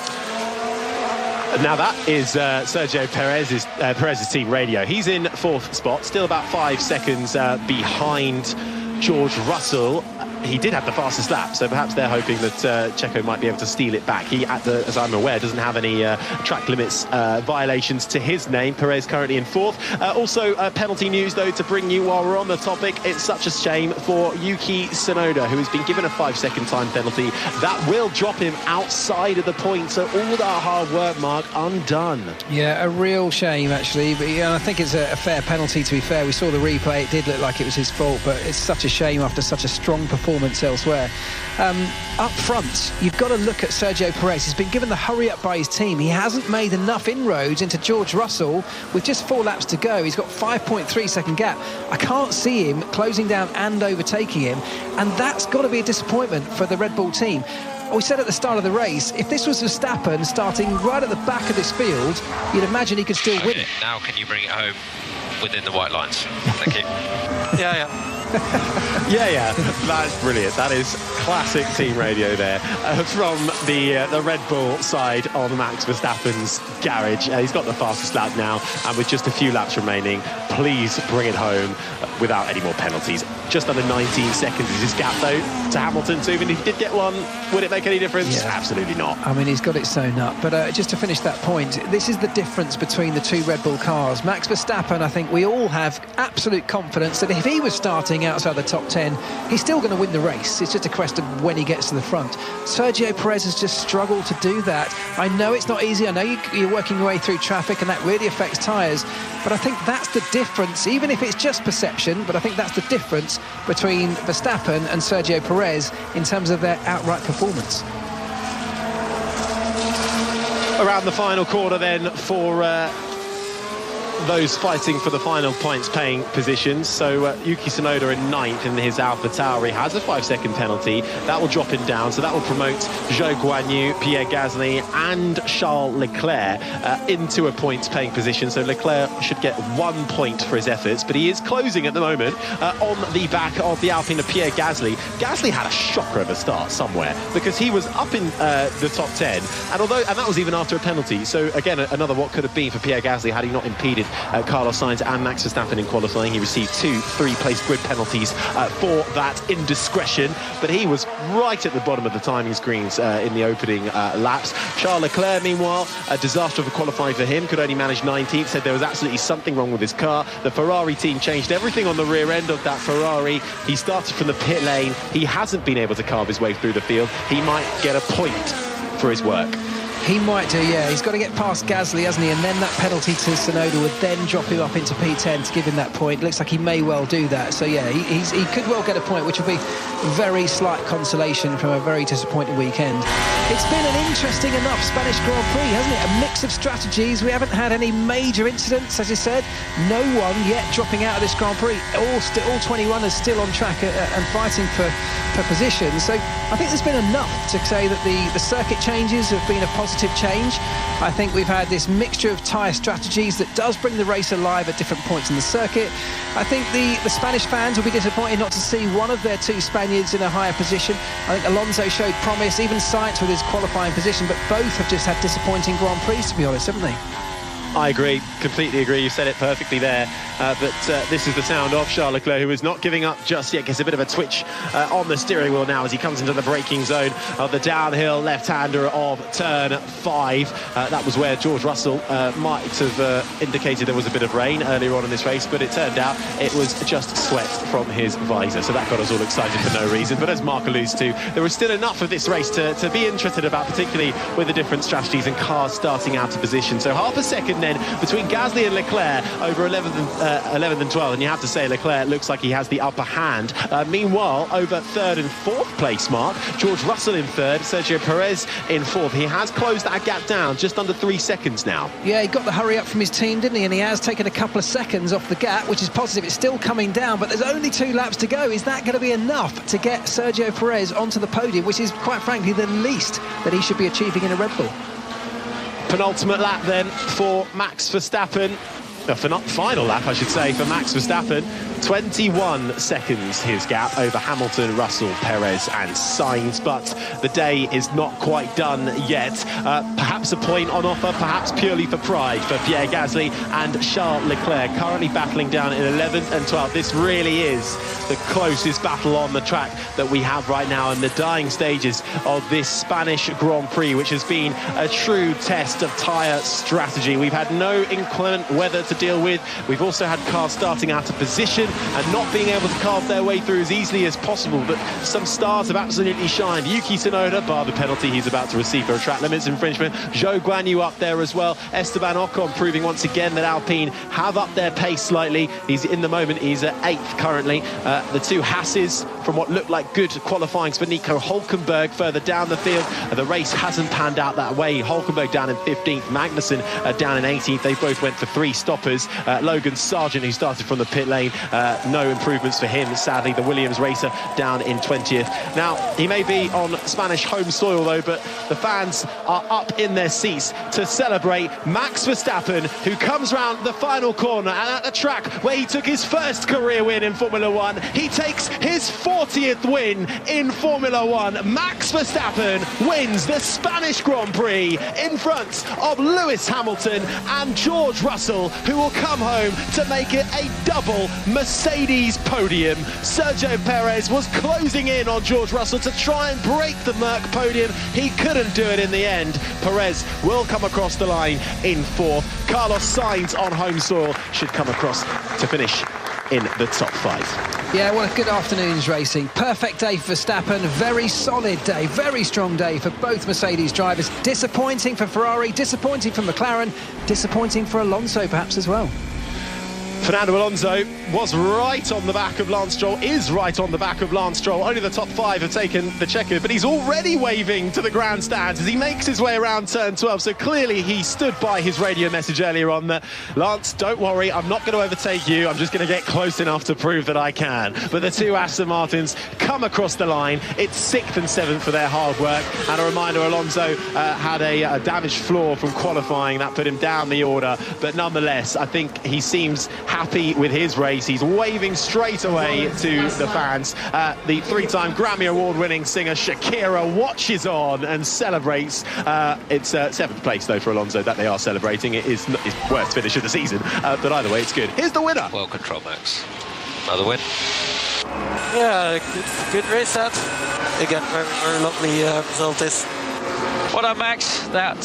Now that is Sergio Perez's team radio. He's in 4th spot, still about 5 seconds behind George Russell. He did have the fastest lap, so perhaps they're hoping that Checo might be able to steal it back. He, as I'm aware, doesn't have any track limits violations to his name. Perez currently in 4th. Also, penalty news, though, to bring you while we're on the topic. It's such a shame for Yuki Tsunoda, who has been given a 5-second time penalty. That will drop him outside of the point, so all that hard work, Mark, undone. Yeah, a real shame, actually. But I think it's a fair penalty, to be fair. We saw the replay. It did look like it was his fault, but it's such a shame after such a strong performance elsewhere. Up front, you've got to look at Sergio Perez. He's been given the hurry up by his team. He hasn't made enough inroads into George Russell with just 4 laps to go. He's got 5.3 second gap. I can't see him closing down and overtaking him, and that's got to be a disappointment for the Red Bull team. We said at the start of the race, if this was Verstappen starting right at the back of this field, you'd imagine he could still win it. Now can you bring it home within the white lines? Thank you. Yeah. Yeah, that's brilliant. That is classic team radio there from the Red Bull side on Max Verstappen's garage. He's got the fastest lap now, and with just a few laps remaining, please bring it home without any more penalties. Just under 19 seconds is his gap, though, to Hamilton too. And if he did get one, would it make any difference? Yeah. Absolutely not. I mean, he's got it sewn up. But just to finish that point, this is the difference between the two Red Bull cars. Max Verstappen, I think we all have absolute confidence that if he was starting outside the top 10, he's still going to win the race. It's just a question of when he gets to the front. Sergio Perez has just struggled to do that. I know it's not easy. I know you're working your way through traffic, and that really affects tyres. But I think that's the difference, even if it's just perception, but I think that's the difference between Verstappen and Sergio Perez in terms of their outright performance. Around the final quarter then for those fighting for the final points paying positions. So Yuki Tsunoda in 9th in his AlphaTauri has a 5-second penalty. That will drop him down, so that will promote Zhou Guanyu, Pierre Gasly and Charles Leclerc into a points paying position. So Leclerc should get 1 point for his efforts, but he is closing at the moment on the back of the Alpine of Pierre Gasly. Gasly had a shocker of a start somewhere, because he was up in the top 10, and that was even after a penalty. So again, another what could have been for Pierre Gasly had he not impeded Carlos Sainz and Max Verstappen in qualifying. He received 2 3-place grid penalties for that indiscretion, but he was right at the bottom of the timing screens in the opening laps. Charles Leclerc, meanwhile, a disaster of a qualifying for him, could only manage 19th, said there was absolutely something wrong with his car. The Ferrari team changed everything on the rear end of that Ferrari. He started from the pit lane. He hasn't been able to carve his way through the field. He might get a point for his work. He might do, yeah. He's got to get past Gasly, hasn't he? And then that penalty to Tsunoda would then drop him up into P10 to give him that point. Looks like he may well do that. So, yeah, he could well get a point, which would be very slight consolation from a very disappointing weekend. It's been an interesting enough Spanish Grand Prix, hasn't it? A mix of strategies. We haven't had any major incidents, as you said. No one yet dropping out of this Grand Prix. All 20 runners still on track and fighting for position. So I think there's been enough to say that the circuit changes have been a positive change. I think we've had this mixture of tyre strategies that does bring the race alive at different points in the circuit. I think the Spanish fans will be disappointed not to see one of their two Spaniards in a higher position. I think Alonso showed promise, even Sainz with his qualifying position, but both have just had disappointing Grand Prix, to be honest, haven't they? I agree, completely agree. You said it perfectly there. But this is the sound of Charles Leclerc, who is not giving up just yet. Gets a bit of a twitch on the steering wheel now as he comes into the braking zone of the downhill left-hander of turn 5. That was where George Russell might have indicated there was a bit of rain earlier on in this race, but it turned out it was just sweat from his visor. So that got us all excited for no reason. But as Mark alludes to, there was still enough of this race to be interested about, particularly with the different strategies and cars starting out of position. So half a second then between Gasly and Leclerc over 11th and 12th, and you have to say Leclerc looks like he has the upper hand. Meanwhile, over 3rd and 4th place, Mark, George Russell in 3rd, Sergio Perez in 4th. He has closed that gap down just under 3 seconds now. Yeah, he got the hurry up from his team, didn't he? And he has taken a couple of seconds off the gap, which is positive. It's still coming down, but there's only 2 laps to go. Is that going to be enough to get Sergio Perez onto the podium, which is quite frankly the least that he should be achieving in a Red Bull? Penultimate lap then for Max Verstappen. Final lap, I should say, for Max Verstappen. 21 seconds his gap over Hamilton, Russell, Perez and Sainz, but the day is not quite done yet. Perhaps a point on offer, perhaps purely for pride for Pierre Gasly and Charles Leclerc, currently battling down in 11th and 12th. This really is the closest battle on the track that we have right now in the dying stages of this Spanish Grand Prix, which has been a true test of tyre strategy. We've had no inclement weather to deal with. We've also had cars starting out of position and not being able to carve their way through as easily as possible, but some stars have absolutely shined. Yuki Tsunoda, bar the penalty he's about to receive for a track limits infringement. Zhou Guanyu up there as well. Esteban Ocon proving once again that Alpine have upped their pace slightly. He's in the moment, he's at 8th currently. The two Hasses from what looked like good qualifying for Nico Hülkenberg further down the field. The race hasn't panned out that way. Hülkenberg down in 15th, Magnussen down in 18th. They both went for 3 stoppers. Logan Sargent, who started from the pit lane, no improvements for him, sadly. The Williams racer down in 20th. Now, he may be on Spanish home soil, though, but the fans are up in their seats to celebrate Max Verstappen, who comes round the final corner, and at the track where he took his first career win in Formula 1, he takes his 40th win in Formula 1. Max Verstappen wins the Spanish Grand Prix in front of Lewis Hamilton and George Russell, who will come home to make it a double Mercedes podium. Sergio Perez was closing in on George Russell to try and break the Merc podium. He couldn't do it in the end. Perez will come across the line in 4th. Carlos Sainz on home soil should come across to finish in the top 5. Yeah, well, a good afternoon's racing. Perfect day for Verstappen, very solid day, very strong day for both Mercedes drivers. Disappointing for Ferrari, disappointing for McLaren, disappointing for Alonso perhaps as well. Fernando Alonso was right on the back of Lance Stroll, is right on the back of Lance Stroll. Only the top 5 have taken the checker, but he's already waving to the grandstands as he makes his way around turn 12. So clearly he stood by his radio message earlier on that, Lance, don't worry, I'm not going to overtake you. I'm just going to get close enough to prove that I can. But the two Aston Martins come across the line. It's 6th and 7th for their hard work. And a reminder, Alonso had a damaged floor from qualifying. That put him down the order. But nonetheless, I think he seems happy with his race. He's waving straight away to the fans. The 3-time Grammy Award-winning singer Shakira watches on and celebrates. It's 7th place, though, for Alonso that they are celebrating. It is his worst finish of the season, but either way, it's good. Here's the winner. Well controlled, Max. Another win. Yeah, good race that. Again, very lovely result this. Well done, Max. That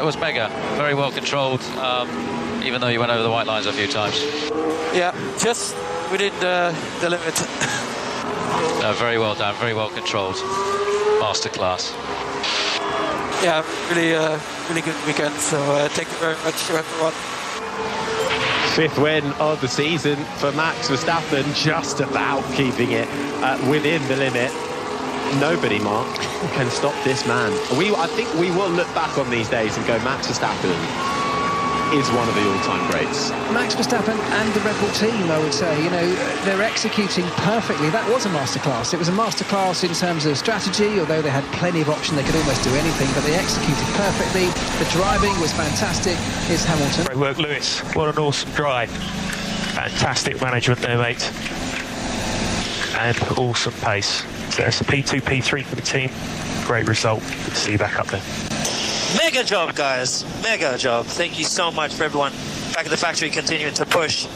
was mega. Very well controlled. Even though you went over the white lines a few times. Yeah, just within the limit. No, very well done, very well controlled. Masterclass. yeah, really good weekend. So thank you very much to everyone. 5th win of the season for Max Verstappen, just about keeping it within the limit. Nobody, Mark, can stop this man. I think we will look back on these days and go, Max Verstappen is one of the all-time greats. Max Verstappen and the Red Bull team, I would say, you know, they're executing perfectly. That was a masterclass. It was a masterclass in terms of strategy, although they had plenty of options. They could almost do anything, but they executed perfectly. The driving was fantastic. Here's Hamilton. Great work, Lewis. What an awesome drive. Fantastic management there, mate. And awesome pace. So it's a P2, P3 for the team. Great result. Good to see you back up there. Mega job, guys. Mega job. Thank you so much for everyone back at the factory continuing to push.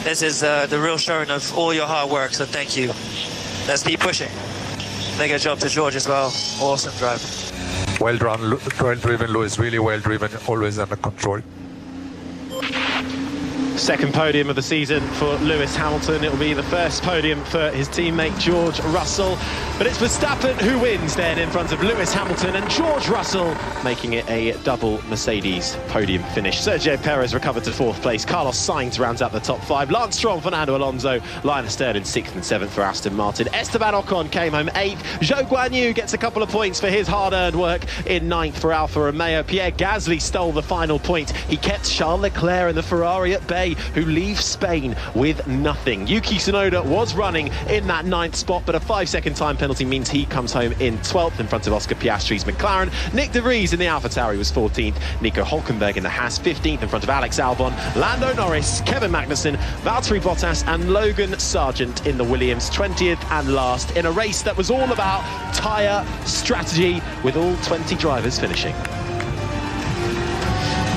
This is the real showing of all your hard work, so thank you. Let's keep pushing. Mega job to George as well. Awesome drive. Well driven, Lewis. Really well driven. Always under control. 2nd podium of the season for Lewis Hamilton. It will be the 1st podium for his teammate George Russell. But it's Verstappen who wins then in front of Lewis Hamilton and George Russell, making it a double Mercedes podium finish. Sergio Perez recovered to 4th place. Carlos Sainz rounds out the top 5. Lance Stroll, Fernando Alonso, Linus Stirling in 6th and 7th for Aston Martin. Esteban Ocon came home 8th. Zhou Guanyu gets a couple of points for his hard-earned work in 9th for Alfa Romeo. Pierre Gasly stole the final point. He kept Charles Leclerc in the Ferrari at bay, who leaves Spain with nothing. Yuki Tsunoda was running in that 9th spot, but a 5-second time penalty means he comes home in 12th in front of Oscar Piastri's McLaren. Nick De Vries in the AlphaTauri was 14th. Nico Hülkenberg in the Haas 15th in front of Alex Albon. Lando Norris, Kevin Magnussen, Valtteri Bottas and Logan Sargent in the Williams 20th and last in a race that was all about tyre strategy, with all 20 drivers finishing.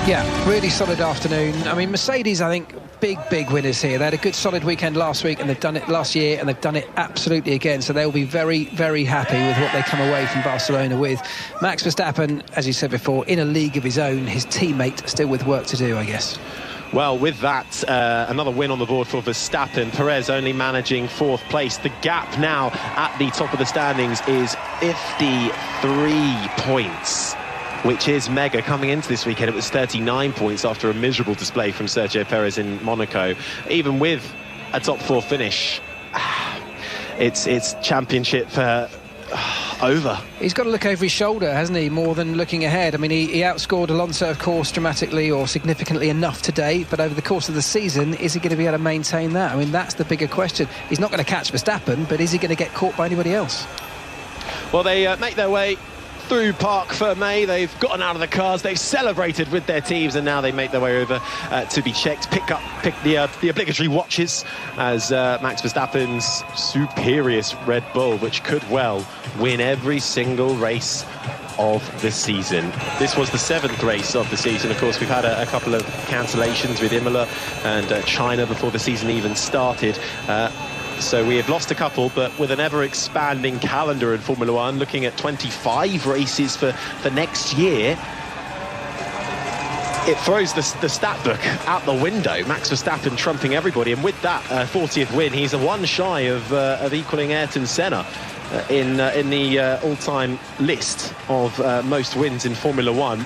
Yeah, really solid afternoon. I mean, Mercedes, I think, big winners here. They had a good solid weekend last week, and they've done it last year, and they've done it absolutely again. So they'll be very, very happy with what they come away from Barcelona with. Max Verstappen, as you said before, in a league of his own. His teammate still with work to do, I guess. Well, with that, another win on the board for Verstappen. Perez only managing 4th place. The gap now at the top of the standings is 53 points, which is mega. Coming into this weekend, it was 39 points after a miserable display from Sergio Perez in Monaco. Even with a top 4 finish, it's championship over. He's got to look over his shoulder, hasn't he, more than looking ahead. I mean, he outscored Alonso, of course, dramatically or significantly enough today, but over the course of the season, is he going to be able to maintain that? I mean, that's the bigger question. He's not going to catch Verstappen, but is he going to get caught by anybody else? Well, they make their way through Parc Fermé. They've gotten out of the cars, they've celebrated with their teams, and now they make their way over to be checked, pick the obligatory watches as Max Verstappen's superior Red Bull, which could well win every single race of the season. This was the 7th race of the season. Of course, we've had a couple of cancellations with Imola and China before the season even started. So we have lost a couple, but with an ever-expanding calendar in Formula One, looking at 25 races for next year, it throws the stat book out the window. Max Verstappen trumping everybody, and with that 40th win, he's a one shy of equaling Ayrton Senna in the all-time list of most wins in Formula One.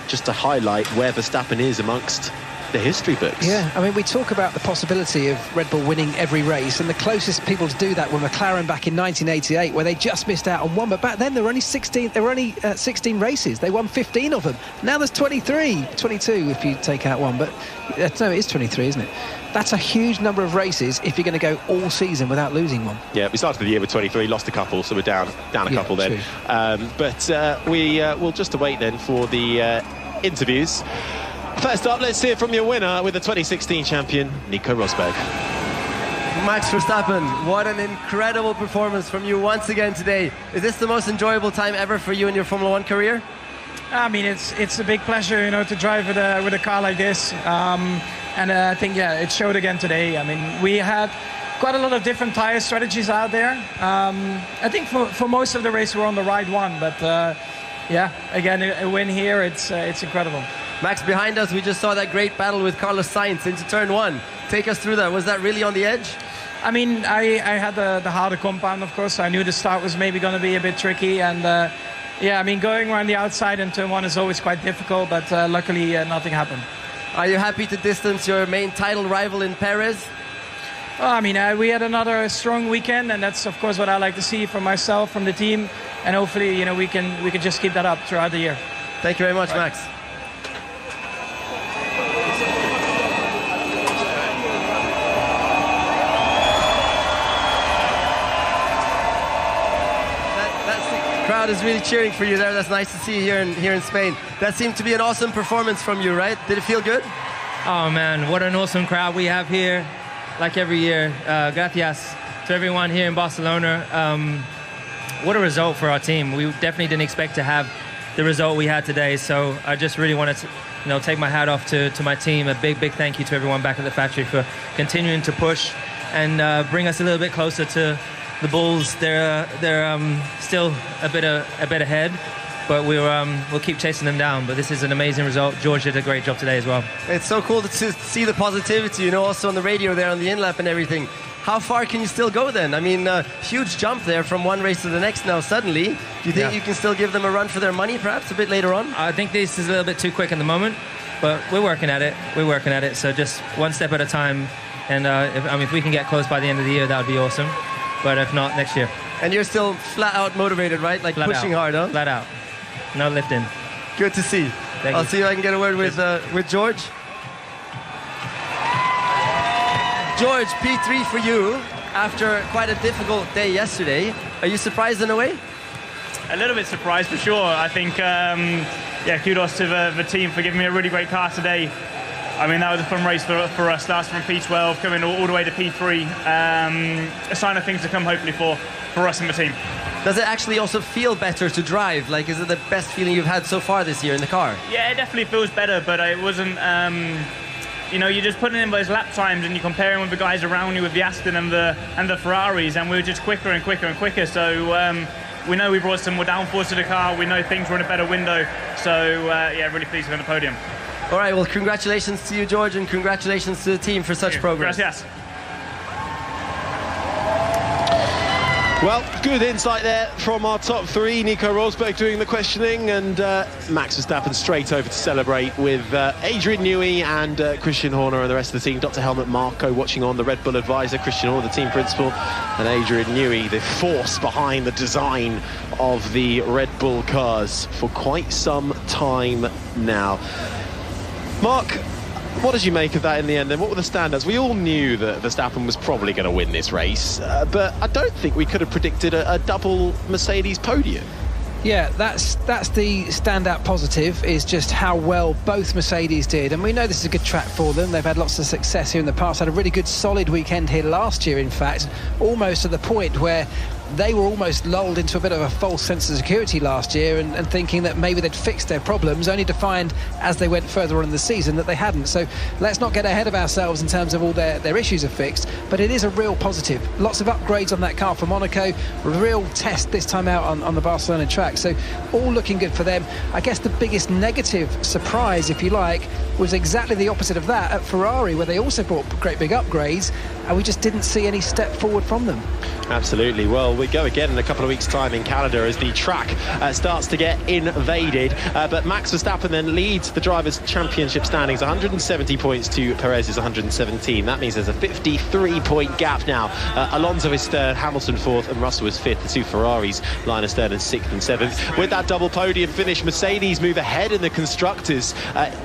Just to highlight where Verstappen is amongst the history books. Yeah, I mean, we talk about the possibility of Red Bull winning every race, and the closest people to do that were McLaren back in 1988, where they just missed out on one. But back then there were only 16 races. They won 15 of them. Now there's 22 if you take out one. But no, it is 23, isn't it? That's a huge number of races if you're going to go all season without losing one. Yeah, we started the year with 23, lost a couple, so we're down a couple then. But we will just await then for the interviews. First up, let's hear from your winner with the 2016 champion, Nico Rosberg. Max Verstappen, what an incredible performance from you once again today. Is this the most enjoyable time ever for you in your Formula One career? I mean, it's a big pleasure, to drive with a car like this. And I think, it showed again today. I mean, we had quite a lot of different tire strategies out there. I think for most of the race we're on the right one, but again, a win here, it's incredible. Max, behind us, we just saw that great battle with Carlos Sainz into turn 1. Take us through that. Was that really on the edge? I mean, I had the harder compound, of course. I knew the start was maybe going to be a bit tricky, and Yeah, I mean, going around the outside in turn 1 is always quite difficult, but luckily nothing happened. Are you happy to distance your main title rival in Perez? Well, I mean, we had another strong weekend, and that's of course what I like to see from myself, from the team, and hopefully, you know, we can just keep that up throughout the year. Thank you very much, Max. Crowd is really cheering for you there. That's nice to see here in Spain. That seemed to be an awesome performance from you, right? Did it feel good? Oh man, what an awesome crowd we have here, like every year. Gracias to everyone here in Barcelona. What a result for our team. We definitely didn't expect to have the result we had today, so I just really wanted to, you know, take my hat off to my team. A big thank you to everyone back at the factory for continuing to push and bring us a little bit closer to the Bulls. They're still a bit ahead, but we'll keep chasing them down. But this is an amazing result. George did a great job today as well. It's so cool to see the positivity, you know, also on the radio there on the in-lap and everything. How far can you still go then? I mean, huge jump there from one race to the next now suddenly. Do you think you can still give them a run for their money perhaps a bit later on? I think this is a little bit too quick in the moment, but we're working at it. So just one step at a time. And if we can get close by the end of the year, that would be awesome. But if not, next year. And you're still flat out motivated, right? Like flat pushing hard, huh? Flat out. No lifting. Good to see. I'll see if I can get a word with George. George, P3 for you after quite a difficult day yesterday. Are you surprised in a way? A little bit surprised for sure. I think, kudos to the team for giving me a really great car today. I mean, that was a fun race for us. Starts from P12, coming all the way to P3. A sign of things to come, hopefully, for us and the team. Does it actually also feel better to drive? Like, is it the best feeling you've had so far this year in the car? Yeah, it definitely feels better, but it wasn't... you know, you're just putting in those lap times and you're comparing with the guys around you with the Aston and the Ferraris, and we were just quicker and quicker and quicker. So we know we brought some more downforce to the car. We know things were in a better window. So, really pleased to be on the podium. All right, well, congratulations to you, George, and congratulations to the team for such progress. Gracias. Well, good insight there from our top three. Nico Rosberg doing the questioning, and Max Verstappen straight over to celebrate with Adrian Newey and Christian Horner and the rest of the team. Dr. Helmut Marko watching on, the Red Bull advisor, Christian Horner, the team principal, and Adrian Newey, the force behind the design of the Red Bull cars for quite some time now. Mark, what did you make of that in the end? And what were the standouts? We all knew that Verstappen was probably going to win this race, but I don't think we could have predicted a double Mercedes podium. Yeah, that's the standout positive, is just how well both Mercedes did. And we know this is a good track for them. They've had lots of success here in the past. Had a really good solid weekend here last year, in fact, almost to the point where they were almost lulled into a bit of a false sense of security last year and thinking that maybe they'd fixed their problems, only to find as they went further on in the season that they hadn't. So let's not get ahead of ourselves in terms of all their issues are fixed, but it is a real positive. Lots of upgrades on that car for Monaco, a real test this time out on the Barcelona track, so all looking good for them. I guess the biggest negative surprise, if you like, was exactly the opposite of that at Ferrari, where they also brought great big upgrades and we just didn't see any step forward from them. Absolutely. Well, we go again in a couple of weeks' time in Canada as the track starts to get invaded. But Max Verstappen then leads the Drivers' Championship standings, 170 points to Perez's 117. That means there's a 53-point gap now. Alonso is third, Hamilton fourth, and Russell is fifth. The two Ferraris, Linus third and sixth and seventh. With that double podium finish, Mercedes move ahead in the Constructors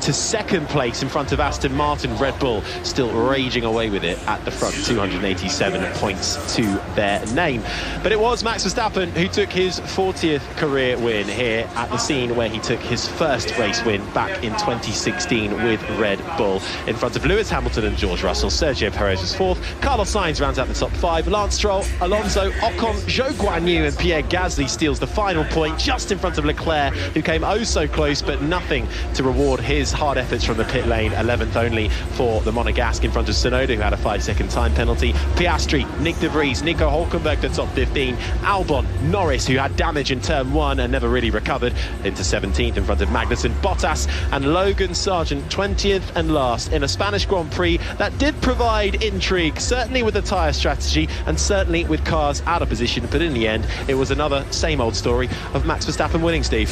to second place in front of Aston Martin. Red Bull still raging away with it at the front, 287 points to their name. But it was Max Verstappen who took his 40th career win here at the scene where he took his first race win back in 2016 with Red Bull, in front of Lewis Hamilton and George Russell. Sergio Perez was fourth. Carlos Sainz rounds out the top five. Lance Stroll, Alonso, Ocon, Zhou Guanyu and Pierre Gasly steals the final point just in front of Leclerc, who came oh so close, but nothing to reward his hard efforts from the pit lane. 11th only for the Monegasque, in front of Tsunoda, who had a 5-second time penalty. Piastri, Nick de Vries, Nico Hulkenberg to top 15. Albon, Norris, who had damage in turn 1 and never really recovered, into 17th in front of Magnussen, Bottas and Logan Sargent 20th and last in a Spanish Grand Prix that did provide intrigue, certainly with the tyre strategy and certainly with cars out of position, but in the end it was another same old story of Max Verstappen winning, Steve.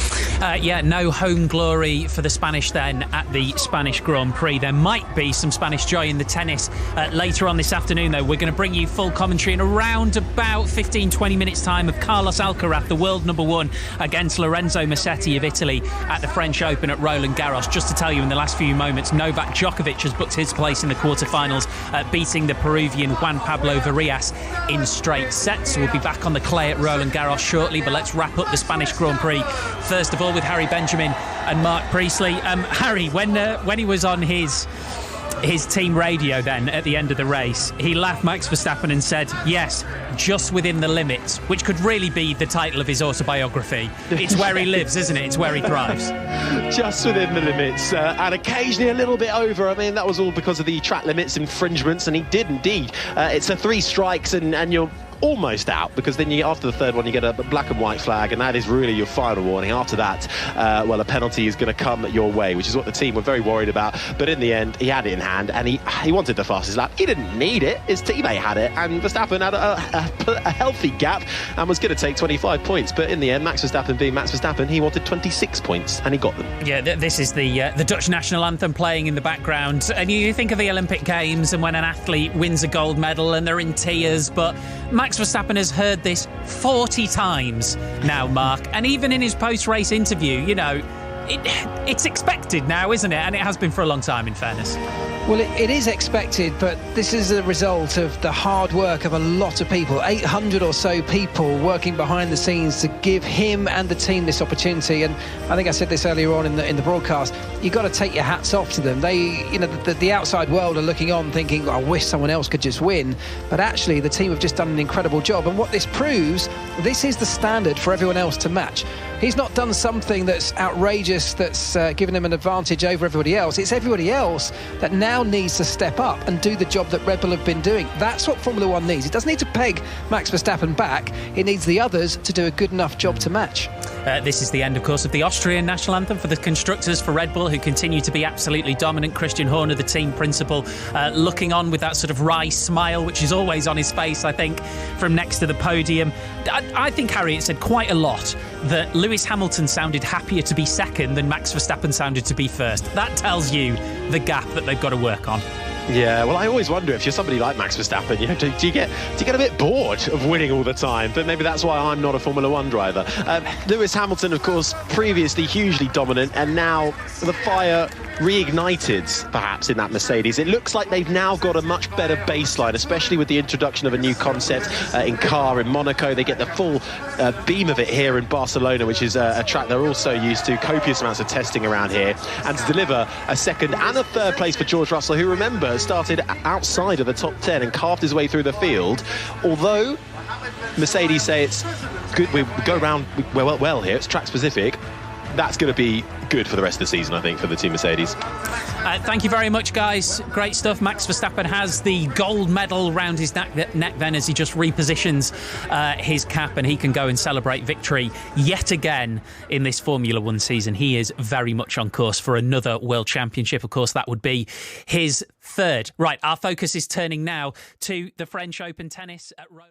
No home glory for the Spanish then at the Spanish Grand Prix. There might be some Spanish joy in the tennis later on this afternoon, though. We're going to bring you full commentary in around about 15-20 minutes time of Carlos Alcaraz, the world number 1, against Lorenzo Musetti of Italy at the French Open at Roland Garros. Just to tell you, in the last few moments, Novak Djokovic has booked his place in the quarterfinals, beating the Peruvian Juan Pablo Varillas in straight sets. We'll be back on the clay at Roland Garros shortly, but let's wrap up the Spanish Grand Prix first of all with Harry Benjamin and Mark Priestley. Harry, when he was on his team radio then at the end of the race, he laughed Max Verstappen and said, yes, just within the limits, which could really be the title of his autobiography. It's where he lives, isn't it? It's where he thrives. Just within the limits, and occasionally a little bit over. I mean, that was all because of the track limits infringements, and he did indeed. It's a 3 strikes and you're almost out, because then after the third one you get a black and white flag, and that is really your final warning. After that, a penalty is going to come your way, which is what the team were very worried about. But in the end, he had it in hand, and he wanted the fastest lap. He didn't need it, his teammate had it, and Verstappen had a healthy gap and was going to take 25 points. But in the end, Max Verstappen being Max Verstappen, he wanted 26 points and he got them. Yeah, this is the Dutch national anthem playing in the background, and you think of the Olympic Games and when an athlete wins a gold medal and they're in tears, but Max Verstappen has heard this 40 times now, Mark, and even in his post-race interview, it's expected now, isn't it? And it has been for a long time, in fairness. Well, it is expected, but this is a result of the hard work of a lot of people, 800 or so people working behind the scenes to give him and the team this opportunity. And I think I said this earlier on in the broadcast, you've got to take your hats off to them. They, the outside world are looking on thinking, I wish someone else could just win. But actually, the team have just done an incredible job. And what this proves, this is the standard for everyone else to match. He's not done something that's outrageous, that's given him an advantage over everybody else. It's everybody else that now needs to step up and do the job that Red Bull have been doing. That's what Formula One needs. It doesn't need to peg Max Verstappen back. It needs the others to do a good enough job to match. This is the end, of course, of the Austrian national anthem for the constructors for Red Bull, who continue to be absolutely dominant. Christian Horner, the team principal, looking on with that sort of wry smile, which is always on his face, I think, from next to the podium. I think, Harry, it said quite a lot that Lewis Hamilton sounded happier to be second than Max Verstappen sounded to be first. That tells you the gap that they've got to work on. Yeah, well, I always wonder if you're somebody like Max Verstappen, do you get a bit bored of winning all the time? But maybe that's why I'm not a Formula One driver. Lewis Hamilton, of course, previously hugely dominant, and now the fire reignited, perhaps, in that Mercedes. It looks like they've now got a much better baseline, especially with the introduction of a new concept in car in Monaco. They get the full beam of it here in Barcelona, which is a track they're also used to. Copious amounts of testing around here, and to deliver a second and a third place for George Russell, who, remember, started outside of the top 10 and carved his way through the field. Although Mercedes say it's good, we go around well here, it's track specific. That's going to be good for the rest of the season, I think, for the team Mercedes. Thank you very much, guys. Great stuff. Max Verstappen has the gold medal round his neck then as he just repositions his cap, and he can go and celebrate victory yet again in this Formula One season. He is very much on course for another World Championship. Of course, that would be his third. Right, our focus is turning now to the French Open tennis at Roland.